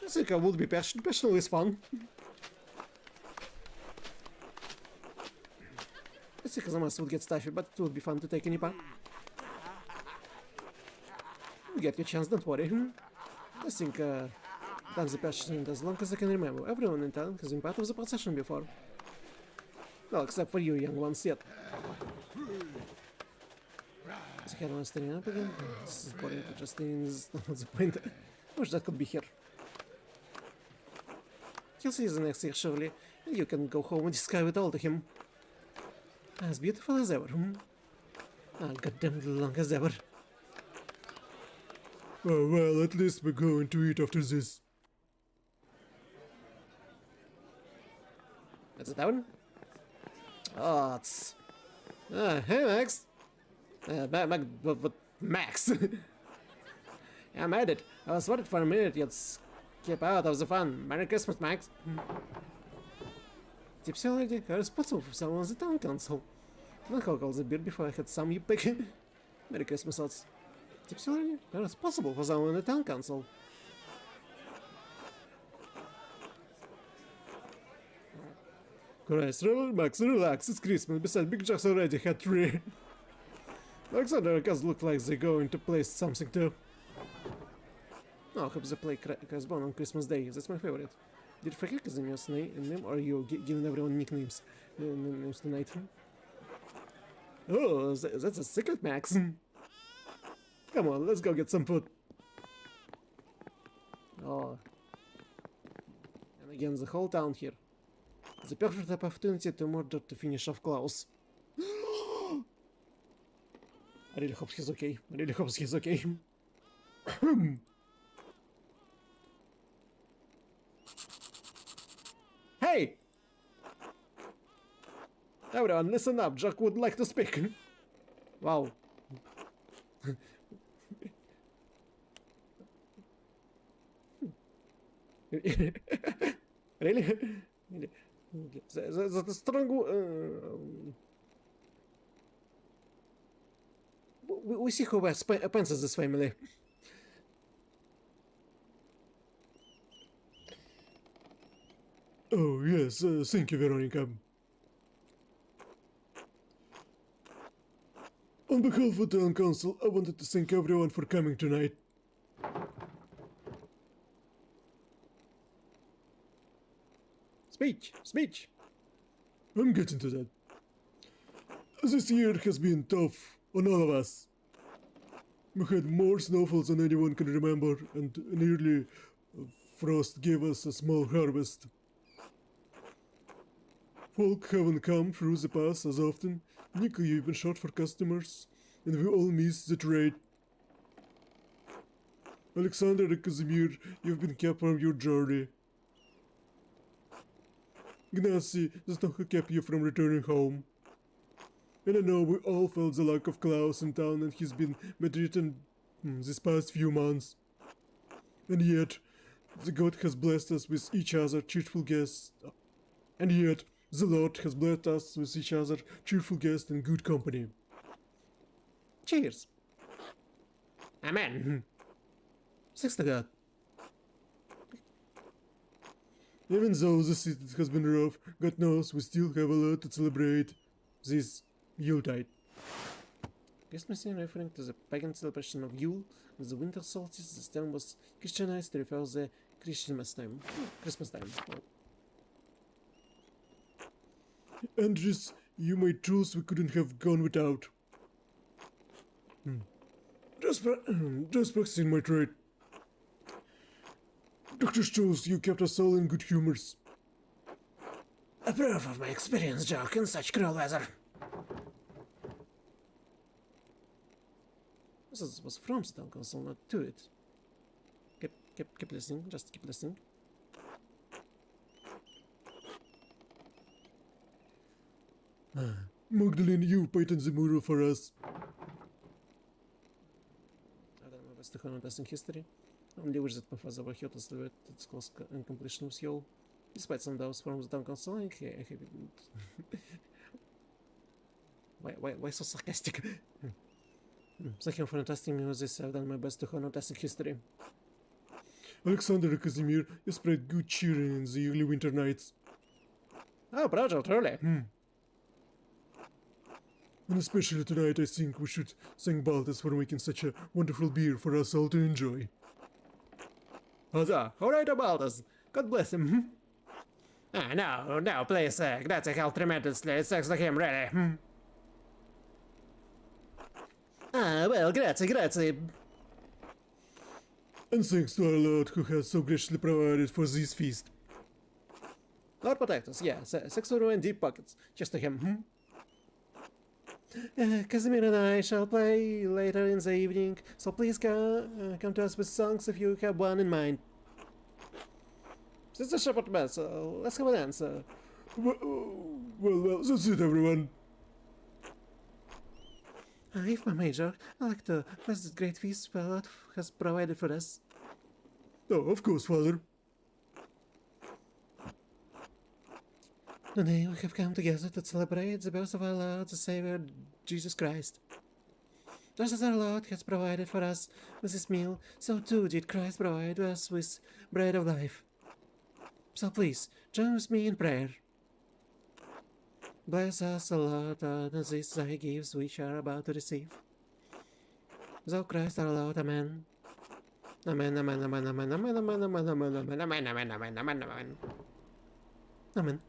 I think I would be passion. Passion is fun. I think the mask would get stuffy, but it would be fun to take any part. You get your chance, don't worry. I think done the passion as long as I can remember. Everyone in town has been part of the procession before. Well, except for you young ones yet. to head on standing up again. This is boring, but just is not the point. Wish that could be here. He'll see you next year, surely. You can go home and describe it all to him. As beautiful as ever, goddamn long as ever. Oh, well, at least we're going to eat after this. That's it down? Oh, it's... hey, Max. But Max. I made it. I was worried for a minute, you'd skip out of the fun. Merry Christmas, Max. Tipsy lady, I was responsible for someone on the town council. Alcohol the beer before I had some you pick. Merry Christmas, odds. Tipsy lady, I was responsible for someone on the town council. Christ, Max, relax, it's Christmas. Besides, Big Jacks already had 3. Alexander does look like they're going to play something too. Oh, I hope they play Crossbone on Christmas Day. That's my favorite. Did Frank is the newest name, or are you giving everyone nicknames names tonight? Oh, that's a secret, Max. Come on, let's go get some food. Oh. And again, the whole town here. The perfect opportunity to murder to finish off Klaus. I really hope he's okay. I really hope he's okay. Hey! Everyone, listen up. Jack would like to speak. Wow. Really? That's a strong... we see who wears pants in this family. Oh, yes, thank you, Veronica. On behalf of the town council, I wanted to thank everyone for coming tonight. Speech. I'm getting to that. This year has been tough on all of us. We had more snowfalls than anyone can remember, and an early frost gave us a small harvest. Folk haven't come through the pass as often. Nico, you've been short for customers, and we all miss the trade. Alexander and Casimir, you've been kept from your journey. Ignacy, that's not who kept you from returning home. And I know we all felt the lack of Klaus in town, and he's been bedridden this past few months. And yet, the God has blessed us with each other cheerful guests. And yet, the Lord has blessed us with each other cheerful guests and good company. Cheers. Amen. Thanks to God. Even though the season has been rough, God knows we still have a lot to celebrate this Yuletide. Christmas is referring to the pagan celebration of Yule, the winter solstice. The term was Christianized to refer to the Christmas time. Oh. Andres, you made tools we couldn't have gone without. Just practicing my trade. Dr. Stoles, you kept us all in good humors. A proof of my experience, Jock, in such cruel weather. This was from the town council, not to it. Keep listening, just keep listening. Magdalene, you painted the mural for us. I've done my best to honor testing history. I only wish that my father were here to do it. It's close completion with you. Despite some doubts from the town council, I have why so sarcastic? Thank you for entrusting me with this. I've done my best to honor testing history. Alexander and Casimir, you spread good cheer in the early winter nights. Oh, Roger, truly. And especially tonight, I think we should thank Baltus for making such a wonderful beer for us all to enjoy. Huzzah! Alright about us. God bless him. No, please, that's helped tremendously. It's thanks to him, really. Ah, well, grazie, grazie. And thanks to our Lord who has so graciously provided for this feast. Lord protect us, yeah. Sexoro and deep pockets. Just to him, Casimir and I shall play later in the evening, so please come to us with songs if you have one in mind. This is a shepherd band, so let's have a dance. Well, that's it, everyone. If my major, I'd like to bless this great feast my Lord has provided for us. Oh, of course, Father. Today we have come together to celebrate the birth of our Lord, the Savior, Jesus Christ. Just as our Lord has provided for us with this meal, so too did Christ provide us with bread of life. So please, join with me in prayer. Bless us, O Lord, on these thy gifts which are about to receive. Thou Christ our Lord, Amen. Amen, amen, amen, amen, amen, amen, amen, amen, amen, Amen, amen, amen, amen, amen. amen.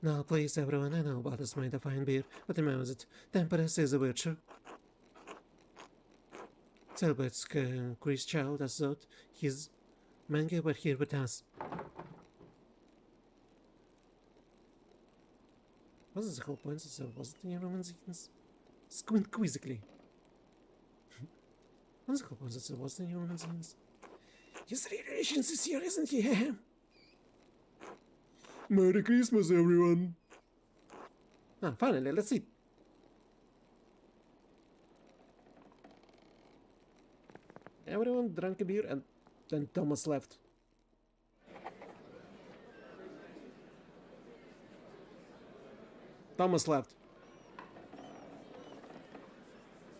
Now, please, everyone, I know about this might of fine beer, but remember that temperance is a virtue. Celebrates Christ's child as though his manga were here with us. What is the whole point of the wasn't Roman Zikins? Squint quizzically. What is the whole point of the wasn't Roman Zikins? His relations is here, isn't he? Merry Christmas, everyone. Ah, finally, let's see. Everyone drank a beer and then Thomas left. Thomas left.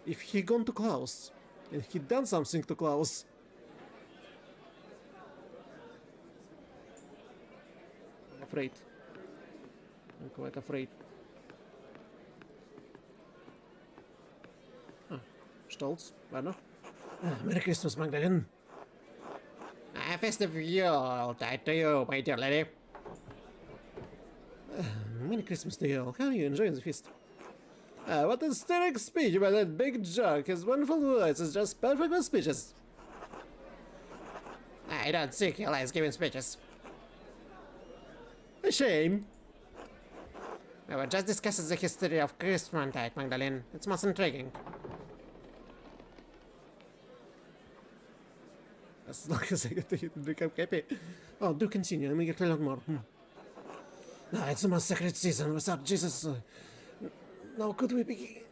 If he gone to Klaus, and he done something to Klaus. I'm afraid. I'm quite afraid. Ah, Stolz, Werner. Ah, Merry Christmas, Magdalene. A festive Yuletide to you, my dear lady. Merry Christmas to you all. How are you enjoying the feast? What a stirring speech by that big jerk. His wonderful voice is just perfect for speeches. I don't think he likes giving speeches. A shame. We were just discussing the history of Christmastide, Magdalene. It's most intriguing. As long as I get to become happy. Oh, do continue. Let me get a lot more. No, it's the most sacred season. Without Jesus, how could we be?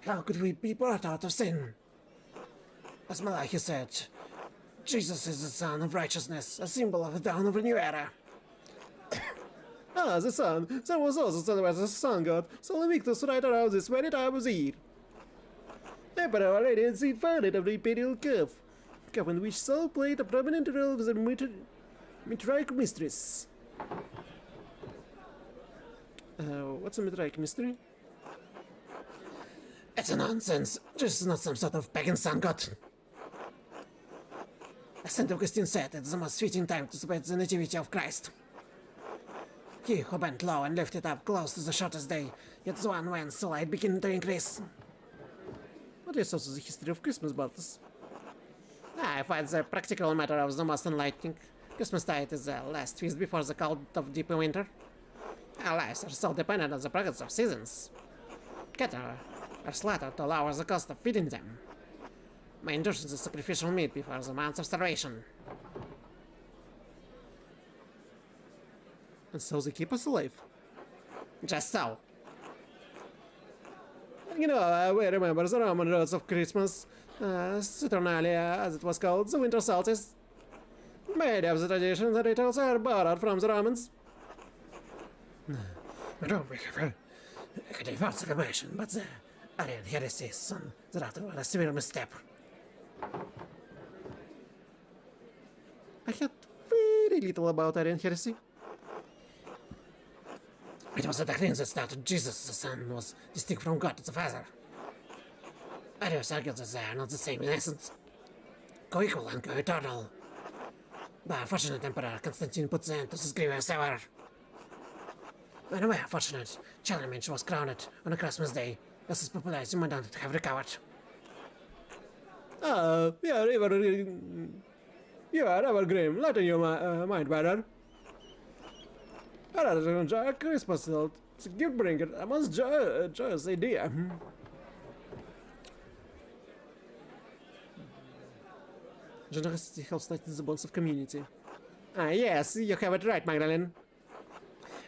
How could we be brought out of sin? As Malachi said, Jesus is the Son of righteousness, a symbol of the dawn of a new era. The sun. There was also celebrated as a sun god, so Invictus right around this very time of the year. Emperor Our Lady had seen founded of the imperial curve, in which Saul played a prominent role with the Mitraic mistress. What's a Mitraic mystery? It's a nonsense. Jesus is not some sort of pagan sun god. As St. Augustine said, it's the most fitting time to spread the nativity of Christ. He who bent low and lifted up close to the shortest day, yet the one whence the light began to increase. What is also the history of Christmas battles? I find the practical matter of the most enlightening. Christmastide is the last feast before the cold of deep winter. Our lives are so dependent on the progress of seasons. Cattle are slaughtered to lower the cost of feeding them. My indulgence is sacrificial meat before the months of starvation. And so they keep us alive. Just so. You know, we remember the Roman roads of Christmas, Saturnalia, as it was called, the winter solstice. Many of the traditions and rituals are borrowed from the Romans. Rome had a false reformation, but the Arian heresies on the latter were a severe misstep. I had very little about Arian heresy. It was the doctrine that started Jesus, the Son, was distinct from God, the Father. Arius argued that they are not the same in essence, co-equal and co-eternal. The unfortunate Emperor Constantine puts an end to his grievous hour. When we are fortunate, Charlemagne was crowned on a Christmas day, as his popularity might not have recovered. You are ever grim. Let in your mind, brother. Rather than enjoy a Christmas note, it's a gift bringer. I must joyous idea. Generosity helps tighten the bonds of community. Yes, you have it right, Magdalene.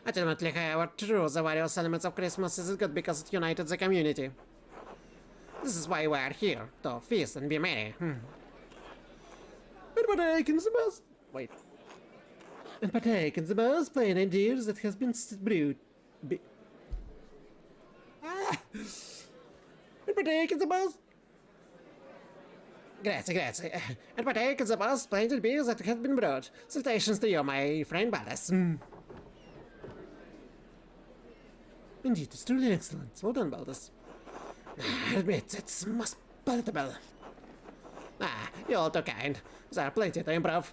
Ultimately, however, true, the various elements of Christmas is good because it united the community. This is why we are here, to feast and be merry. And partake in the most... Wait. And partake in the most plain ideas that has been brewed. And partake in the most... Grazie. And partake in the most splendid beers that have been brewed. Salutations to you, my friend Ballas. Indeed, it's truly excellent. Well done, Baldas. I admit, it's most palatable. You're all too kind. There are plenty to improve.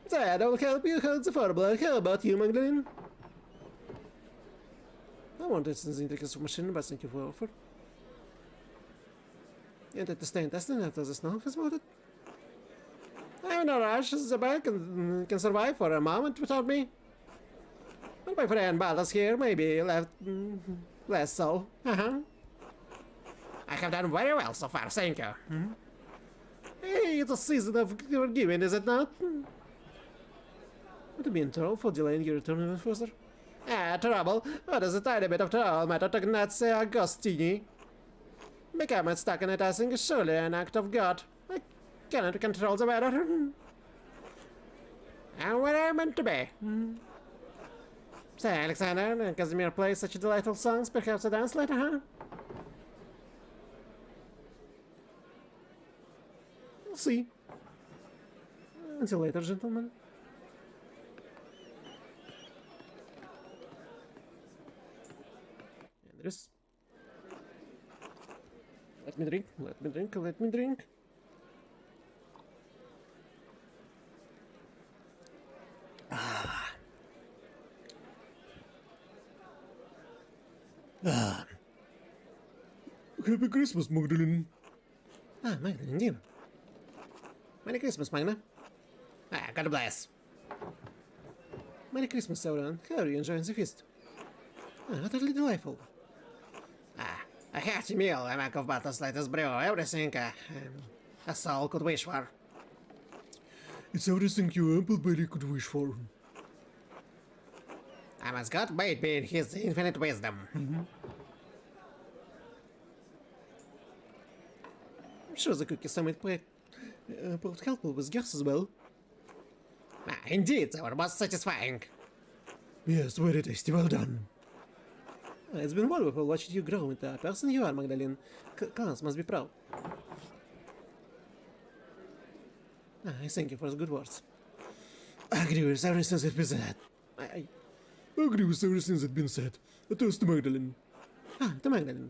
Sad, I will help you hold the formula. How about you, Magdalene? I wanted the intricate machine, but thank you for the offer. You wanted to stay in testing after the snow has melted? I'm no rush. The bike can survive for a moment without me. But my friend Baldas here may be less so. I have done very well so far, thank you. Hey, it's a season of giving, is it not? Would it be in trouble for delaying your return even further? Trouble? What is a tiny bit of trouble matter to Gnazzi Agostini? Becoming stuck in it, I think, is surely an act of God. I cannot control the weather. And where I'm meant to be. Say, Alexander, and Casimir plays such delightful songs, perhaps a dance later, huh? We'll see. Until later, gentlemen. And there's... Let me drink. Happy Christmas, Magdalene. Magdalene, dear. Merry Christmas, Magna. God bless. Merry Christmas, everyone. How are you enjoying the feast? Utterly delightful. A hearty meal, a mug of Baltas' latest brew, everything a soul could wish for. It's everything your ample belly could wish for. I'm as God might be in his infinite wisdom. I'm sure the cookie summit proved helpful with gas as well. Indeed, they were most satisfying. Yes, very tasty, well done. It's been wonderful watching you grow into the person you are, Magdalene. Clans must be proud. I thank you for the good words. I agree with everything that's been said. I agree with everything that's been said. A toast to Magdalene. To Magdalene.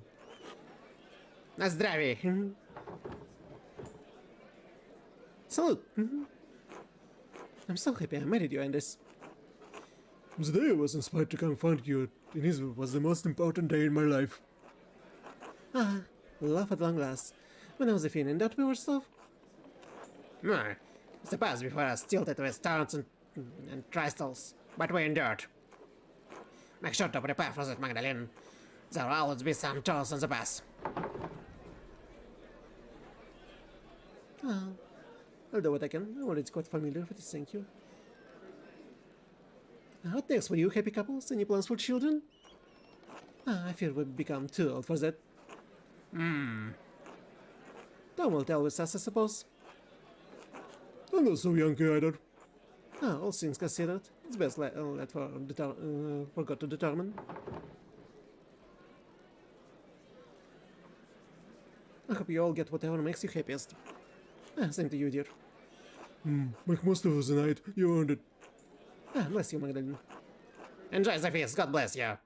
Na zdrowie. Salute. I'm so happy I married you, Anders. The day I was inspired to come find you in Israel was the most important day in my life. Love at long last. When I was a feeling that we were slow. The past before us tilted with stones and crystals, but we endured. Make sure to prepare for that, Magdalene. There will always be some toils on the path. I'll do what I can. I'm already quite familiar with it, thank you. What next for you, happy couples? Any plans for children? I fear we've become too old for that. Tom will tell with us, I suppose. I'm not so young either. All things considered, it's best let for God to determine. I hope you all get whatever makes you happiest. Same to you, dear. Make most of the night. You earned it. Bless you, Magdalene. Enjoy the feast. God bless you.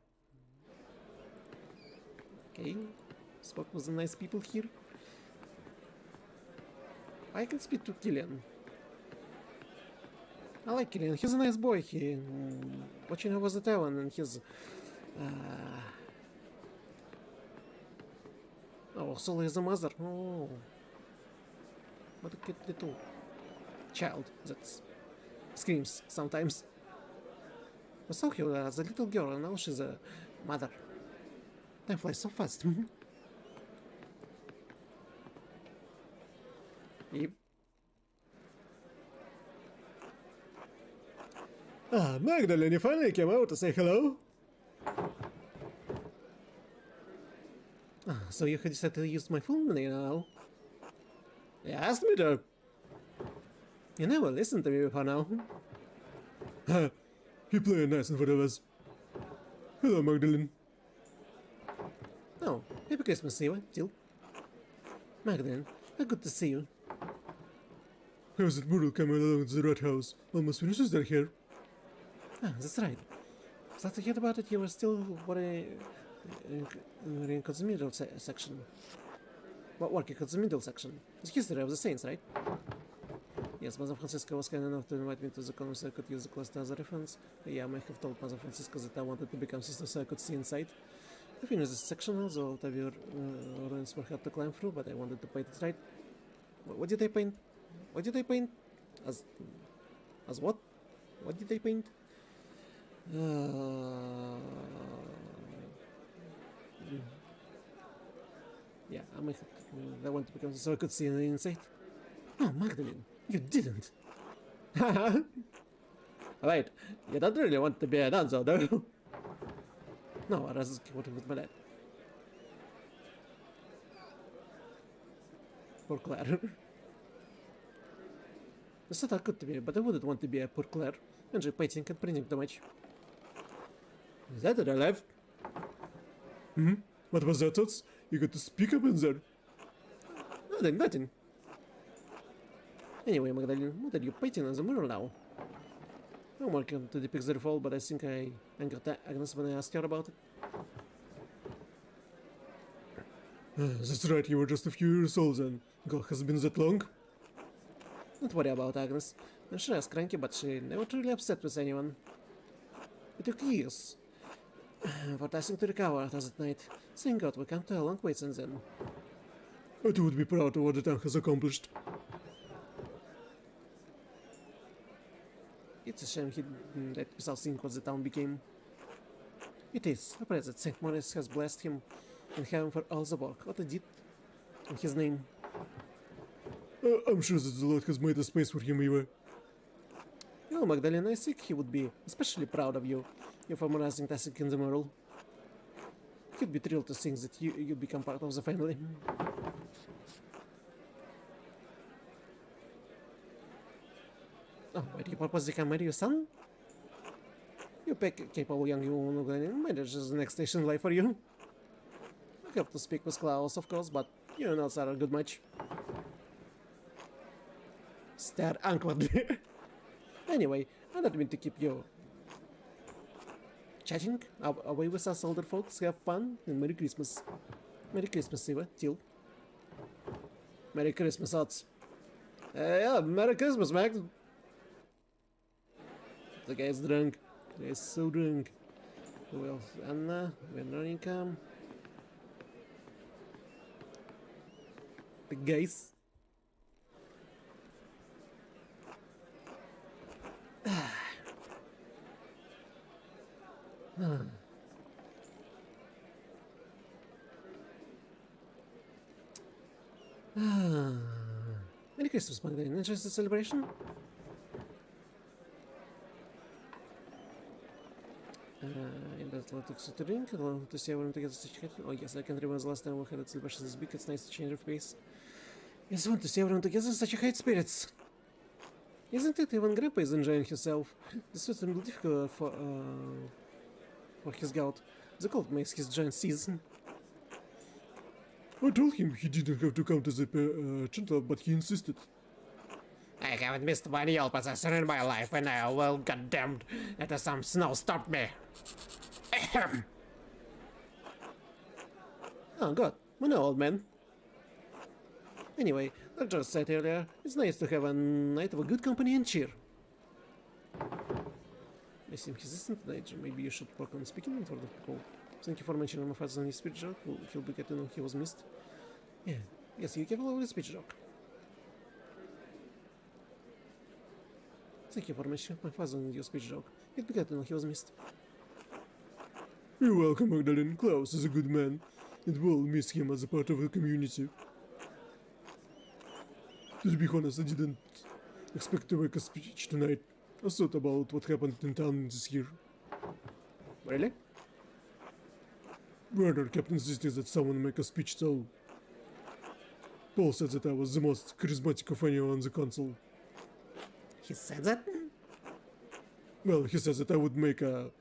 Okay. Spoke with the nice people here. I can speak to Killian. I like Killian. He's a nice boy. He watching over the town, and he's oh, Soul is a mother. Oh, what a cute little child that screams sometimes. I saw her as a little girl, and now she's a mother. Time flies so fast. Eve. Ah, Magdalene, you finally came out to say hello? So you had decided to use my full name now? You asked me to. You never listened to me before now. Ha! You playing nice in front of us. Hello, Magdalene. Oh, happy Christmas, Eva, Jill. Magdalene, how good to see you. How's that mural coming along to the rat house? Almost finished, is that here? Ah, that's right. Glad to hear about it. You were still working on the middle section. Working on the middle section. It's history of the Saints, right? Yes, Mother Francisco was kind enough to invite me to the conference so I could use the class as a reference. Yeah, I may have told Mother Francisco that I wanted to become sister so I could see inside. I finished this section, although the ruins were hard to climb through, but I wanted to paint it right. What did I paint? What did I paint? As what? What did I paint? Yeah, I want to become so I could see the inside. Oh, Magdalene, you didn't. Wait, you don't really want to be a dancer, do you? No, I was working with my dad. Poor Claire. It's not that good to be, but I wouldn't want to be a poor Claire. Enjoy painting and printing too much. Is that what I left? Hmm? What was that, Tots? You got to speak up in there. Nothing. Anyway, Magdalene, what are you painting on the mural now? I'm working to depict the fall, but I think I angered Agnes when I asked her about it. That's right, you were just a few years old then. God, has it been that long? Don't worry about Agnes. And she was cranky, but she never truly upset with anyone. It took years for Tyson to recover after that night. Thank God we come to a long way since then. I too would be proud of what the town has accomplished. It's a shame that without seeing what the town became. It is. I pray that St. Maurice has blessed him in heaven for all the work what he did in his name. I'm sure that the Lord has made a space for him, Eva. You know, Magdalene, I think he would be especially proud of you for memorizing Tasik in the mural. He'd be thrilled to think that you become part of the family. Oh, why do you purpose to can marry your son? You pick capable young woman, Magdalene. Marriage is the next station in life for you. I have to speak with Klaus, of course, but you and us are a good match. Stare awkwardly. Anyway, I don't mean to keep you chatting. Away with us older folks. Have fun and Merry Christmas. Merry Christmas, Eva. Jill. Merry Christmas, odds. Yeah, Merry Christmas, Max. The guy's drunk. The guy's so drunk. Who else? Anna. Veronica. The guys. Merry Christmas, Magdalene. Enjoy the celebration? In that lot to drink, along to see everyone together such a Oh yes, I can remember the last time we had a celebration this big. It's nice to change of pace. Yes, I want to see everyone together in such a high spirits. Isn't it? Even Grandpa is enjoying himself. This was difficult for his gout. The cold makes his giant season. I told him he didn't have to come to the channel, but he insisted. I haven't missed one yell possessor in my life, and I will goddamned that some snow stopped me. Ahem. Oh, God. We know, old man. Anyway, like George said earlier, it's nice to have a night of a good company and cheer. I seem hesitant tonight. Maybe you should work on speaking in front of people. Thank you for mentioning my father's speech joke. He'll be glad to know he was missed. Yeah, yes, you can follow the speech joke. Thank you for mentioning my father in your speech joke. He'll be glad to know he was missed. You're welcome, Magdalene. Klaus is a good man, and we'll miss him as a part of the community. To be honest, I didn't expect to make a speech tonight. I thought about what happened in town this year. Really? Werner kept insisting that someone make a speech, so Paul said that I was the most charismatic of anyone on the council. He said that? Well, he says that I would make the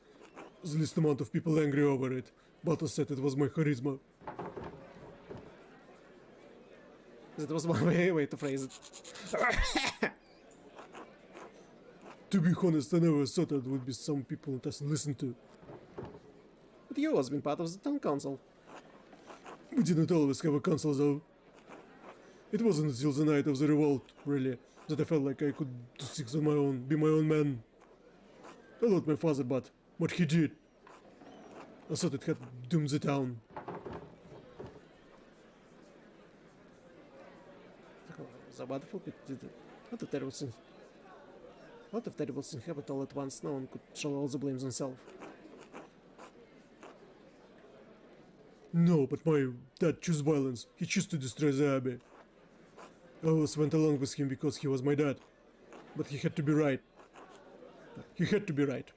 least amount of people angry over it, but I said it was my charisma. That was one way to phrase it. To be honest, I never thought there would be some people that doesn't listen to. But you always been part of the town council. We didn't always have a council though. It wasn't until the night of the revolt, really, that I felt like I could do things on my own, be my own man. I loved my father, but what he did, I thought it had doomed the town. What a terrible thing. What if terrible things happened all at once? No one could shoulder all the blames himself. No, but my dad chose violence. He chose to destroy the abbey. I always went along with him because he was my dad. But he had to be right. He had to be right.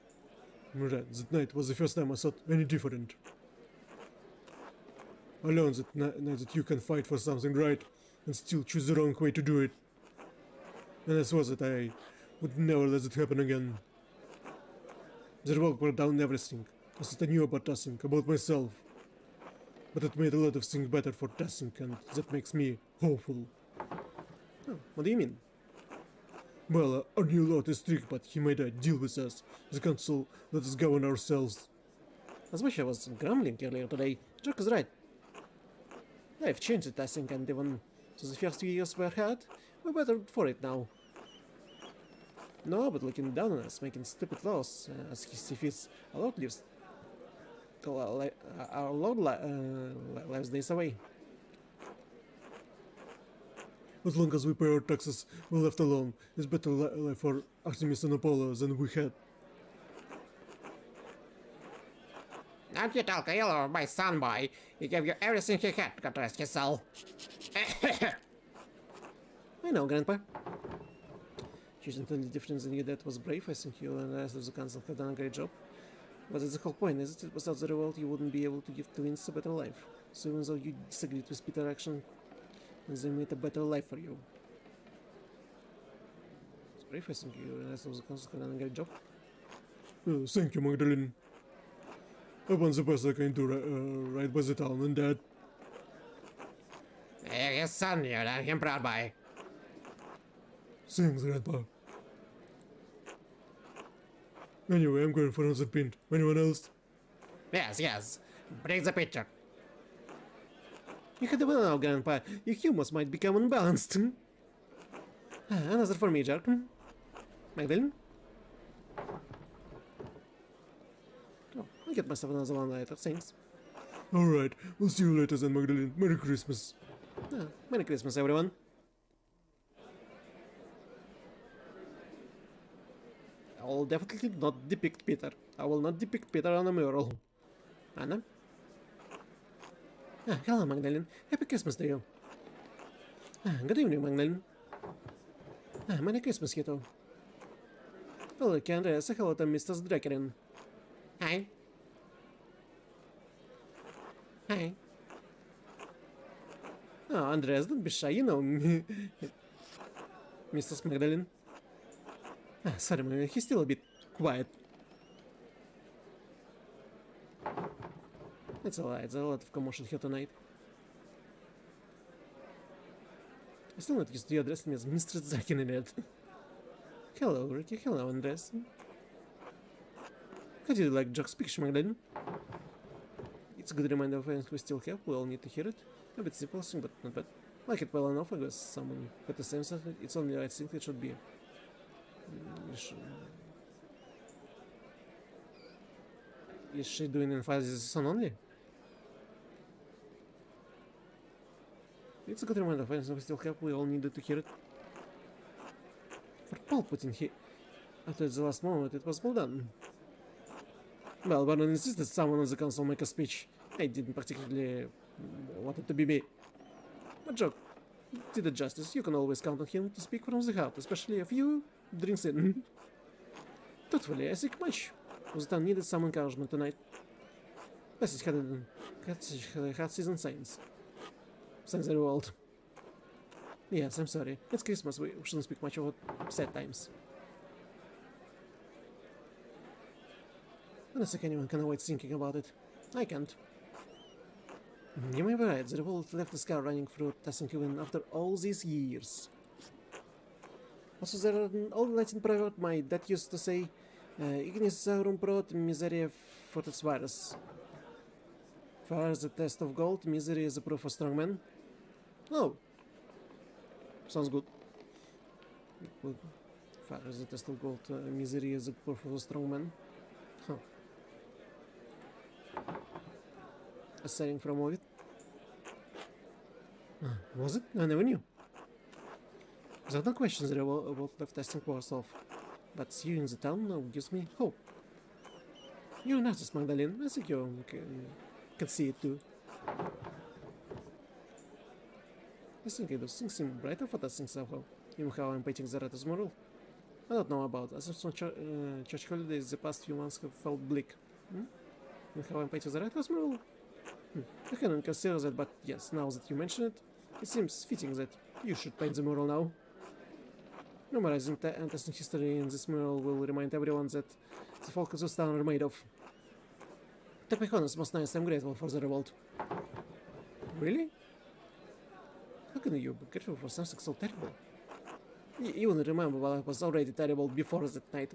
That night was the first time I thought any different. I learned that you can fight for something right and still choose the wrong way to do it. And I swore that I would never let it happen again. The revolt brought down everything. I thought I knew about nothing, about myself. But it made a lot of things better for Tassing, and that makes me hopeful. Oh, what do you mean? Well, our new lord is strict, but he made a deal with us. The council let us govern ourselves. As much as I was grumbling earlier today, Jock is right. I've changed it, I think, and even so the first 2 years were hard, we're better for it now. No, but looking down on us, making stupid laws, as he sees a lot lives. Our Lord lives days away. As long as we pay our taxes, we're left alone. It's better life for Artemis and Apollo than we had. Don't you talk ill of my son, boy. He gave you everything he had to rest his soul. I know, Grandpa. Choosing the only difference in you that was brave. I think you and the rest of the council have done a great job. But that's the whole point, is it? Without the revolt, you wouldn't be able to give twins a better life. So even though you disagreed with Peter's action, they made a better life for you. It's brave, I think you and the rest of the council have done a great job. Thank you, Magdalene. I want the best I can do right by the town and Dad. His son, you're not him proud by. Thanks, Grandpa. Anyway, I'm going for another pint. Anyone else? Yes. Bring the picture. You had well now, Grandpa. Your humors might become unbalanced. Another for me, Jerk. Magdalene? Oh, I'll get myself another one later, thanks. Alright, we'll see you later then, Magdalene. Merry Christmas. Merry Christmas, everyone. I will definitely not depict Peter. I will not depict Peter on a mural. Anna? Hello, Magdalene. Happy Christmas to you. Good evening, Magdalene. Merry Christmas, kiddo. Well, Andrea, say hello to Mr. Drekerin. Hi. Hi. Oh, Andreas, don't be shy, you know me. Mrs. Magdalene. Sorry, man, he's still a bit quiet. It's alright, there's a lot of commotion here tonight. I'm still not used to you addressing me as Mr. Zakinet. Hello, Ricky. Hello, Andres. How do you like Jock's picture, Magdalene? It's a good reminder of anything we still have. We all need to hear it. A bit simple, but not bad. like it well enough, I guess. Someone at the same time, it's only I think it should be. Is she doing emphasis on only? It's a good reminder of anything we still have, we all needed to hear it. For Paul putting here. After the last moment, it was well done. Well, Vernon insisted someone on the council make a speech. I didn't particularly want it to be me. A joke. Did it justice, you can always count on him to speak from the heart, especially if you drinks in. Truthfully, I think much. The town needed some encouragement tonight. Passage had season signs. Thanks the world. Yes, I'm sorry. It's Christmas, we shouldn't speak much about sad times. I don't think anyone can avoid thinking about it. I can't. You may be right, the revolt left the scar running through Tassinkiwin after all these years. Also, there are an old Latin proverb my dad used to say, Ignis saurum prot miseria fortis virus. Fire is a test of gold, misery is a proof of strong men. Oh. Sounds good. Fire is a test of gold, misery is a proof of a strong man. Huh. A saying from Ovid. Was it? I never knew. There are no questions there about left testing Warsaw, but seeing you in the town now gives me hope. You're an artist, Magdalene. I think you can see it too. I think those things seem brighter for testing somehow, even how I'm painting the writer's mural. I don't know about as some church holidays the past few months have felt bleak. And how I'm painting the writer's mural? I hadn't considered that, but yes, now that you mention it, it seems fitting that you should paint the mural now. Memorizing and testing history in this mural will remind everyone that the folk of this town are made of. To be honest, most nice, I'm grateful for the revolt. Really? How can you be grateful for something so terrible? You only remember while I was already terrible before that night.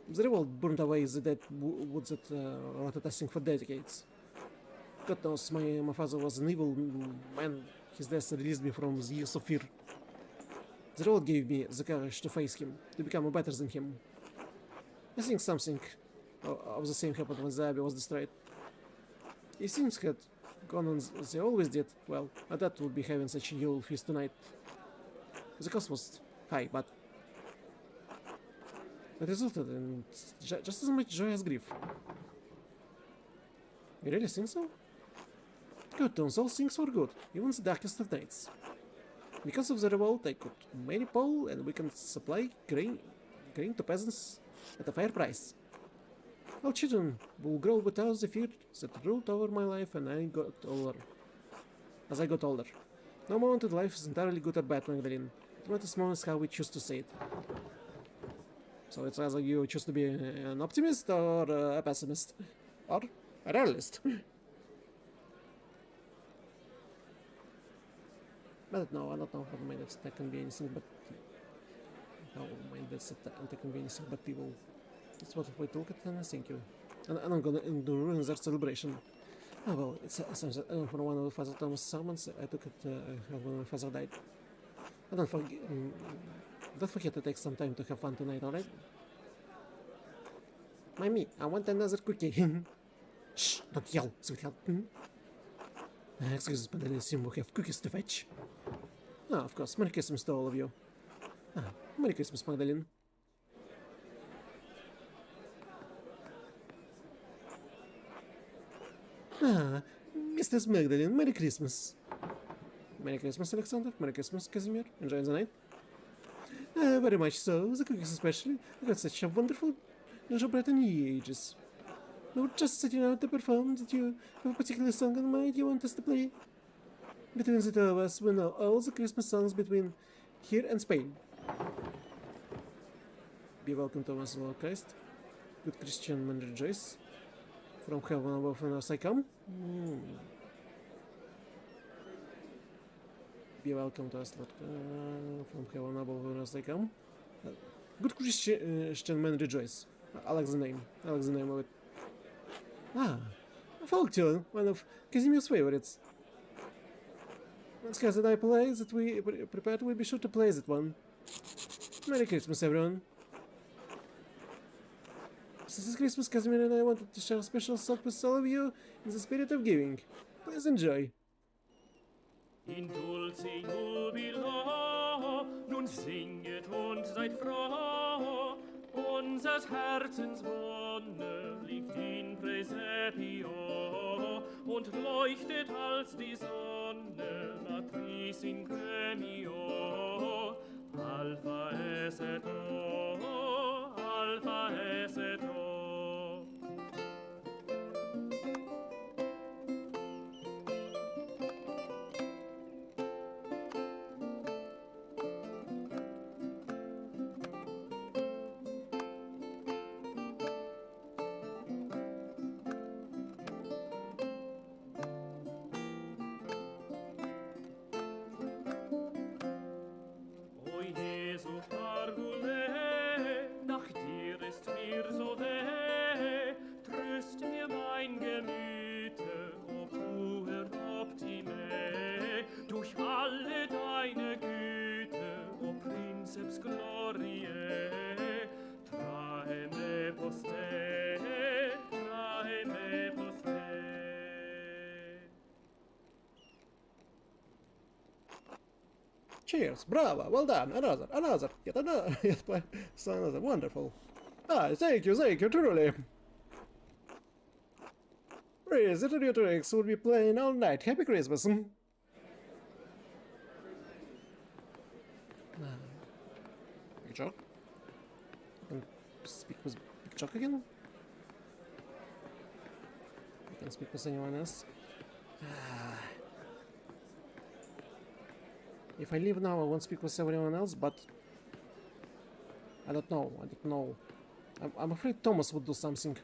The revolt burned away the dead woods that rotted testing for decades. God knows, my father was an evil man. His death released me from the years of fear. The revolt gave me the courage to face him, to become better than him. I think something of the same happened when the abbey was destroyed. If things had gone on as they always did, well, that would be having such a Yule feast tonight. The cost was high, but it resulted in just as much joy as grief. You really think so? God turns all things for good, even the darkest of nights. Because of the revolt, I could marry Paul, and we can supply grain to peasants at a fair price. Our children will grow without the fear that ruled over my life and I got older. As I got older. No moment in life is entirely good or bad, Magdalene. It matters most how we choose to say it. So it's either you choose to be an optimist or a pessimist. Or a realist. I don't know how to make that can be anything but... How mind that can be anything but evil. That's what we took it, and thank you. And I'm gonna ruin their celebration. Oh well, it's for one of Father Thomas' sermons. I took it when my father died. And don't forget to take some time to have fun tonight, alright? Mommy, I want another cookie. Shh, don't yell, sweetheart. Excuse me, but I assume we have cookies to fetch. Ah, of course. Merry Christmas to all of you. Merry Christmas, Magdalene. Mrs. Magdalene, Merry Christmas. Merry Christmas, Alexander. Merry Christmas, Casimir. Enjoying the night? Very much so. The cookies especially. I got such a wonderful gingerbread in ages. We were just setting out to perform that you have a particular song in mind you want us to play. Between the two of us, we know all the Christmas songs between here and Spain. Be welcome, Thomas, Lord Christ. Good Christian man rejoice. From heaven above and as I come. Be welcome to us, Lord. From heaven above and as I come. Good Christian man rejoice. I like the name. I like the name of it. A folk tune, one of Casimir's favorites. Next card that I play that we prepared, we'll be sure to play that one. Merry Christmas, everyone. This is Christmas, Casimir, and I wanted to share a special song with all of you in the spirit of giving. Please enjoy. In dulce jubilo, nun singet und seid froh, unsers Herzens Wonne liegt in Praesepio, und leuchtet als die Sonne, Matris in Gremio, Alpha es et O, Alpha es et O. O Jesu Parvule, nach dir ist mir so weh, tröst mir mein Gemüte, o puer optime, durch alle deine Güte, o Princeps Gloriae, trae me poste, trae me poste. Cheers, bravo, well done, another, yet another, so another, wonderful. Ah, thank you, truly. Please, the Retorix will be playing all night. Happy Christmas. You Chuck? Can speak with Big Chuck again? You can speak with anyone else? If I leave now, I won't speak with everyone else, but I don't know. I'm afraid Thomas would do something.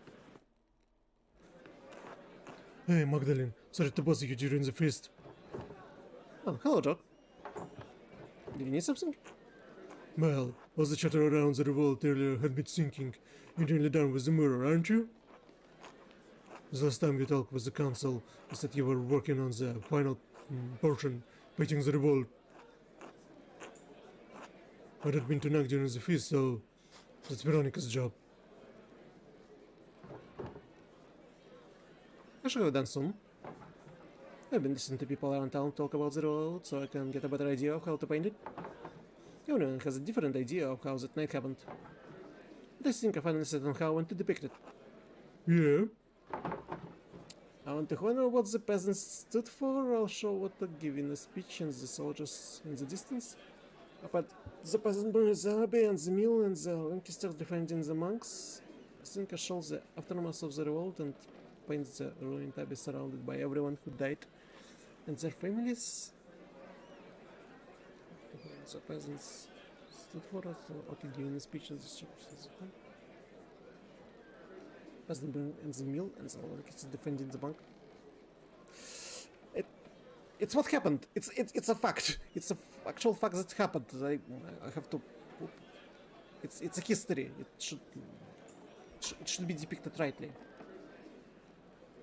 Hey, Magdalene. Sorry to bother you during the feast. Oh, hello, Jock. Did you need something? Well, all the chatter around the revolt earlier had me thinking. You're nearly done with the mural, aren't you? The last time you talked with the council, you said you were working on the final portion, fighting the revolt. I had been to knock during the feast, so that's Veronica's job. I should have done soon. I've been listening to people around town talk about the road, so I can get a better idea of how to paint it. Everyone has a different idea of how that night happened. But I think I finally settled on how I want to depict it. Yeah? I want to honor what the peasants stood for, I'll show what to give in a speech and the soldiers in the distance. But the peasant burning the abbey and the mill and the Lancasters defending the monks. I think I show the aftermath of the revolt and paint the ruined abbey surrounded by everyone who died and their families. The peasants stood for us, okay, giving a speech in the church. Peasant burning in the mill and the Lancasters defending the monk. It's what happened. It's a fact. It's a actual fact that happened. I have to. It's a history. It should be depicted rightly.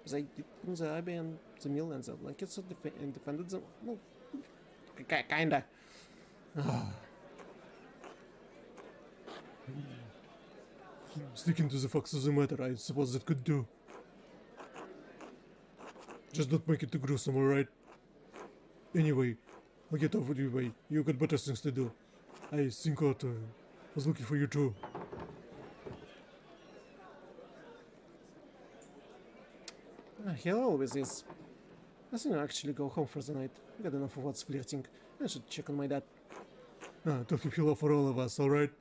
They did the abbey and the mill and the Lancasters defended them. No, kinda. Sticking to the facts of the matter, I suppose that could do. Just don't make it too gruesome, alright? Anyway, I'll get off with you, way. You got better things to do. I think I was looking for you too. He always is. I think I'll actually go home for the night. Got enough of what's flirting. I should check on my dad. Tell him he'll for all of us, alright?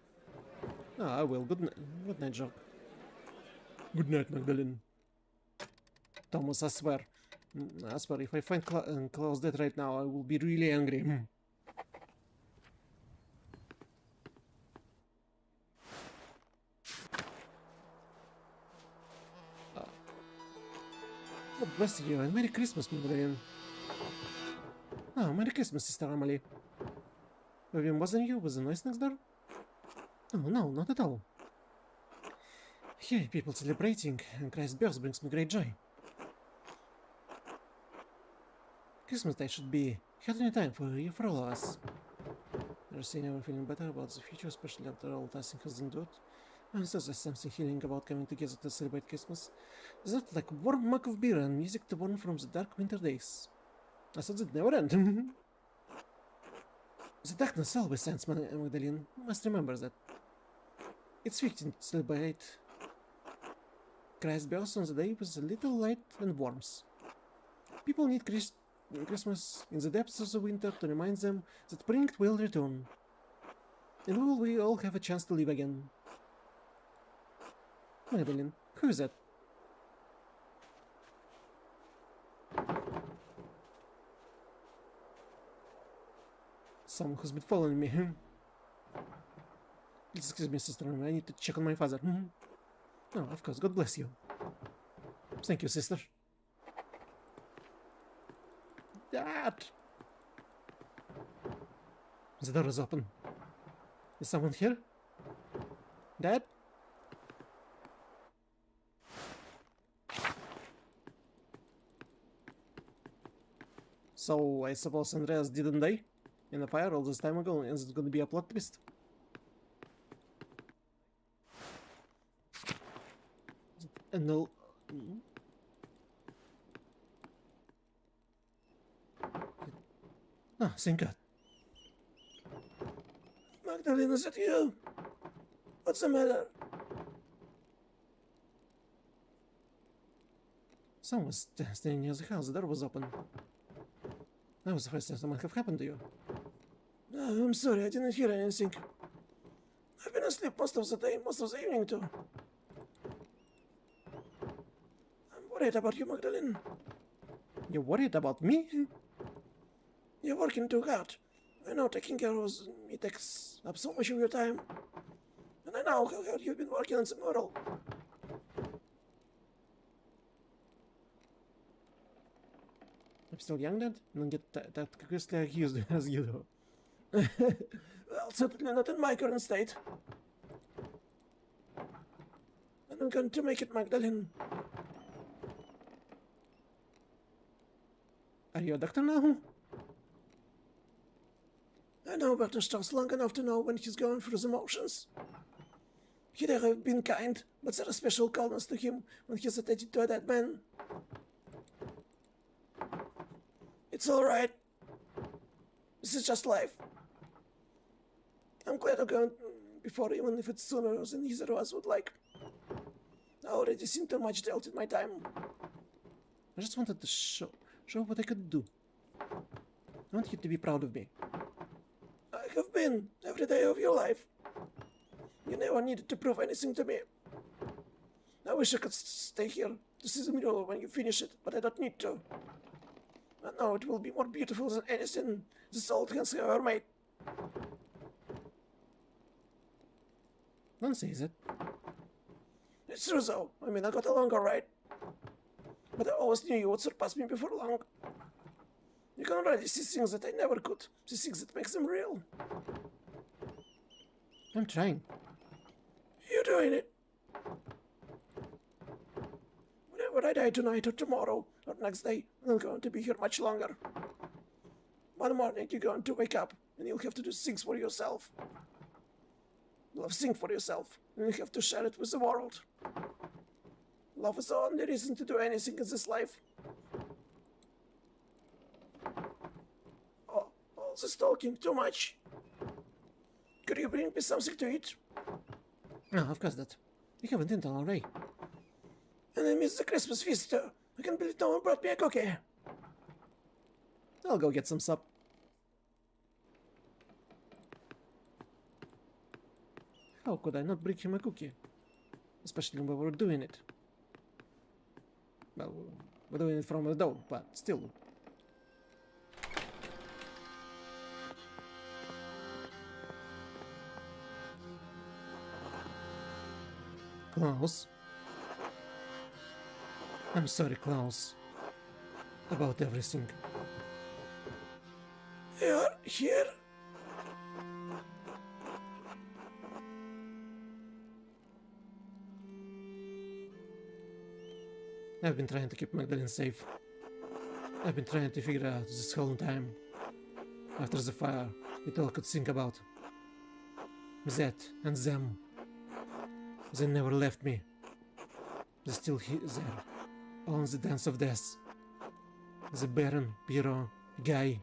I will. Good night, Jock. Good night, Magdalene. Thomas, I swear, if I find Klaus dead right now, I will be really angry. God bless you, and Merry Christmas, Magdalene. Merry Christmas, Sister Emily. Have you been bothering you with the noise next door? Oh, no, not at all. Hearing people celebrating and Christ's birth brings me great joy. Christmas Day should be Had any time for you for all of us. You're seeing everyone feeling better about the future, especially after all testing has endured. And so there's something healing about coming together to celebrate Christmas. Is that like a warm mug of beer and music to burn from the dark winter days? I thought it never end. The darkness always ends, Magdalene. You must remember that. It's fitting to celebrate Christ's birth on the day with a little light and warmth. People need Christmas in the depths of the winter to remind them that spring will return. And will we all have a chance to live again? Magdalene, who is that? Someone who's been following me. Please excuse me, sister. I need to check on my father. Oh, of course. God bless you. Thank you, sister. Dad! The door is open. Is someone here? Dad? So, I suppose Andreas didn't die in a fire all this time ago, and it's gonna be a plot twist? And no... Oh, thank God. Magdalene, is it you? What's the matter? Someone was standing near the house. The door was open. That was the first time something have happened to you. Oh, I'm sorry, I didn't hear anything. I've been asleep most of the day, most of the evening too. I'm worried about you, Magdalene. You're worried about me? You're working too hard. I know taking care of me takes up so much of your time. And I know how hard you've been working on the mural. I'm still young, Dad? I don't get that quickly accused as you do. Well, certainly not in my current state. And I'm going to make it, Magdalene. Are you a doctor now? I know Bertrand Strauss long enough to know when he's going through the motions. He'd have been kind, but there's a special coldness to him when he's attached to a dead man. It's alright. This is just life. I'm glad I'm going before, even if it's sooner than either of us would like. I already seen too much dealt in my time. I just wanted to show what I could do. I want you to be proud of me. I have been every day of your life. You never needed to prove anything to me. I wish I could stay here to see the mural when you finish it, but I don't need to. I know it will be more beautiful than anything this old hands have ever made. Don't say that. It's true though. I mean, I got along alright. But I always knew you would surpass me before long. You can already see things that I never could. See things that make them real. I'm trying. You're doing it. Whenever I die tonight or tomorrow or next day, I'm not going to be here much longer. One morning you're going to wake up and you'll have to do things for yourself. You'll have to sing for yourself and you'll have to share it with the world. Love is the only reason to do anything in this life. Oh, all this talking, too much. Could you bring me something to eat? No, of course not. We haven't eaten already. And I miss the Christmas feast too. I can't believe no one brought me a cookie. I'll go get some sup. How could I not bring him a cookie? Especially when we were doing it. Well, we're doing it from a dough, but still. Klaus? I'm sorry, Klaus. About everything. You're here? I've been trying to keep Magdalene safe. I've been trying to figure out this whole time After the fire, it all I could think about. That and them. They never left me. They're still there. On the dance of death. The Baron, Piero, Guy.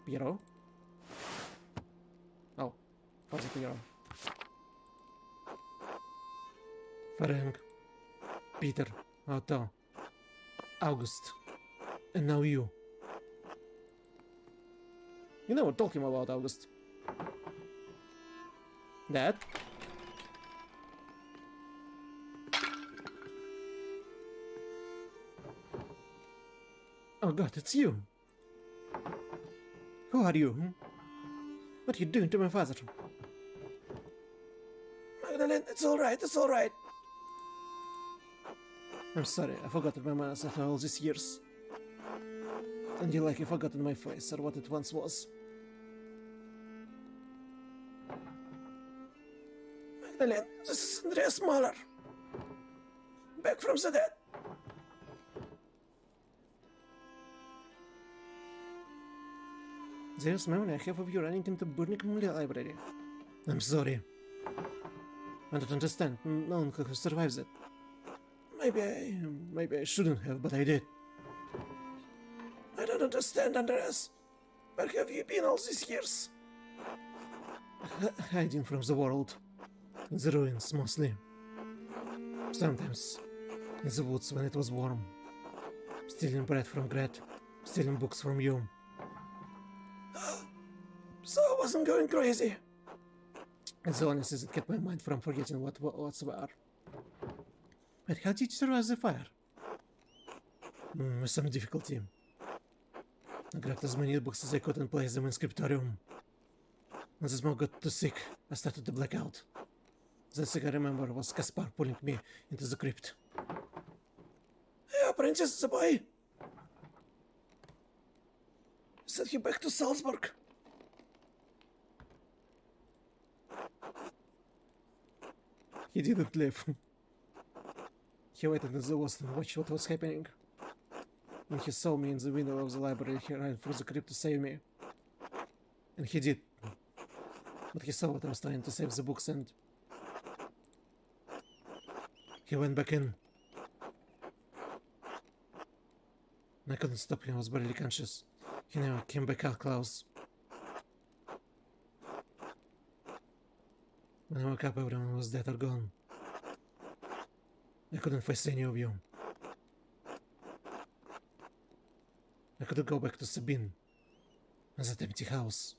Piero? Oh, was it Piero? Frank, Peter, Otto, August, and now you. You never told him about August. Dad? Oh God, it's you. Who are you? What are you doing to my father? Magdalene, it's alright, it's alright. I'm sorry, I forgot my manners after all these years. And you like you forgotten my face or what it once was. Magdalene, this is Andreas Mahler. Back from the dead. There's memory I have of you running into Burning Library. I'm sorry. I don't understand. No one who survives it. Maybe I shouldn't have, but I did. I don't understand, Andreas. Where have you been all these years? Hiding from the world. In the ruins, mostly. Sometimes in the woods when it was warm. Stealing bread from Gret. Stealing books from you. So I wasn't going crazy. It's the only thing that kept my mind from forgetting what's where. But how did you survive the fire? With some difficulty. I grabbed as many books as I could and placed them in scriptorium. When the smoke got too thick, I started to black out. The thing I remember was Caspar pulling me into the crypt. Hey, apprentice, the boy! Sent you back to Salzburg. He didn't leave. He waited in the west and watched what was happening. When he saw me in the window of the library, he ran through the crypt to save me. And he did. But he saw what I was trying to save the books and... he went back in. And I couldn't stop him, I was barely conscious. He never came back out, Klaus. When I woke up, everyone was dead or gone. I couldn't face any of you. I couldn't go back to Sabine and that empty house.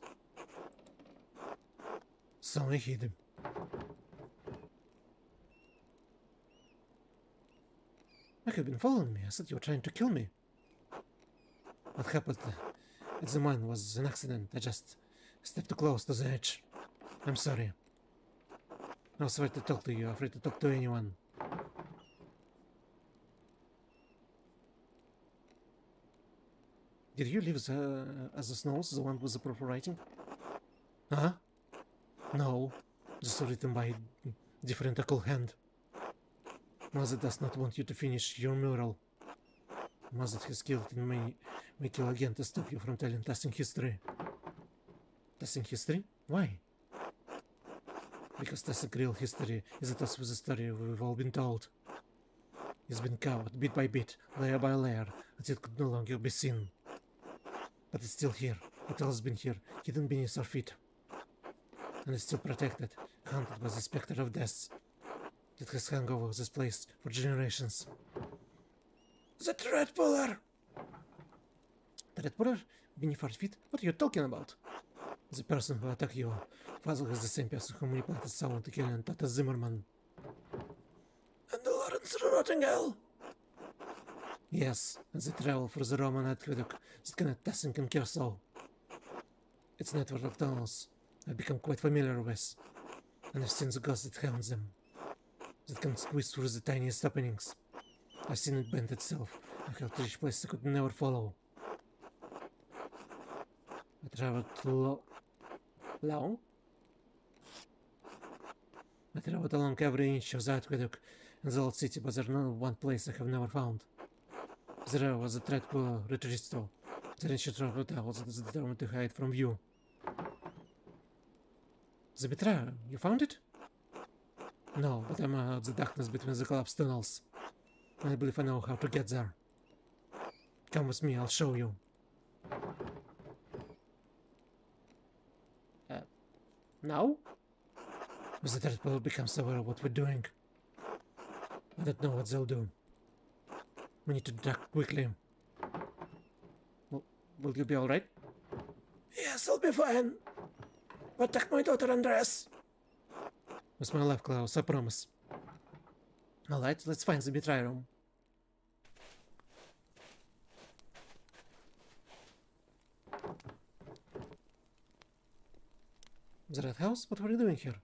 So I hid him. You had been following me. I thought you were trying to kill me. What happened at the mine was an accident. I just stepped too close to the edge. I'm sorry. I was afraid to talk to you, afraid to talk to anyone. Did you leave as the Snows, the one with the proper writing? Huh? No, just written by different occult hand. Mother does not want you to finish your mural. Mother has killed and may kill again to stop you from telling testing history. Testing history? Why? Because testing real history is at us with the story we've all been told. It's been covered bit by bit, layer by layer, until it could no longer be seen. But it's still here. It always been here, hidden beneath our feet. And it's still protected, haunted by the specter of death. It has hung over this place for generations. The Red Puller! The Red Puller? Beneath our feet? What are you talking about? The person who attacked your father is the same person who manipulated someone to kill Tata Zimmerman. And the Lawrence Rottingale? Yes, and they travel through the Roman aqueduct that connect Tessing and Kersau. It's a network of tunnels I've become quite familiar with, and I've seen the ghosts that haunt them, that can squeeze through the tiniest openings. I've seen it bend itself, and helped reach places I could never follow. I traveled long? I traveled along every inch of the aqueduct and the old city, but there's no one place I have never found. There was a Red Puller retreat store, The ancient rock towers that is determined to hide from view. The betrayer, you found it? No, but I'm out the darkness between the collapsed tunnels. I believe I know how to get there. Come with me, I'll show you. No? With the threat will become aware of what we're doing. I don't know what they'll do. We need to duck quickly. Will you be alright? Yes, I'll be fine. Protect my daughter Andres. With my life, Klaus, I promise. Alright, let's find the betrayal room. The Red House? What were you doing here?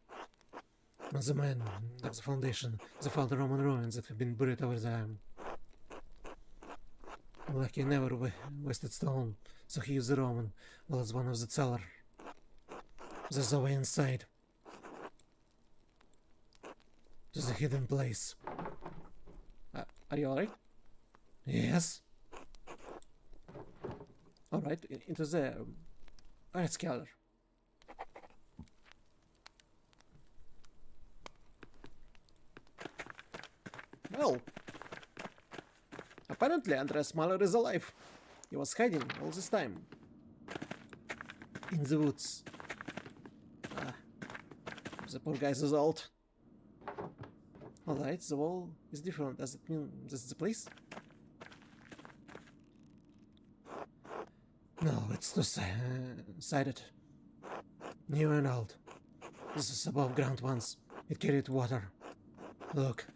The man, like the foundation, they found the Roman ruins that have been buried over time. Like he never wasted stone, so he used the Roman, well as one of the cellar. There's a way inside. To the hidden place. Are you alright? Yes? Alright, into the art cellar. Well, apparently Andres Mahler is alive. He was hiding all this time. In the woods. The poor guy is old. Alright, the wall is different. Does it mean this is the place? No, it's two-sided. New and old. This is above ground once. It carried water. Look.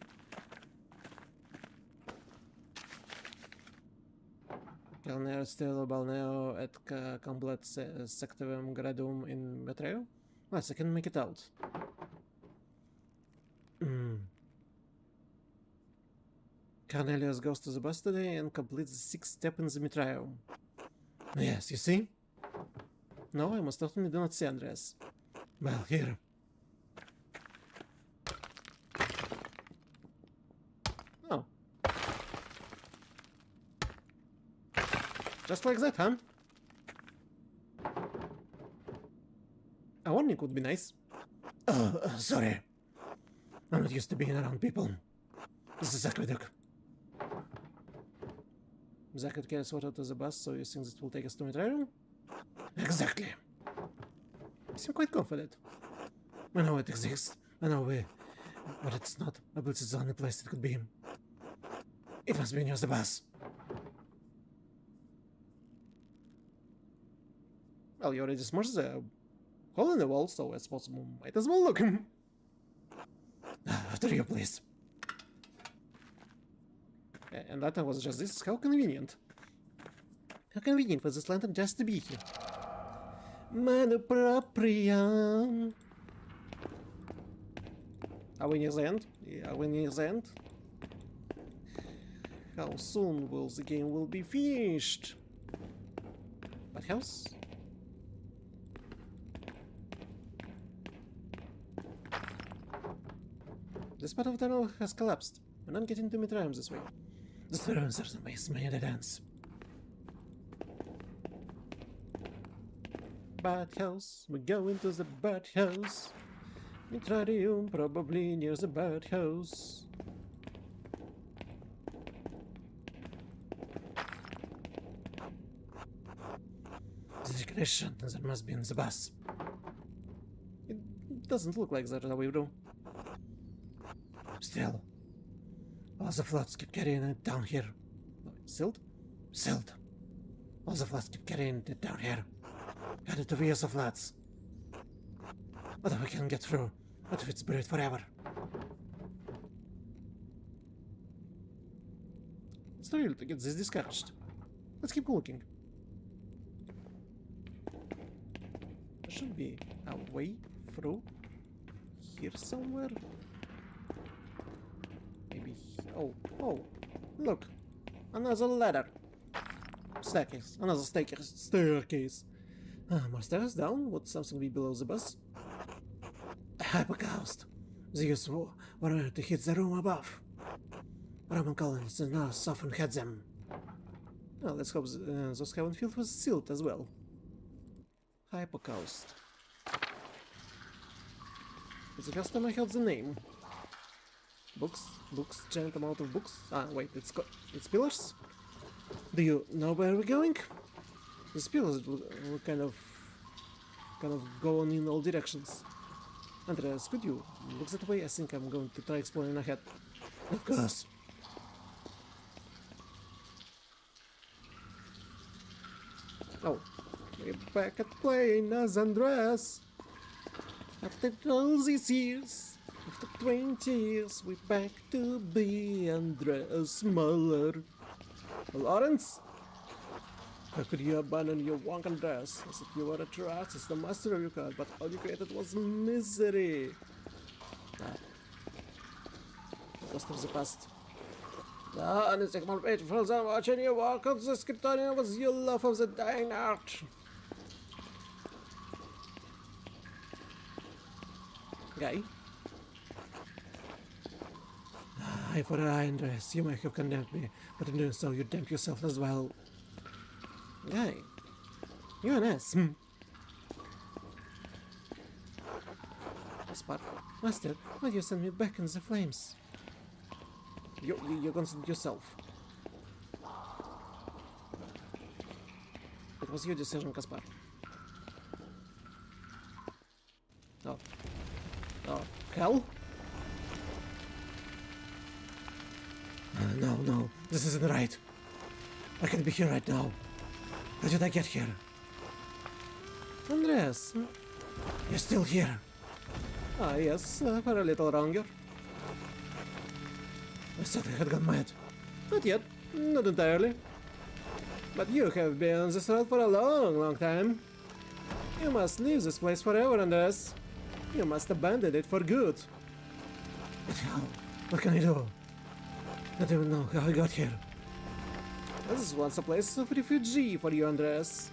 Kelner stylu balneo et komplet sectowym gradum in Betrayal? Yes, I can make it out. Cornelius goes to the bus today and completes the 6th step in the Mitraio. Yes, you see? No, I most certainly do not see Andres. Well, here. Oh. Just like that, huh? A warning would be nice. Oh, sorry. I'm not used to being around people. This is aqueduct. Zach carries water to the bus, so you think this will take us to Mitraio? Exactly. You seem quite confident. I know it exists. I know where. But it's not. I believe it's the only place it could be. It must be near the bus. Well, you already smashed the hole in the wall, so I suppose we might as well look. After you, please. And that was just this. How convenient. How convenient for this lantern just to be here. Manu propria. Are we near the end? Yeah, are we near the end? How soon will the game will be finished? But house? This part of the tunnel has collapsed. We're not getting to Mitraim this way. The stones are the base made a dance. Bathhouse, we're going to the bathhouse. Mitrarium, probably near the bathhouse. The decoration that must be in the bus. It doesn't look like that, though. Still, all the floods keep carrying it down here. Silt? Silt. All the floods keep carrying it down here. Headed to Vias of floods. What if we can get through? What if it's buried forever? It's too early to get this discouraged. Let's keep looking. There should be a way through here somewhere. Maybe. Oh, look! Another ladder. Staircase. Another staircase. More stairs down. Would something be below the bus? A hypercaust. They use water to hit the room above. Roman colonists in the north often had them. Well, let's hope those haven't filled with silt as well. Hypocaust. It's the first time I heard the name. Books, giant amount of books. Ah, wait, it's pillars? Do you know where we're going? These pillars will kind of go on in all directions. Andreas, could you look that way? I think I'm going to try exploring ahead. Of course. Oh, we're back at playing as Andreas. After all these years, after 20 years, we're back to be Andreas Muller. Lawrence? How could you abandon your wank dress? As if you were a true artist, the master of your craft, but all you created was misery. Ghost of the past. The unexpected page frozen watching you walk up the scriptorium was your love of the dying art. Guy? Eye for an eye, Andres. You might have condemned me, but in doing so, you damned yourself as well. Guy, you're an ass. Spot, Master, why do you send me back in the flames? You consumed yourself. It was your decision, Kaspar. Oh. Oh, hell? No, this isn't right. I can't be here right now. How did I get here? Andreas, you're still here. Ah, yes, for a little longer. I thought I had gone mad. Not yet, not entirely. But you have been on this road for a long time. You must leave this place forever, Andreas. You must abandon it for good. But how? What can I do? I don't even know how I got here. This is once a place of refugee for you, Andreas.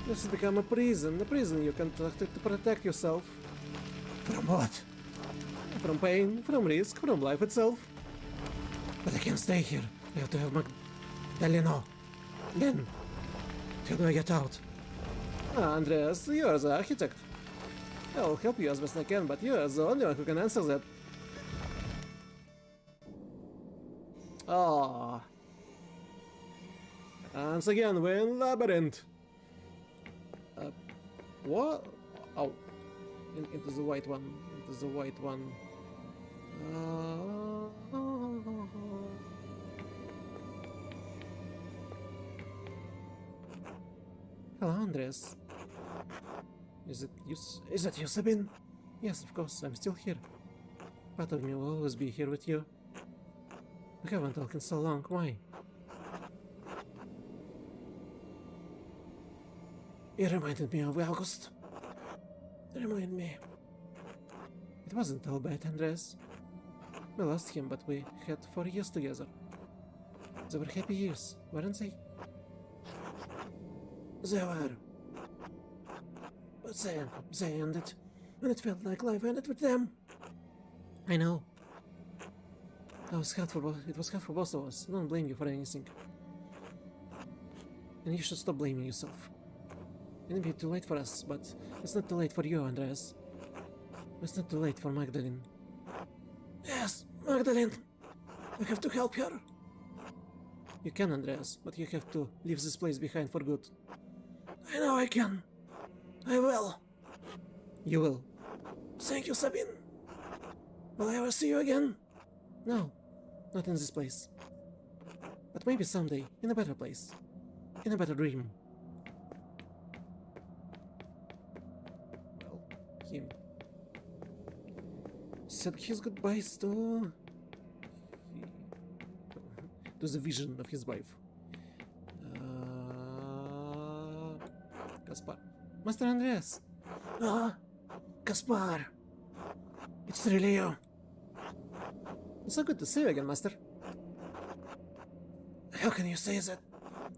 This has become a prison you constructed to protect yourself. From what? From pain, from risk, from life itself. But I can't stay here. I have to have Magdalene. Then, how do I get out? Ah, Andreas, you are the architect. I'll help you as best I can, but you are the only one who can answer that. Ah. Once again, we're in Labyrinth. What? Oh. Into the white one. Into the white one. Hello, Andres. Is it you, Sabine? Yes, of course, I'm still here. Part of me will always be here with you. We haven't talked in so long, why? You reminded me of August. Remind me. It wasn't all bad, Andres. We lost him, but we had 4 years together. They were happy years, weren't they? They were. But they ended, and it felt like life ended with them. I know. It was hard for both of us. I don't blame you for anything. And you should stop blaming yourself. It may be too late for us, but it's not too late for you, Andreas. It's not too late for Magdalene. Yes, Magdalene! We have to help her! You can, Andreas, but you have to leave this place behind for good. I know I can. I will. You will. Thank you, Sabine. Will I ever see you again? No, not in this place. But maybe someday, in a better place. In a better dream. Well, him said his goodbyes to the vision of his wife. Kaspar. Master Andreas. Ah, Kaspar. It's really you. It's so good to see you again, Master. How can you say that?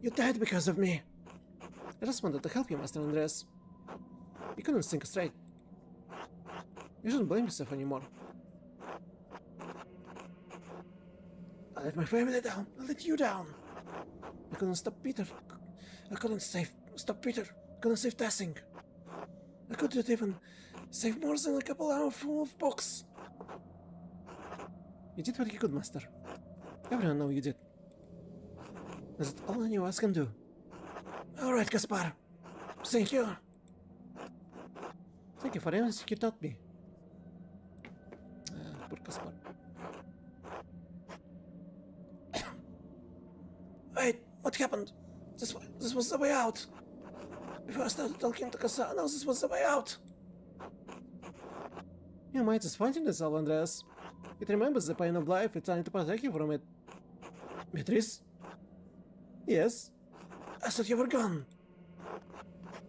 You died because of me. I just wanted to help you, Master Andreas. You couldn't think straight. You shouldn't blame yourself anymore. I let my family down. I let you down. I couldn't stop Peter. I couldn't stop Peter. I couldn't save Tassing. I couldn't even save more than a couple hours full of books. You did what you could, Master. Everyone knows you did. Is it all anyone else can do? All right, Gaspar. Thank you. Thank you for everything you taught me. Poor Gaspar. Wait, what happened? This was the way out. Before I started talking to Cassandra, no, this was the way out. Your mind is fighting itself, Andreas. It remembers the pain of life, it's trying to protect you from it. Beatrice? Yes? I thought you were gone.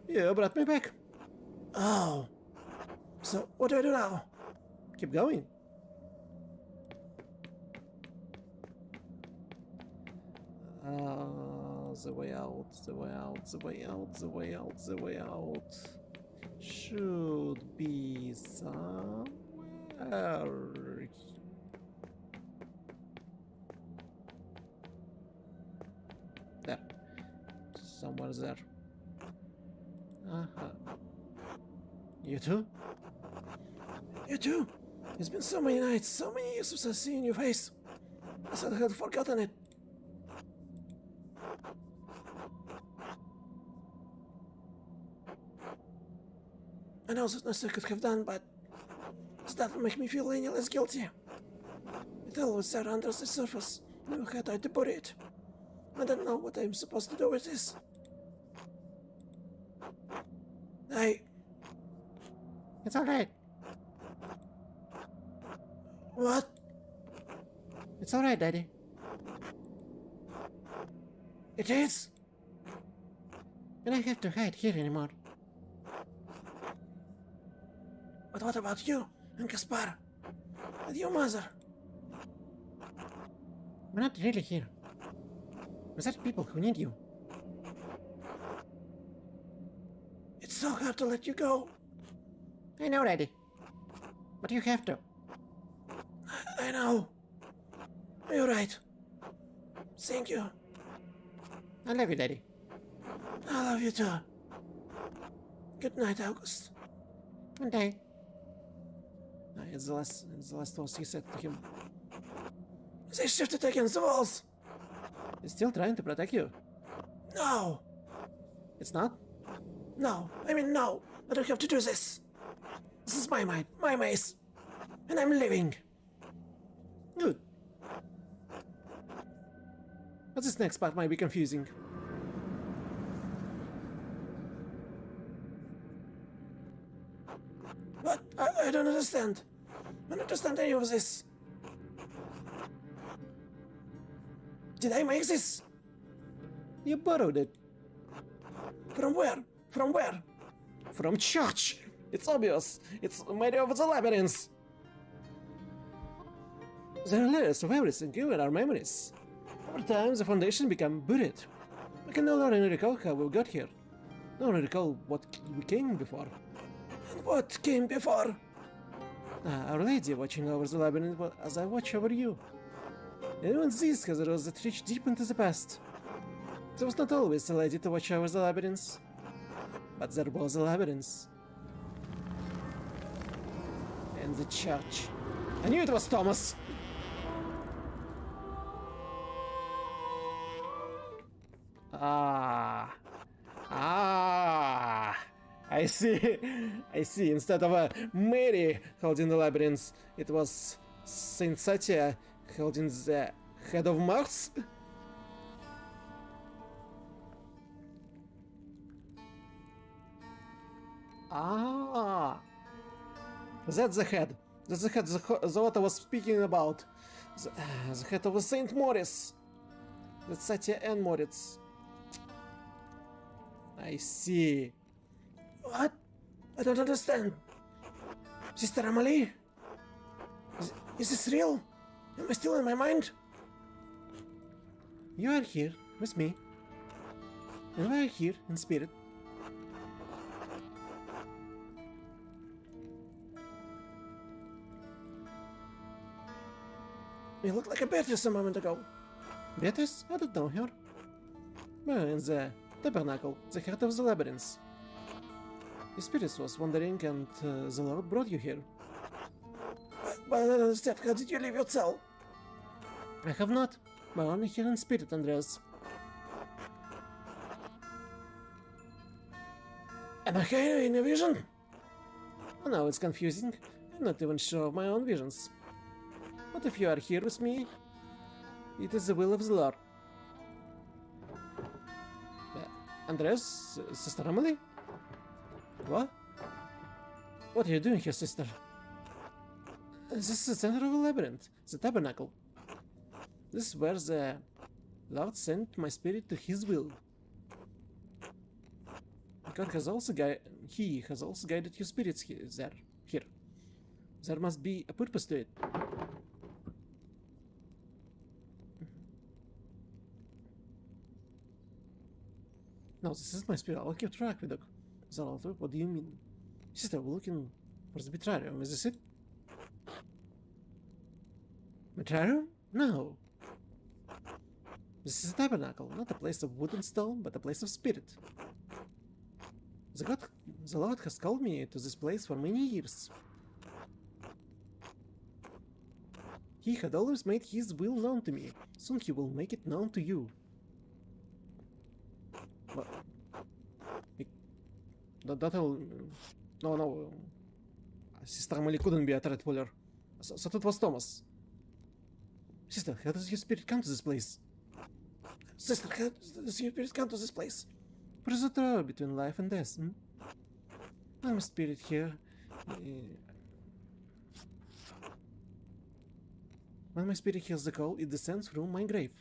You brought me back. Oh. So, what do I do now? Keep going. The way out, the way out, the way out, the way out, the way out. Should be somewhere. There. Somewhere there. You too? You too? It's been so many nights, so many years since I've seen your face. I thought I had forgotten it. I know there's nothing I could have done, but does that make me feel any less guilty? It all was there under the surface. Never had I to bury it. I don't know what I'm supposed to do with this. It's alright. What? It's alright, Daddy. It is? You don't have to hide here anymore. But what about you and Gaspar? And your mother? We're not really here. We're just people who need you. It's so hard to let you go. I know, Daddy. But you have to. I know. You're right. Thank you. I love you, Daddy. I love you too. Good night, August. Good day. It's the last words he said to him. They shifted against the walls. He's still trying to protect you. No. It's not? No. I mean, no. I don't have to do this. This is my mind, my maze. And I'm living. Good. But this next part might be confusing. What? I don't understand. I don't understand any of this. Did I make this? You borrowed it. From where? From where? From church! It's obvious. It's made of the labyrinths. There are layers of everything, even our memories. Over time, the foundation became buried. We can no longer recall how we got here. No longer recall what we came before. And what came before? Our Lady watching over the labyrinth as I watch over you. Everyone sees because there was that reach deep into the past. There was not always a lady to watch over the labyrinths, but there was a labyrinth. And the church. I knew it was Thomas! I see. I see. Instead of Mary holding the labyrinth, it was Saint Sajeas holding the head of Mars. That's the head. That's the head. The what I was speaking about. The head of Saint Maurice. That's Satia and Moritz. I see. What? I don't understand. Sister Amalie? Is this real? Am I still in my mind? You are here with me. And we are here in spirit. You looked like a Beatrice a moment ago. Beatrice? I don't know her. We're in the tabernacle, the heart of the labyrinth. The spirit was wandering and the Lord brought you here. But I don't understand, how did you leave your cell? I have not. But only here in spirit, Andreas. Am I here in a vision? Oh, now it's confusing. I'm not even sure of my own visions. But if you are here with me, it is the will of the Lord. Andreas, Sister Emily? What? What are you doing here, sister? This is the center of a labyrinth, the tabernacle. This is where the Lord sent my spirit to His will. God has also He has also guided your spirits here. There must be a purpose to it. No, this is my spirit. I'll keep track with Zalotov. What do you mean? Sister, we're looking for the Betrayum. Is this it? Betrayum? No. This is a tabernacle, not a place of wood and stone, but a place of spirit. The Lord has called me to this place for many years. He had always made His will known to me. Soon He will make it known to you. But... No. Sister Emily couldn't be a threat puller. So it was Thomas. Sister, how does your spirit come to this place? Sister, how does your spirit come to this place? What is the door between life and death, I'm a spirit here. When my spirit hears the call, it descends through my grave.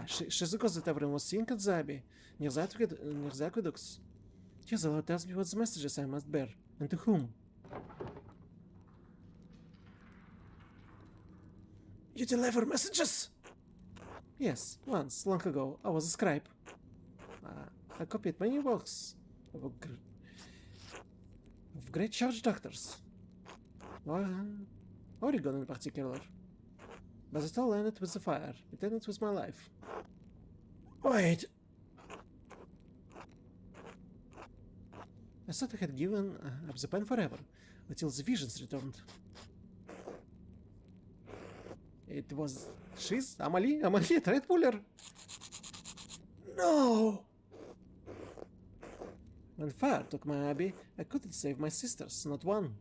She's the cause that everyone was seeing at the Abbey, near the aqueducts. Here the Lord tells me what the messages I must bear, and to whom. You deliver messages? Yes, once, long ago, I was a scribe. I copied many works of great church doctors. Oregon in particular. But it all ended with the fire. It ended with my life. Wait! I thought I had given up the pen forever, until the visions returned. It was... She's... Amalie, a threat puller! No! When fire took my abbey, I couldn't save my sisters, not one.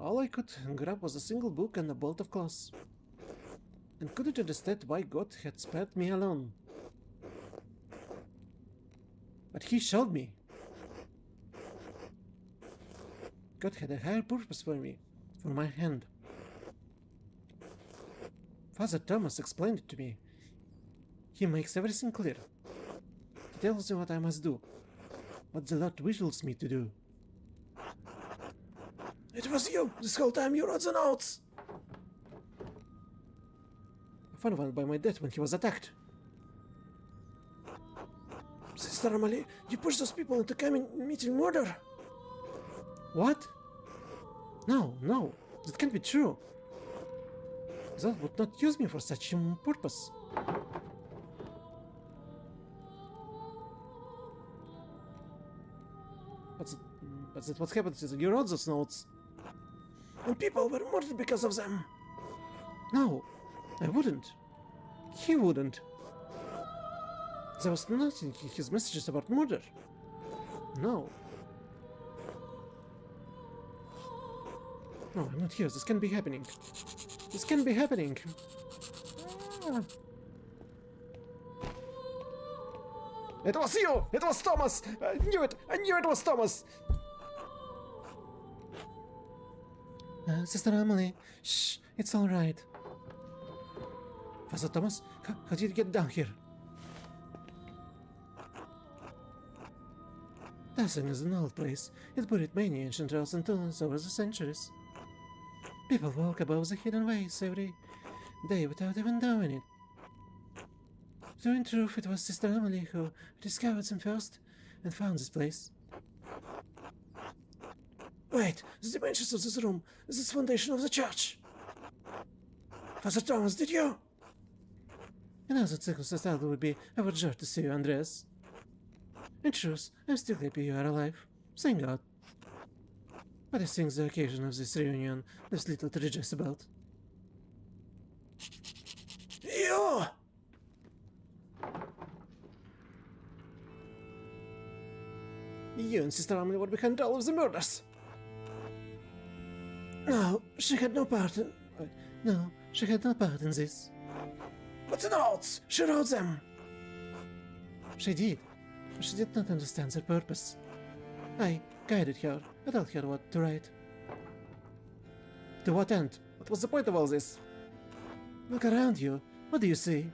All I could grab was a single book and a bolt of cloth. And couldn't understand why God had spared me alone. But He showed me. God had a higher purpose for me, for my hand. Father Thomas explained it to me. He makes everything clear. He tells me what I must do, what the Lord wishes me to do. It was you! This whole time you wrote the notes! I found one by my dad when he was attacked. Sister Emily, you pushed those people into committing murder! What? No, that can't be true. That would not use me for such a purpose. But that's what happened is you wrote those notes. And people were murdered because of them. No, I wouldn't. He wouldn't. There was nothing in his messages about murder. No. No, I'm not here. This can't be happening. This can't be happening. It was you! It was Thomas! I knew it! I knew it was Thomas! Sister Emily, shh, it's all right. Father Thomas, how did you get down here? Dazzling is an old place. It buried many ancient trails and tunnels over the centuries. People walk above the hidden ways every day without even knowing it. Though in truth, it was Sister Emily who discovered them first and found this place. Wait, the dimensions of this room is the foundation of the church. Father Thomas, did you? In other circumstances, I would be overjoyed to see you, Andreas. In truth, I'm still happy you are alive. Thank God. But I think the occasion of this reunion leaves little to rejoice about. You! You and Sister Emily were behind all of the murders. No, she had no part in... No, she had no part in this. But the notes! She wrote them! She did. But she did not understand their purpose. I guided her. I told her what to write. To what end? What was the point of all this? Look around you. What do you see?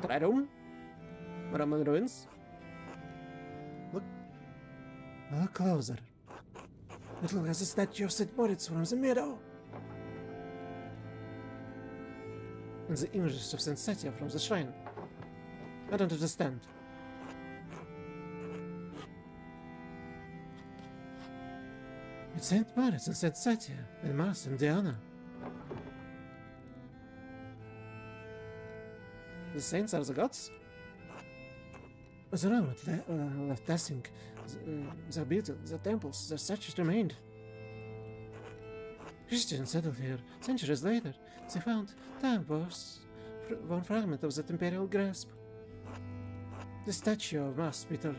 Try room? Roman ruins? Look closer. It looks like a statue of St. Moritz from the meadow. And the images of Saint Satia from the shrine. I don't understand. It's Saint Moritz and Saint Satia, and Mars and Diana. The saints are the gods? The Roman left blessing. Their beauty, their temples, their statues remained. Christians settled here centuries later. They found one fragment of that imperial grasp. The statue of Mars Peter,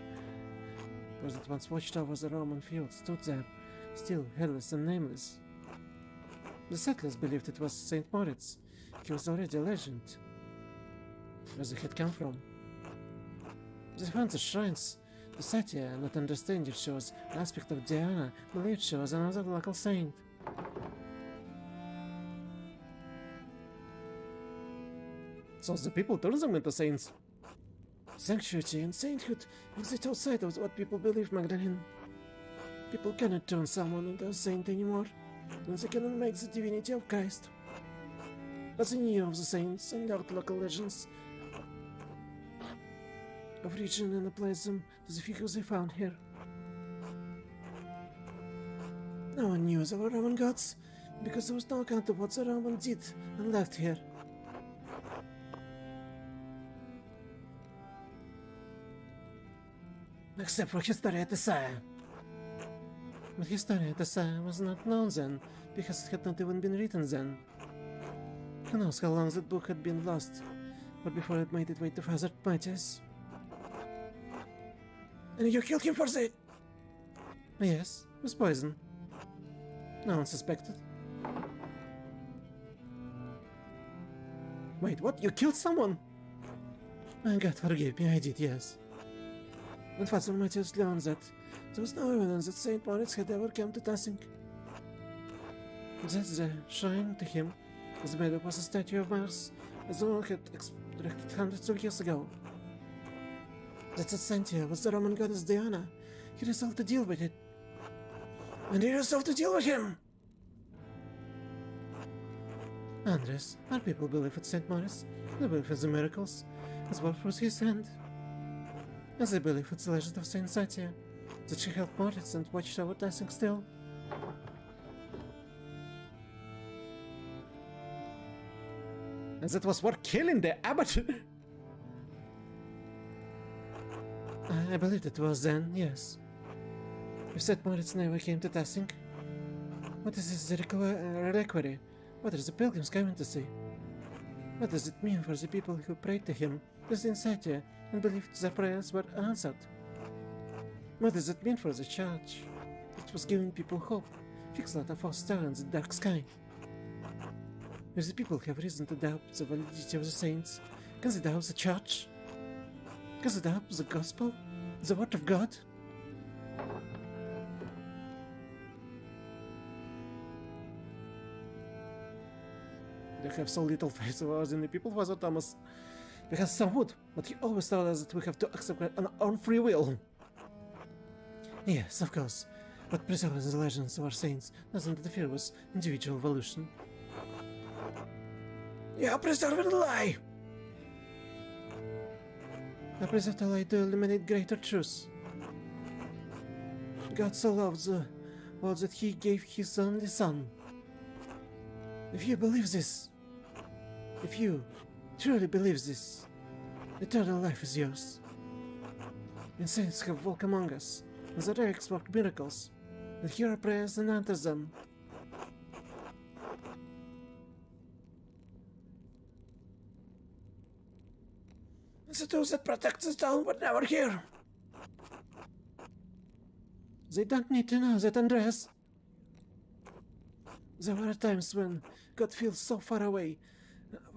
that once watched over the Roman field, stood there, still headless and nameless. The settlers believed it was Saint Moritz. He was already a legend. Where they had come from. They found the shrines. The Satia, not understanding, shows an aspect of Diana, believed she was another local saint. So the people turned them into saints. Sanctity and sainthood exist outside of what people believe, Magdalene. People cannot turn someone into a saint anymore, and they cannot make the divinity of Christ. But they knew of the saints and learned local legends of region and applied them to the figures they found here. No one knew the Roman gods, because there was no account of what the Romans did and left here. Except for Historia Tessia. But Historia Tessia was not known then, because it had not even been written then. Who knows how long that book had been lost, but before it made its way to Father Matthias. And you killed him for that? Yes, with poison. No one suspected. Wait, what? You killed someone? Oh, God forgive me, I did, yes. And Father Matthias learned that there was no evidence that Saint Moritz had ever come to Tassing. That the shrine to him was made up as a statue of Mars, as the one had extracted hundreds of years ago. That Santia was the Roman goddess Diana. He resolved to deal with it. And he resolved to deal with him! Andres, our people believe in Saint Moritz. They believe in the miracles, as well was his hand. And they believe it's the legend of Saint Satia, that she helped Moritz and watched over Tassing still. And that was for killing the abbot! I believe it was then, yes. If Saint Moritz never came to Tassing, what is this reliquary? What are the pilgrims coming to see? What does it mean for the people who prayed to him, to Saint Satia, and believed their prayers were answered? What does it mean for the church? It was giving people hope, fixed like a false star in the dark sky. If the people have reason to doubt the validity of the saints, can they doubt the church? Can they doubt the gospel, the word of God? They have so little faith of ours in the people, Father Thomas. We have some wood, but he always told us that we have to accept it on our own free will. Yes, of course. But preserving the legends of our saints doesn't interfere with individual evolution. Yeah, preserving the lie! I preserve the lie to eliminate greater truths. God so loved the world that he gave his only son. If you believe this, if you truly believe this, eternal life is yours. And saints have walked among us, and the relics work miracles, and hear our prayers and answer them. The those that protect the town were never here. They don't need to know that, Andreas. There were times when God feels so far away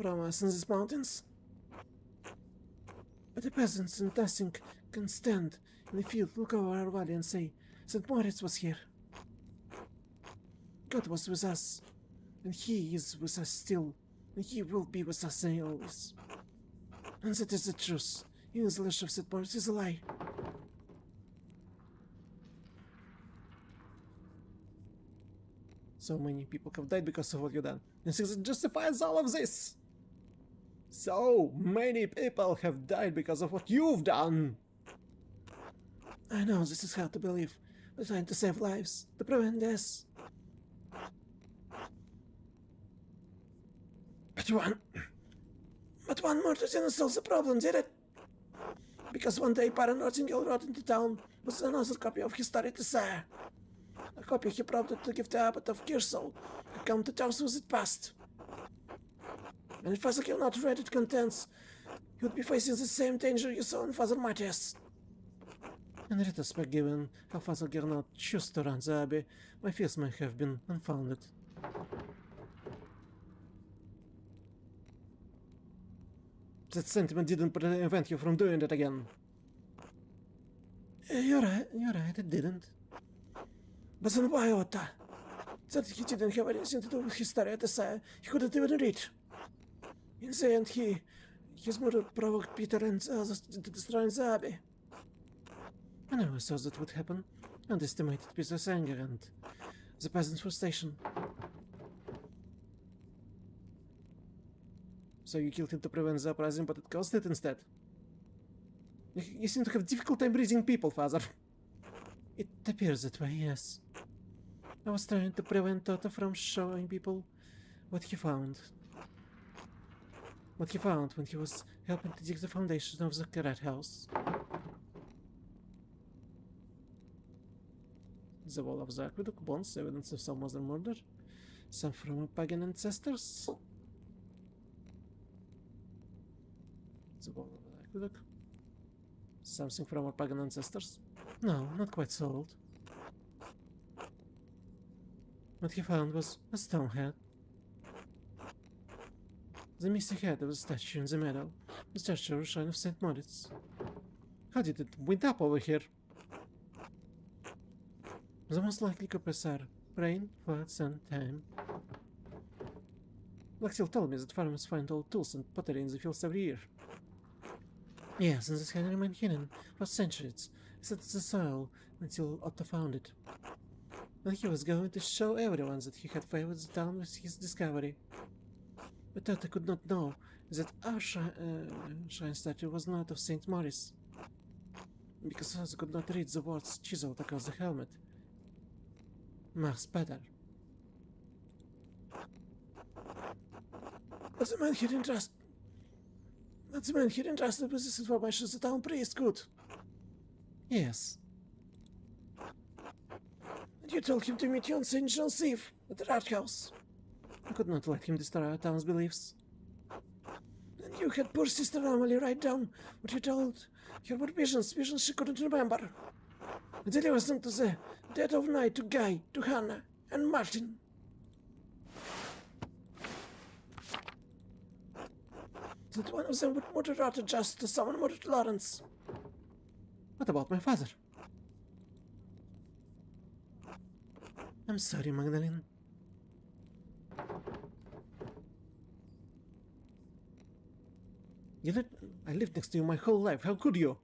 from us in these mountains. But the peasants and nothing can stand in the field, look over our valley and say, St. Moritz was here. God was with us, and He is with us still, and He will be with us always. And that is the truth. Even the legend of St. Moritz is a lie. So many people have died because of what you've done. And this justifies all of this. So many people have died because of what you've done. I know this is hard to believe. We're trying to save lives, to prevent this. But one murder didn't solve the problem, did it? Because one day Baron Nortingale rode into town with another copy of his story to say. A copy he prompted to give to Abbot of Kirsol to come to terms with it past. And if Father Gil not read its contents, he would be facing the same danger you saw in Father Matthias. In retrospect, given how Father Gil not chose to run the Abbey, my fears may have been unfounded. That sentiment didn't prevent you from doing it again. You're right, it didn't. But then why, Otta? That he didn't have anything to do with his story at the side, he couldn't even read. In the end, his murder provoked Peter and others to destroy the Abbey. I never thought that would happen. Underestimated Peter's anger and the peasants' frustration. So you killed him to prevent the uprising, but it caused it instead. You seem to have difficult time reading people, Father. It appears that way, yes. I was trying to prevent Toto from showing people what he found. What he found when he was helping to dig the foundation of the Rat House. The wall of the aqueduct, bones, evidence of some other murder. Some from pagan ancestors. The wall of the aqueduct. Something from our pagan ancestors? No, not quite so old. What he found was a stone head. The misty head of a statue in the meadow, the statue or shrine of St. Moritz. How did it wind up over here? The most likely culprits are rain, floods, and time. Laxil told me that farmers find old tools and pottery in the fields every year. Yes, and this can remain hidden for centuries, except the soil, until Otto found it. And he was going to show everyone that he had favored the town with his discovery. But Otto could not know that our shrine statue was not of St. Maurice, because Otto could not read the words chiseled across the helmet. Mars better. But the man he didn't trust. But the man he entrusted with this information, the town priest could. Yes. And you told him to meet you on St. John's Eve at the Rat House. I could not let him destroy our town's beliefs. And you had poor Sister Amalie write down what you told her were visions she couldn't remember. And deliver them to the dead of night to Guy, to Hannah, and Martin. That one of them would murder Arthur just as someone murdered Lawrence. What about my father? I'm sorry, Magdalene. I lived next to you my whole life. How could you?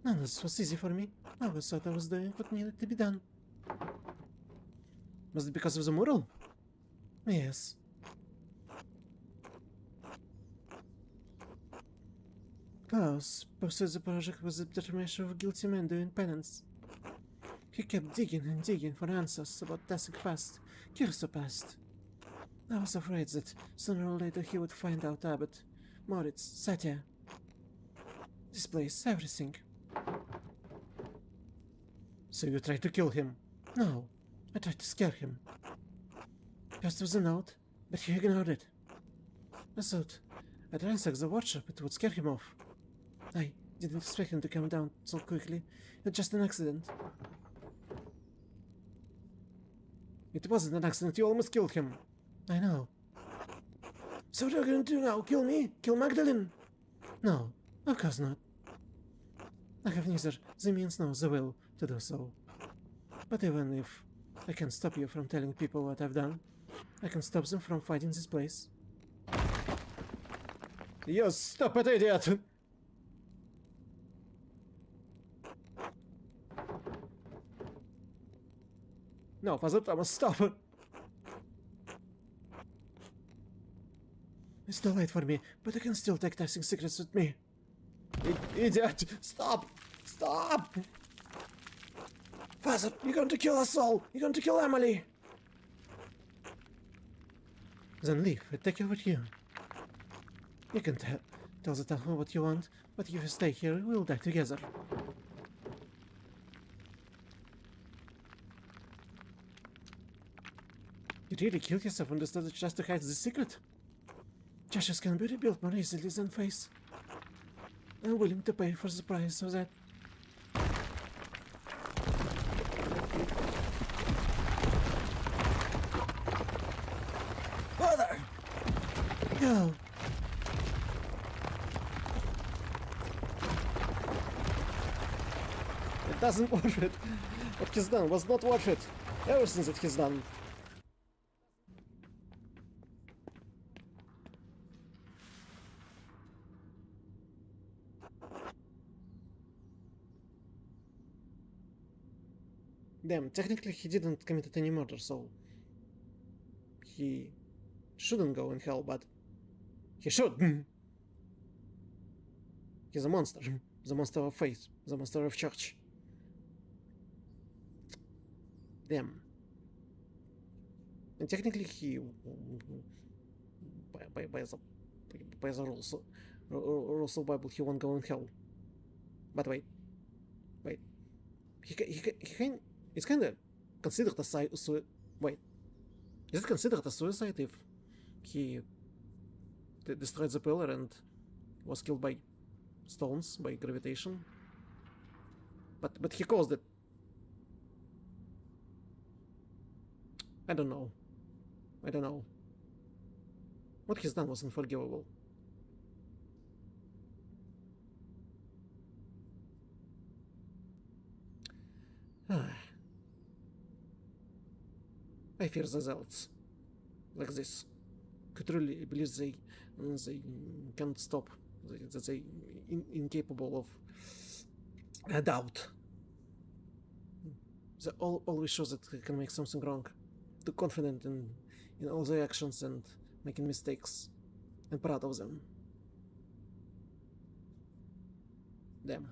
None of this was easy for me. I always thought I was doing what needed to be done. Was it because of the mural? Yes. Klaus pursued the project with the determination of a guilty man doing penance. He kept digging and digging for answers about Tessic past, Kirso past. I was afraid that sooner or later he would find out Abbott, Moritz, Satya. This place, everything. So you tried to kill him? No, I tried to scare him. First was a note, but he ignored it. I thought I'd ransack the workshop, it would scare him off. I didn't expect him to come down so quickly. It was just an accident. It wasn't an accident, you almost killed him. I know. So what are you going to do now? Kill me? Kill Magdalene? No, of course not. I have neither the means nor the will to do so. But even if I can stop you from telling people what I've done, I can stop them from fighting this place. You stop it, idiot! No, Father Thomas, stop it! It's too late for me, but I can still take testing secrets with me. Idiot! Stop! Stop! Father, you're going to kill us all! You're going to kill Emily! Then leave, I take it with you. You can tell the town what you want, but if you stay here, we'll die together. You really killed yourself and decided just to hide the secret? Churches can be rebuilt more easily than face. I'm willing to pay for the price of that. Father! Go! It doesn't worth it. What he's done was not worth it. Everything that he's done. Damn, technically he didn't commit any murder, so he shouldn't go in hell, but he should. He's a monster. The monster of faith. The monster of church. Damn. And technically he, by the rules of Bible, he won't go in hell. But wait. He can. It's kind of considered a suicide. Wait, is it considered a suicide if he destroyed the pillar and was killed by stones, by gravitation? But he caused it. I don't know. What he's done was unforgivable. I fear the zealots like this could really believe they can't stop, that they incapable of doubt. They always show that they can make something wrong, too confident in all their actions and making mistakes, and proud of them. Damn.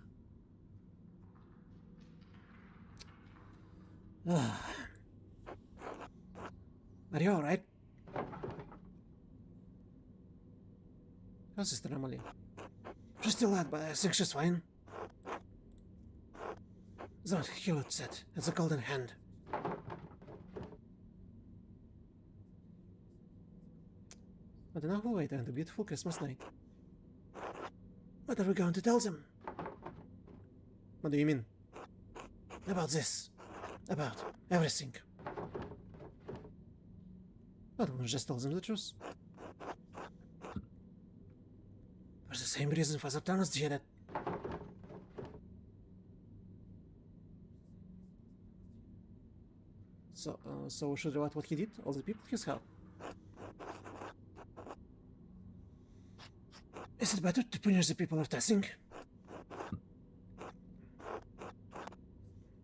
Are you alright? How's Sister Emily? She's still out, but I think she's fine. That's what Hewitt said. It's a golden hand. But now we'll wait on the beautiful Christmas night. What are we going to tell them? What do you mean? About this. About everything. I don't just tell them the truth. For the same reason Father Thomas did it. So we should reward what he did? All the people he's helped. Is it better to punish the people of Tessing?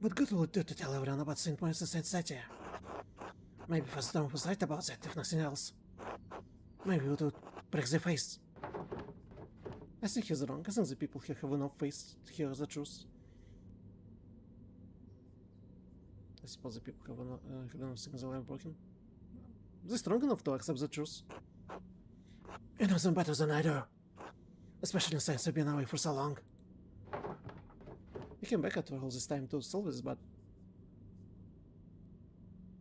What good will it do to tell everyone about St. Moritz and Satya? Maybe Father Thomas was right about that, if nothing else. Maybe it would break their face. I think he's wrong. I think the people here have enough face to hear the truth. I suppose the people have enough things alive broken. They're strong enough to accept the truth. You know them better than I do. Especially since I've been away for so long. We came back after all this time to solve this, but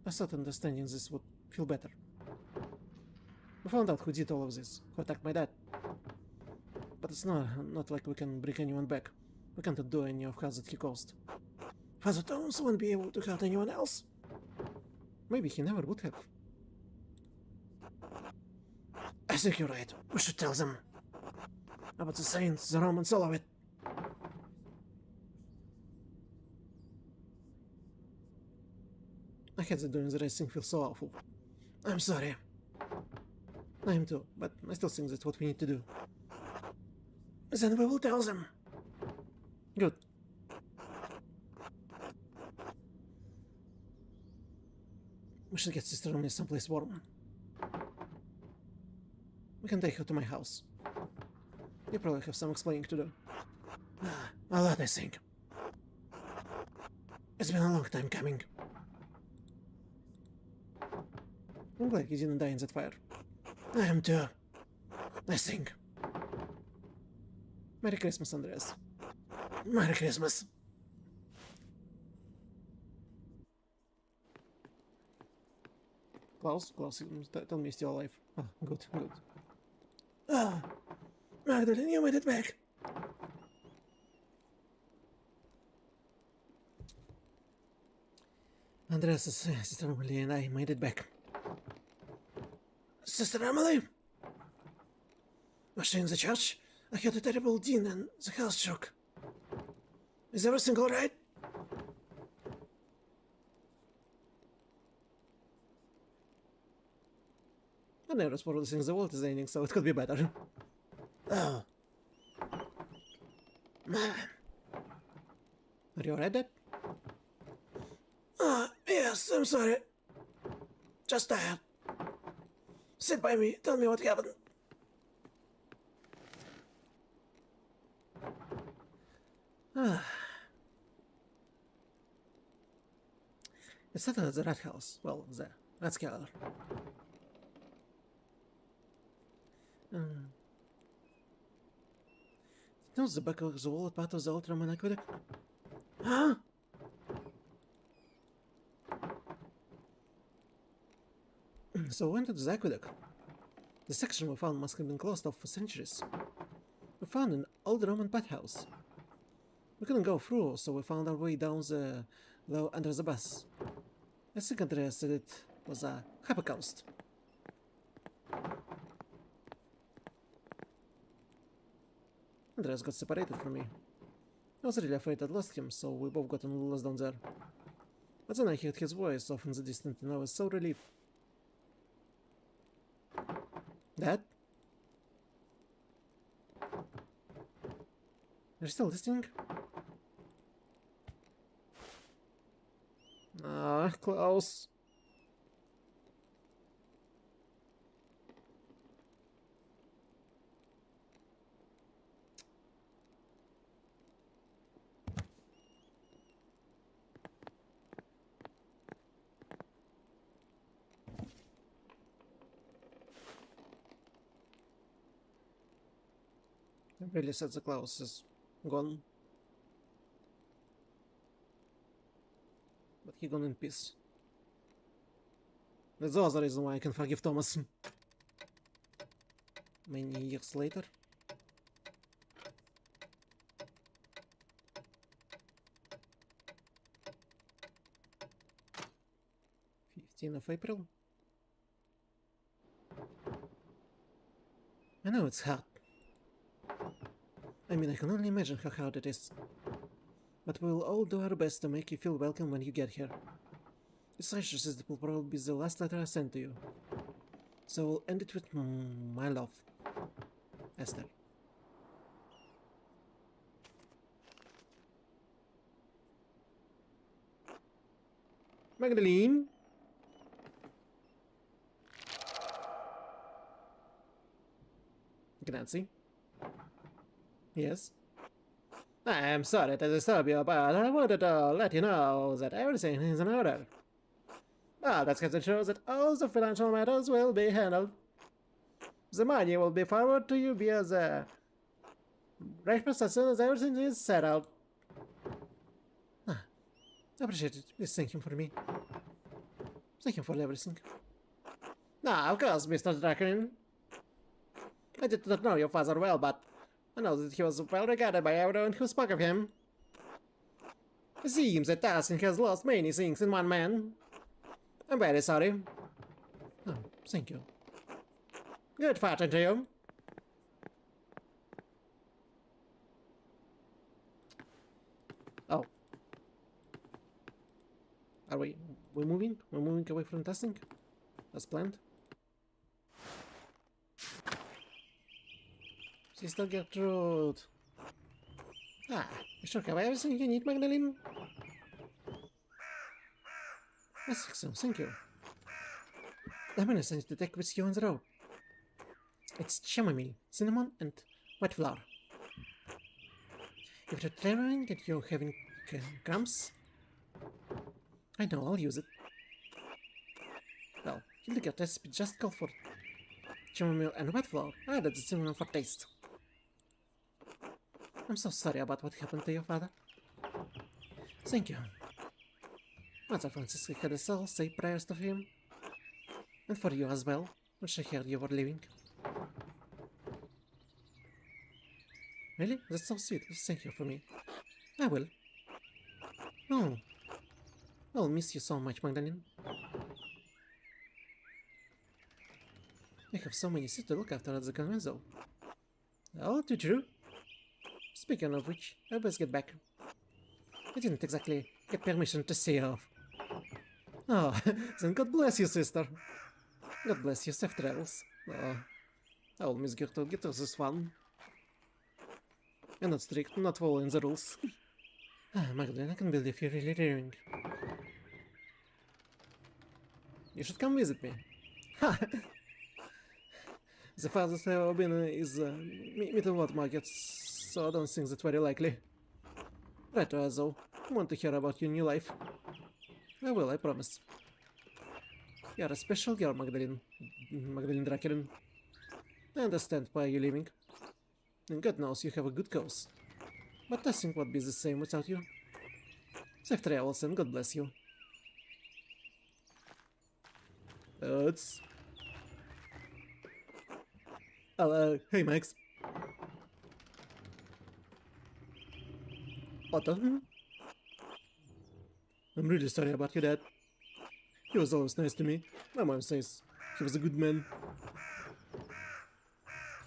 I thought understanding this would feel better. We found out who did all of this, who attacked my dad. But it's not like we can bring anyone back. We can't do any of harm that he caused. Father Thomas won't be able to hurt anyone else. Maybe he never would have. I think you're right. We should tell them. About the saints, the Romans, all of it. I had the doing the right thing feel so awful. I'm sorry. I am too, but I still think that's what we need to do. Then we will tell them. Good. We should get Sister Romney someplace warm. We can take her to my house. You probably have some explaining to do. A lot, I think. It's been a long time coming. I'm glad you didn't die in that fire. I am too. I think. Merry Christmas, Andreas. Merry Christmas. Klaus, tell me you're still alive. Ah, good. Ah, Magdalene, you made it back. Andreas' sister Emily and I made it back. Sister Emily? Was she in the church? I heard a terrible din and the house shook. Is everything alright? I never for the things the world is ending, so it could be better. Oh. Man. Are you alright, Dad? Yes, I'm sorry. Just tired. Sit by me, tell me what happened. It started at the rat house. Well, the rat scaler. Knows the back of the wall part of the old Roman aqueduct? Huh? So we entered the aqueduct. The section we found must have been closed off for centuries. We found an old Roman bathhouse. We couldn't go through, so we found our way down the low under the bus. I think Andreas said it was a Holocaust. Andreas got separated from me. I was really afraid I'd lost him, so we both got a little lost down there. But then I heard his voice off in the distance and I was so relieved. Dad? Are you still listening? Ah, Klaus. I'm really sad the Klaus is gone. But he gone in peace. That's the other reason why I can forgive Thomas. Many years later. April 15th. I know it's hard. I mean, I can only imagine how hard it is. But we'll all do our best to make you feel welcome when you get here. Besides, this will probably be the last letter I send to you. So we'll end it with my love. Esther. Magdalene? Grazie. Yes? I'm sorry to disturb you, but I wanted to let you know that everything is in order. Ah, that's because it shows that all the financial matters will be handled. The money will be forwarded to you via the right as soon as everything is settled. Ah, I appreciate it. Please thank him for me. Thank him for everything. Ah, of course, Mr. Draken. I did not know your father well, but I know that he was well regarded by everyone who spoke of him. It seems that Tassin has lost many things in one man. I'm very sorry. Oh, thank you. Good fortune to you. Oh. Are we're moving? We're moving away from testing? As planned? Sister Gertrude. Ah, you sure have everything you need, Magdalene? I think so, thank you. I'm gonna send to take with you on the road. It's chamomile, cinnamon, and white flour. If you're traveling and you're having cramps, I know I'll use it. Well, you'll get recipe just call for chamomile and white flour. I added the cinnamon for taste. I'm so sorry about what happened to your father. Thank you. Mother Francisca had us all say prayers to him. And for you as well, when she heard you were leaving. Really? That's so sweet. Thank you for me. I will. Oh. I'll miss you so much, Magdalene. I have so many things to look after at the convent though. All too true. Speaking of which, I best get back. I didn't exactly get permission to see you off. Oh, then God bless you, sister. God bless you, safe travels. Oh, I will miss Gertrude. Gertrude is fun. You're not strict, not following the rules. Ah, Magdalene, I can believe you're really daring. You should come visit me. Ha! The farthest I've ever been is Middle Market, so I don't think that's very likely. Right, though, I want to hear about your new life. I will, I promise. You're a special girl, Magdalene. Magdalene Draken. I understand why you're leaving. And God knows you have a good cause. But nothing would be the same without you. Safe travels and God bless you. It's... Oh, hey Max. Otto? I'm really sorry about your dad. He was always nice to me. My mom says he was a good man.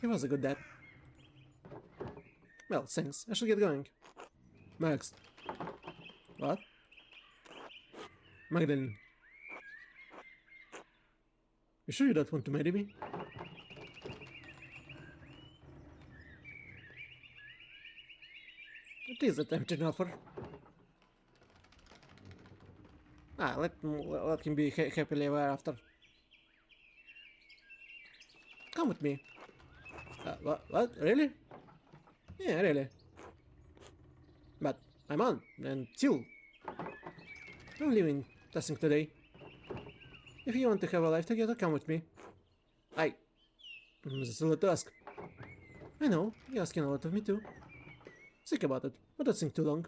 He was a good dad. Well, thanks. I should get going. Max. What? Magdalene. You sure you don't want to marry me? It is a tempting offer. Ah, let him be happily ever after. Come with me. What? Really? Yeah, really. But I'm on, and chill. I'm leaving testing today. If you want to have a life together, come with me. That's a lot to ask. I know, you're asking a lot of me too. Think about it, but don't think too long.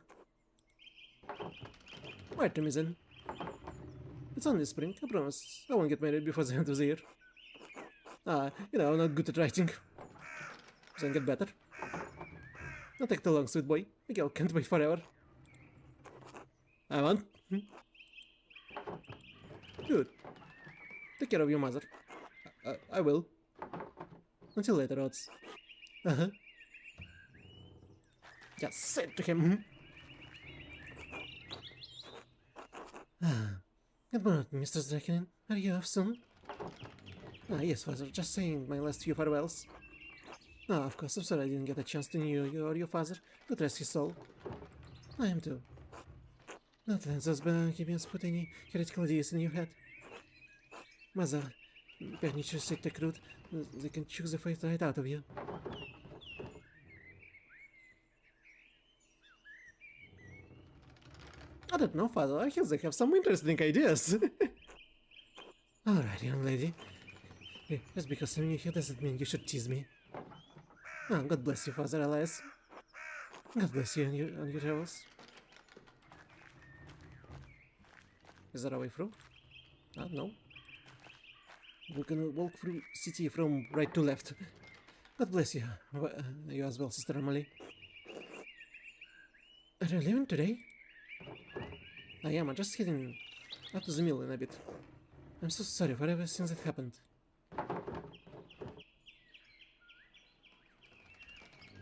Write to me then. It's only spring, I promise. I won't get married before the end of the year. You know, I'm not good at writing. Then get better. Don't take too long, sweet boy. The girl can't wait forever. I'm on. Good. Take care of your mother. I will. Until later, Odds. Uh-huh. Just said to him. Good morning, Mr. Draken. Are you off soon? Yes, father. Just saying my last few farewells. Of course, I'm sorry I didn't get a chance to know you or your father. God rest his soul. I am too. Not that those bohemians put any heretical ideas in your head. Mother, perničers say take root, they can choose the faith right out of you. I don't know, Father. I guess I have some interesting ideas. Alright, young lady. Just because I'm new here doesn't mean you should tease me. Oh, God bless you, Father Elias. God bless you on your travels. Is there a way through? No. We can walk through city from right to left. God bless you. You as well, Sister Emily. Are you leaving today? I am. I'm just heading up to the mill in a bit. I'm so sorry for everything that happened.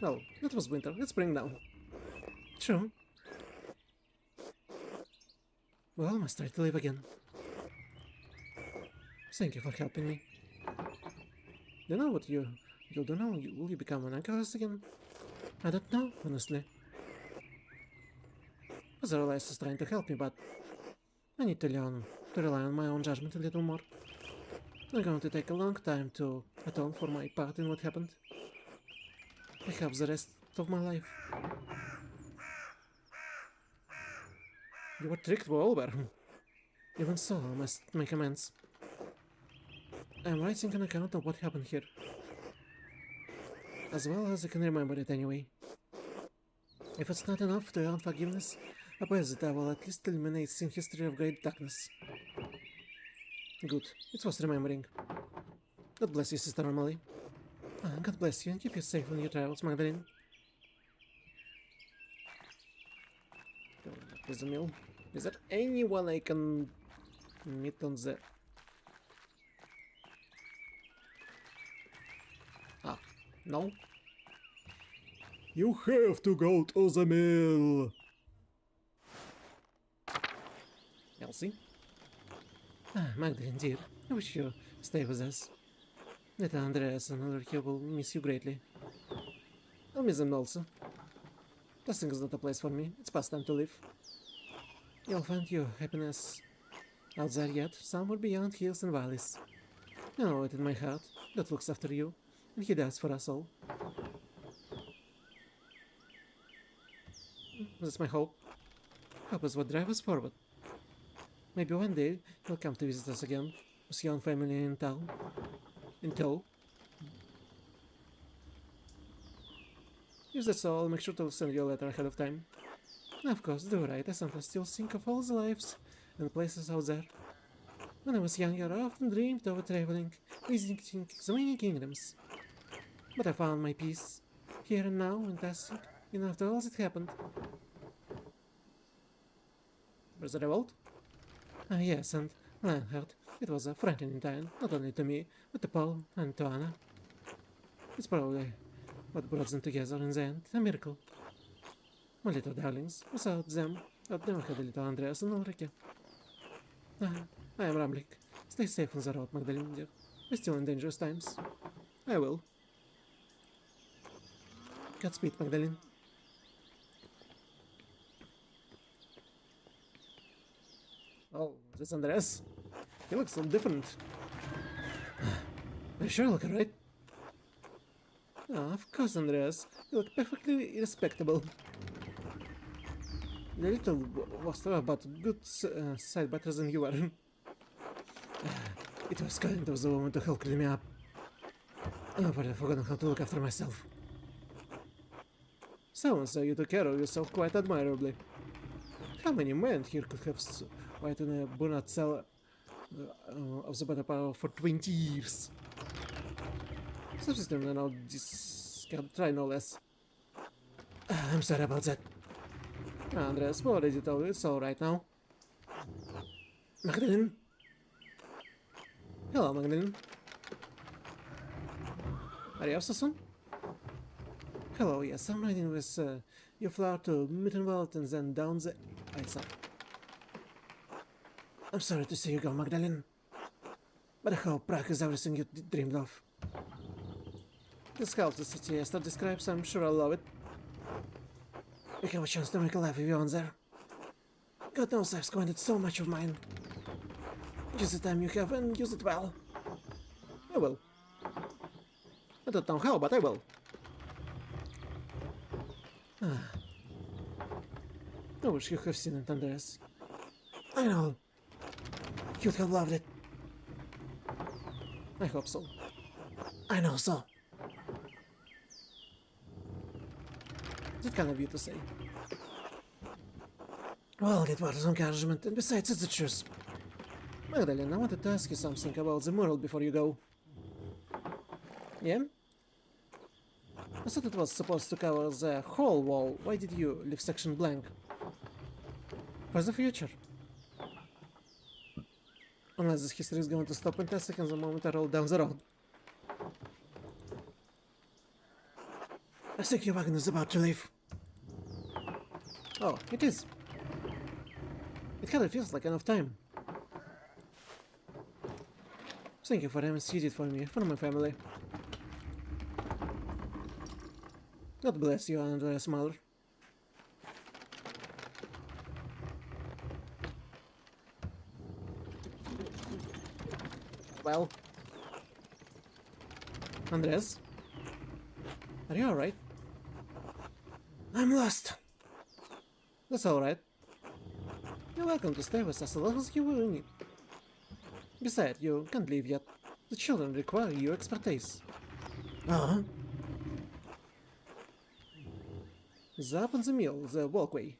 Well, that was winter. It's spring now. True. Well, I must try to live again. Thank you for helping me. Do you know what you'll do now? Will you become an alcoholic again? I don't know, honestly. Father Elias is trying to help me, but I need to learn to rely on my own judgment a little more. I'm going to take a long time to atone for my part in what happened. Perhaps the rest of my life. You were tricked by Oliver. Even so, I must make amends. I'm writing an account of what happened here. As well as I can remember it anyway. If it's not enough to earn forgiveness, I bet that I will at least eliminate sin history of great darkness. Good. It was remembering. God bless you, Sister Emily. God bless you and keep you safe on your travels, Magdalene. There's a mill. Is there anyone I can meet on the... No? You have to go to the mill. Elsie? Magdalene, dear, I wish you stay with us. Little Andreas and other here will miss you greatly. I'll miss them also. Testing is not a place for me. It's past time to live. You'll find your happiness out there yet, somewhere beyond hills and valleys. I know it in my heart. God looks after you, and He does for us all. That's my hope. Hope is what drives us forward. Maybe one day you'll come to visit us again, with your own family in town. In tow. If that's all, I'll make sure to send you a letter ahead of time. Of course, do right. I sometimes still think of all the lives and places out there. When I was younger, I often dreamed of traveling, visiting so many kingdoms. But I found my peace, here and now, in passing, and after all that happened. Was the revolt? Yes, and Leonhard. It was a frightening time, not only to me, but to Paul and to Anna. It's probably what brought them together in the end, a miracle. My little darlings, without them, I'd never had a little Andreas and Ulrike. I am rambling. Stay safe on the road, Magdalene, dear. We're still in dangerous times. I will. Godspeed, Magdalene. Oh, this Andreas? He looks so different. I sure look alright. Of course, Andreas. You look perfectly respectable. A little was but good side better than you were. It was kind of the woman to help clean me up. Oh, but I've forgotten how to look after myself. Sounds so you took care of yourself quite admirably. How many men here could have waited in a burnout cell of the better power for 20 years? Subsystem now this can try no less. I'm sorry about that. Andreas, we already told you it's alright now. Magdalene? Hello, Magdalene. Are you off so soon? Hello, yes, I'm riding with your flower to Mittenwald and then down the ice. I'm sorry to see you go, Magdalene. But I hope Prague is everything you dreamed of. This house the Sajeas describes, I'm sure I'll love it. We have a chance to make a life of your own there. God knows I've squandered so much of mine. Use the time you have and use it well. I will. I don't know how, but I will. I wish you have seen it, Andreas. I know. You'd have loved it. I hope so. I know so. It's kind of you to say. Well, get words of encouragement, and besides, it's the truth. Magdalene, I wanted to ask you something about the mural before you go. Yeah? I thought it was supposed to cover the whole wall. Why did you leave section blank? For the future. Unless this history is going to stop in 10 seconds the moment I roll down the road. I think your wagon is about to leave. Oh, it is. It kind of feels like enough time. Thank you for having seated for me, for my family. God bless you, Andreas' mother. Well, Andreas, are you alright? I'm lost. That's alright. You're welcome to stay with us as long as you will need. Besides, you can't leave yet. The children require your expertise. Uh-huh. The up on the mill, the walkway.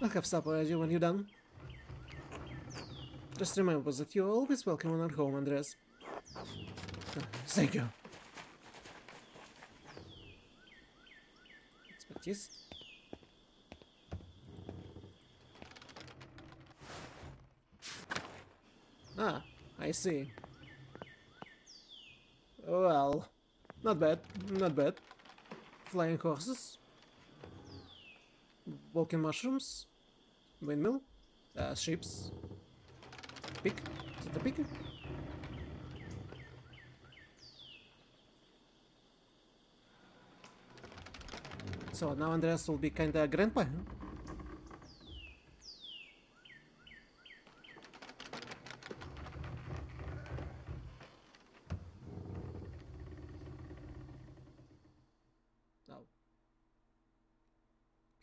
I'll have supper ready when you're done. Just remember that you're always welcome in our home, Andreas. Thank you. Expertise. Ah, I see. Well, not bad, not bad. Flying horses. Walking mushrooms. Windmill. Ships. Pig? Is it a pig? So now Andreas will be kinda grandpa, huh? Oh.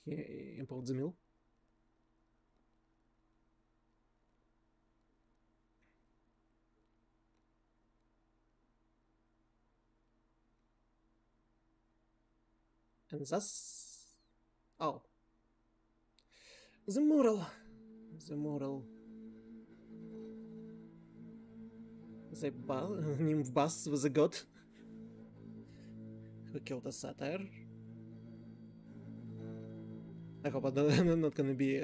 He imports the mill. And thus... Oh. The mural. The mural. The nymph bust was a god who killed a satyr. I hope I'm not gonna be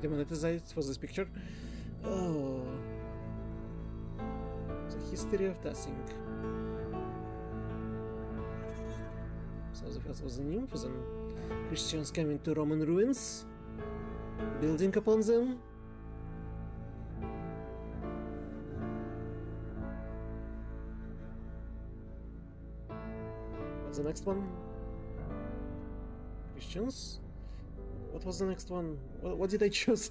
demonetized for this picture. Oh, the history of Tassing. So the first was the nymph, then Christians came into Roman ruins, building upon them. What's the next one? Christians? What was the next one? What did I choose?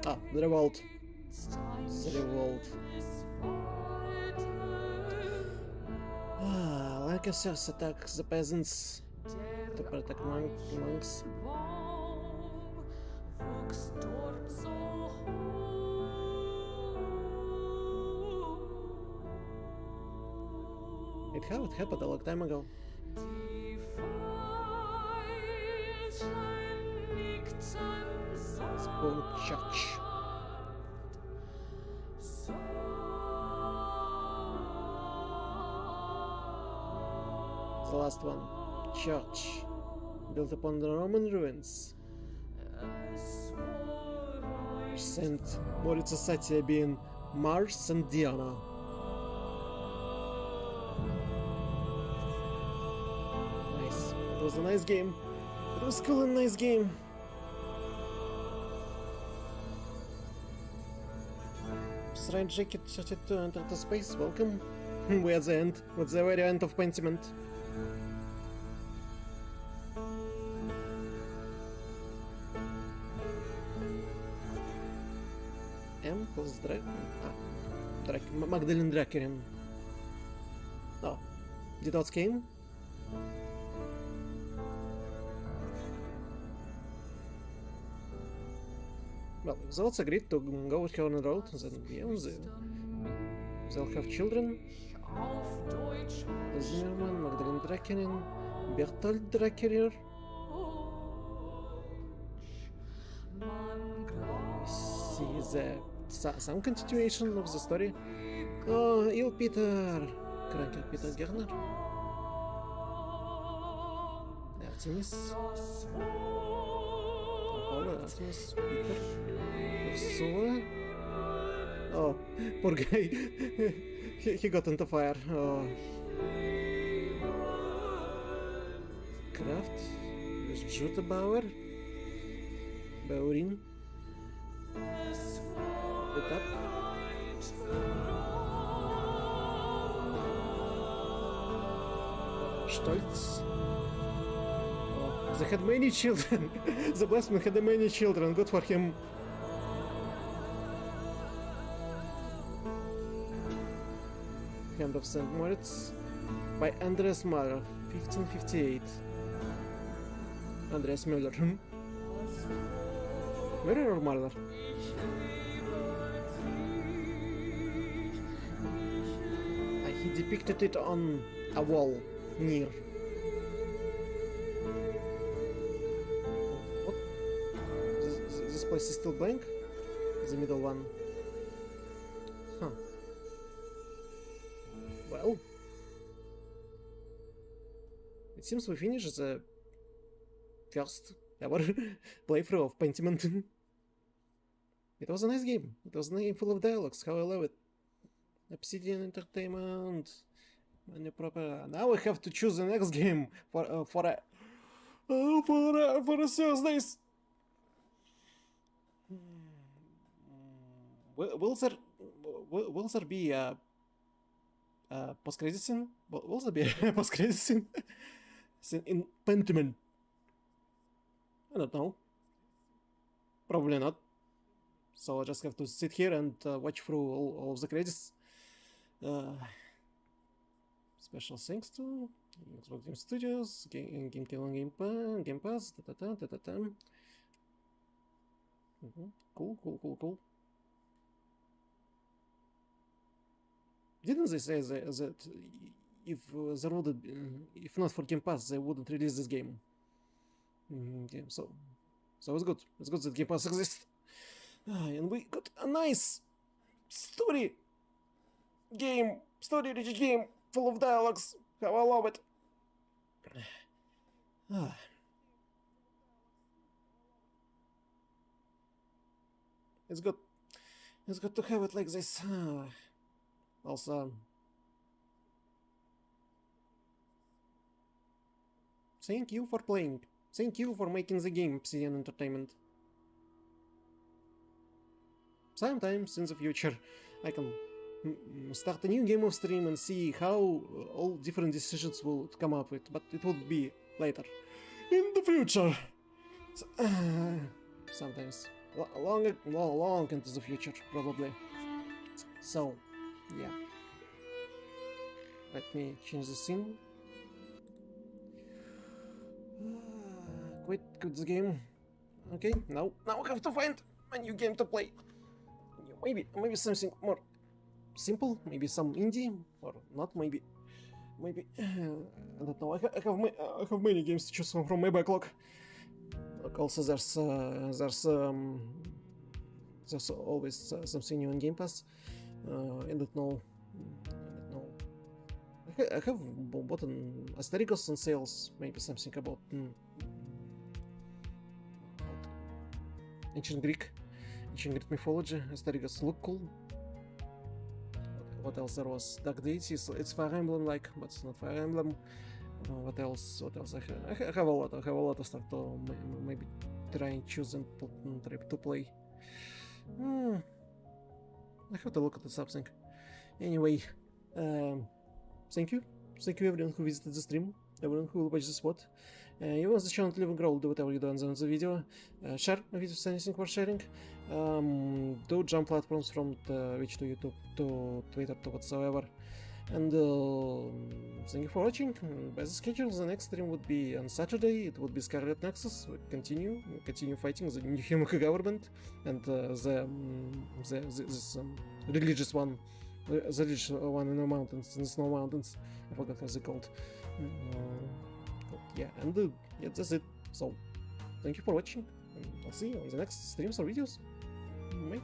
Ah, the revolt. The revolt. Ah, Lancasters attack the peasants to protect monks. It happened a long time ago. Spoon Church. The last one. Church. Built upon the Roman ruins. Saint Moritz Society being Mars and Diana. Nice. It was a nice game. It was cool and nice game. Strange Jacket 32 entered the space. Welcome. We're at the end. With the very end of Pentiment. M plus Magdalene Drakerin. Oh, the dots came. Well, if Zots agreed to go with her on the road, then yeah, they'll have children. Zimmerman, Magdalene Drakerin, Bertolt Drakerir. See some continuation of the story. Oh, Il Peter, Cranky Peter Gerner, Artemis, Paula, Artemis, Peter, Ursula. Oh, poor guy, he got into fire. Oh. Kraft, Jutta Bauer, Baurin. Look up. Stolz. Oh, they had many children. The Blessman had many children. Good for him. Hand of St. Moritz by Andreas Mahler, 1558. Andreas Müller. Müller or Mahler? He depicted it on a wall near. What? This place is still blank? The middle one. Huh. Well, it seems we finished the first ever playthrough of Pentiment. It was a nice game. It was a game full of dialogues. How I love it. Obsidian Entertainment. Many proper. Now we have to choose the next game for a Thursdays. Will there be a post-credit scene? Will there be a post-credit scene in Pentiment? I don't know. Probably not. So I just have to sit here and watch through all of the credits. Special thanks to Xbox Game Studios, Game Pass, Cool. Didn't they say that if there would, if not for Game Pass, they wouldn't release this game? Yeah, so it's good. It's good that Game Pass exists. And we got a nice story-rich game full of dialogues. How I love it. It's good. It's good to have it like this. Also, thank you for playing. Thank you for making the game, Obsidian Entertainment. Sometimes in the future, I can start a new game of stream and see how all different decisions will come up with, but it would be later. In the future! Sometimes. Long into the future, probably. So, yeah. Let me change the scene. Quit the game. Okay, now I have to find a new game to play. Maybe something more simple, maybe some indie, or not, maybe I don't know. I have many games to choose from my backlog. Look, also there's always something new on Game Pass. I don't know. I have bought an Asterigos on sales. Maybe something about ancient Greek mythology. Asterigos look cool. What else there was? Dark Deities. It's Fire Emblem like, but it's not Fire Emblem. What else? I have a lot of stuff to maybe try and choose and try to play. I have to look at something. Anyway, thank you everyone who visited the stream, everyone who will watch the spot, You want the channel to live and grow, do whatever you do on the video. Share if it's anything worth sharing. Do jump platforms from Twitch to YouTube to Twitter to whatsoever. And thank you for watching. By the schedule, the next stream would be on Saturday. It would be Scarlet Nexus. We continue fighting the New Human government and this religious one, the religious one in the mountains, in the snow mountains. I forgot how they called. Yeah, and yeah, that's it. So, thank you for watching, and I'll see you on the next streams or videos. Bye.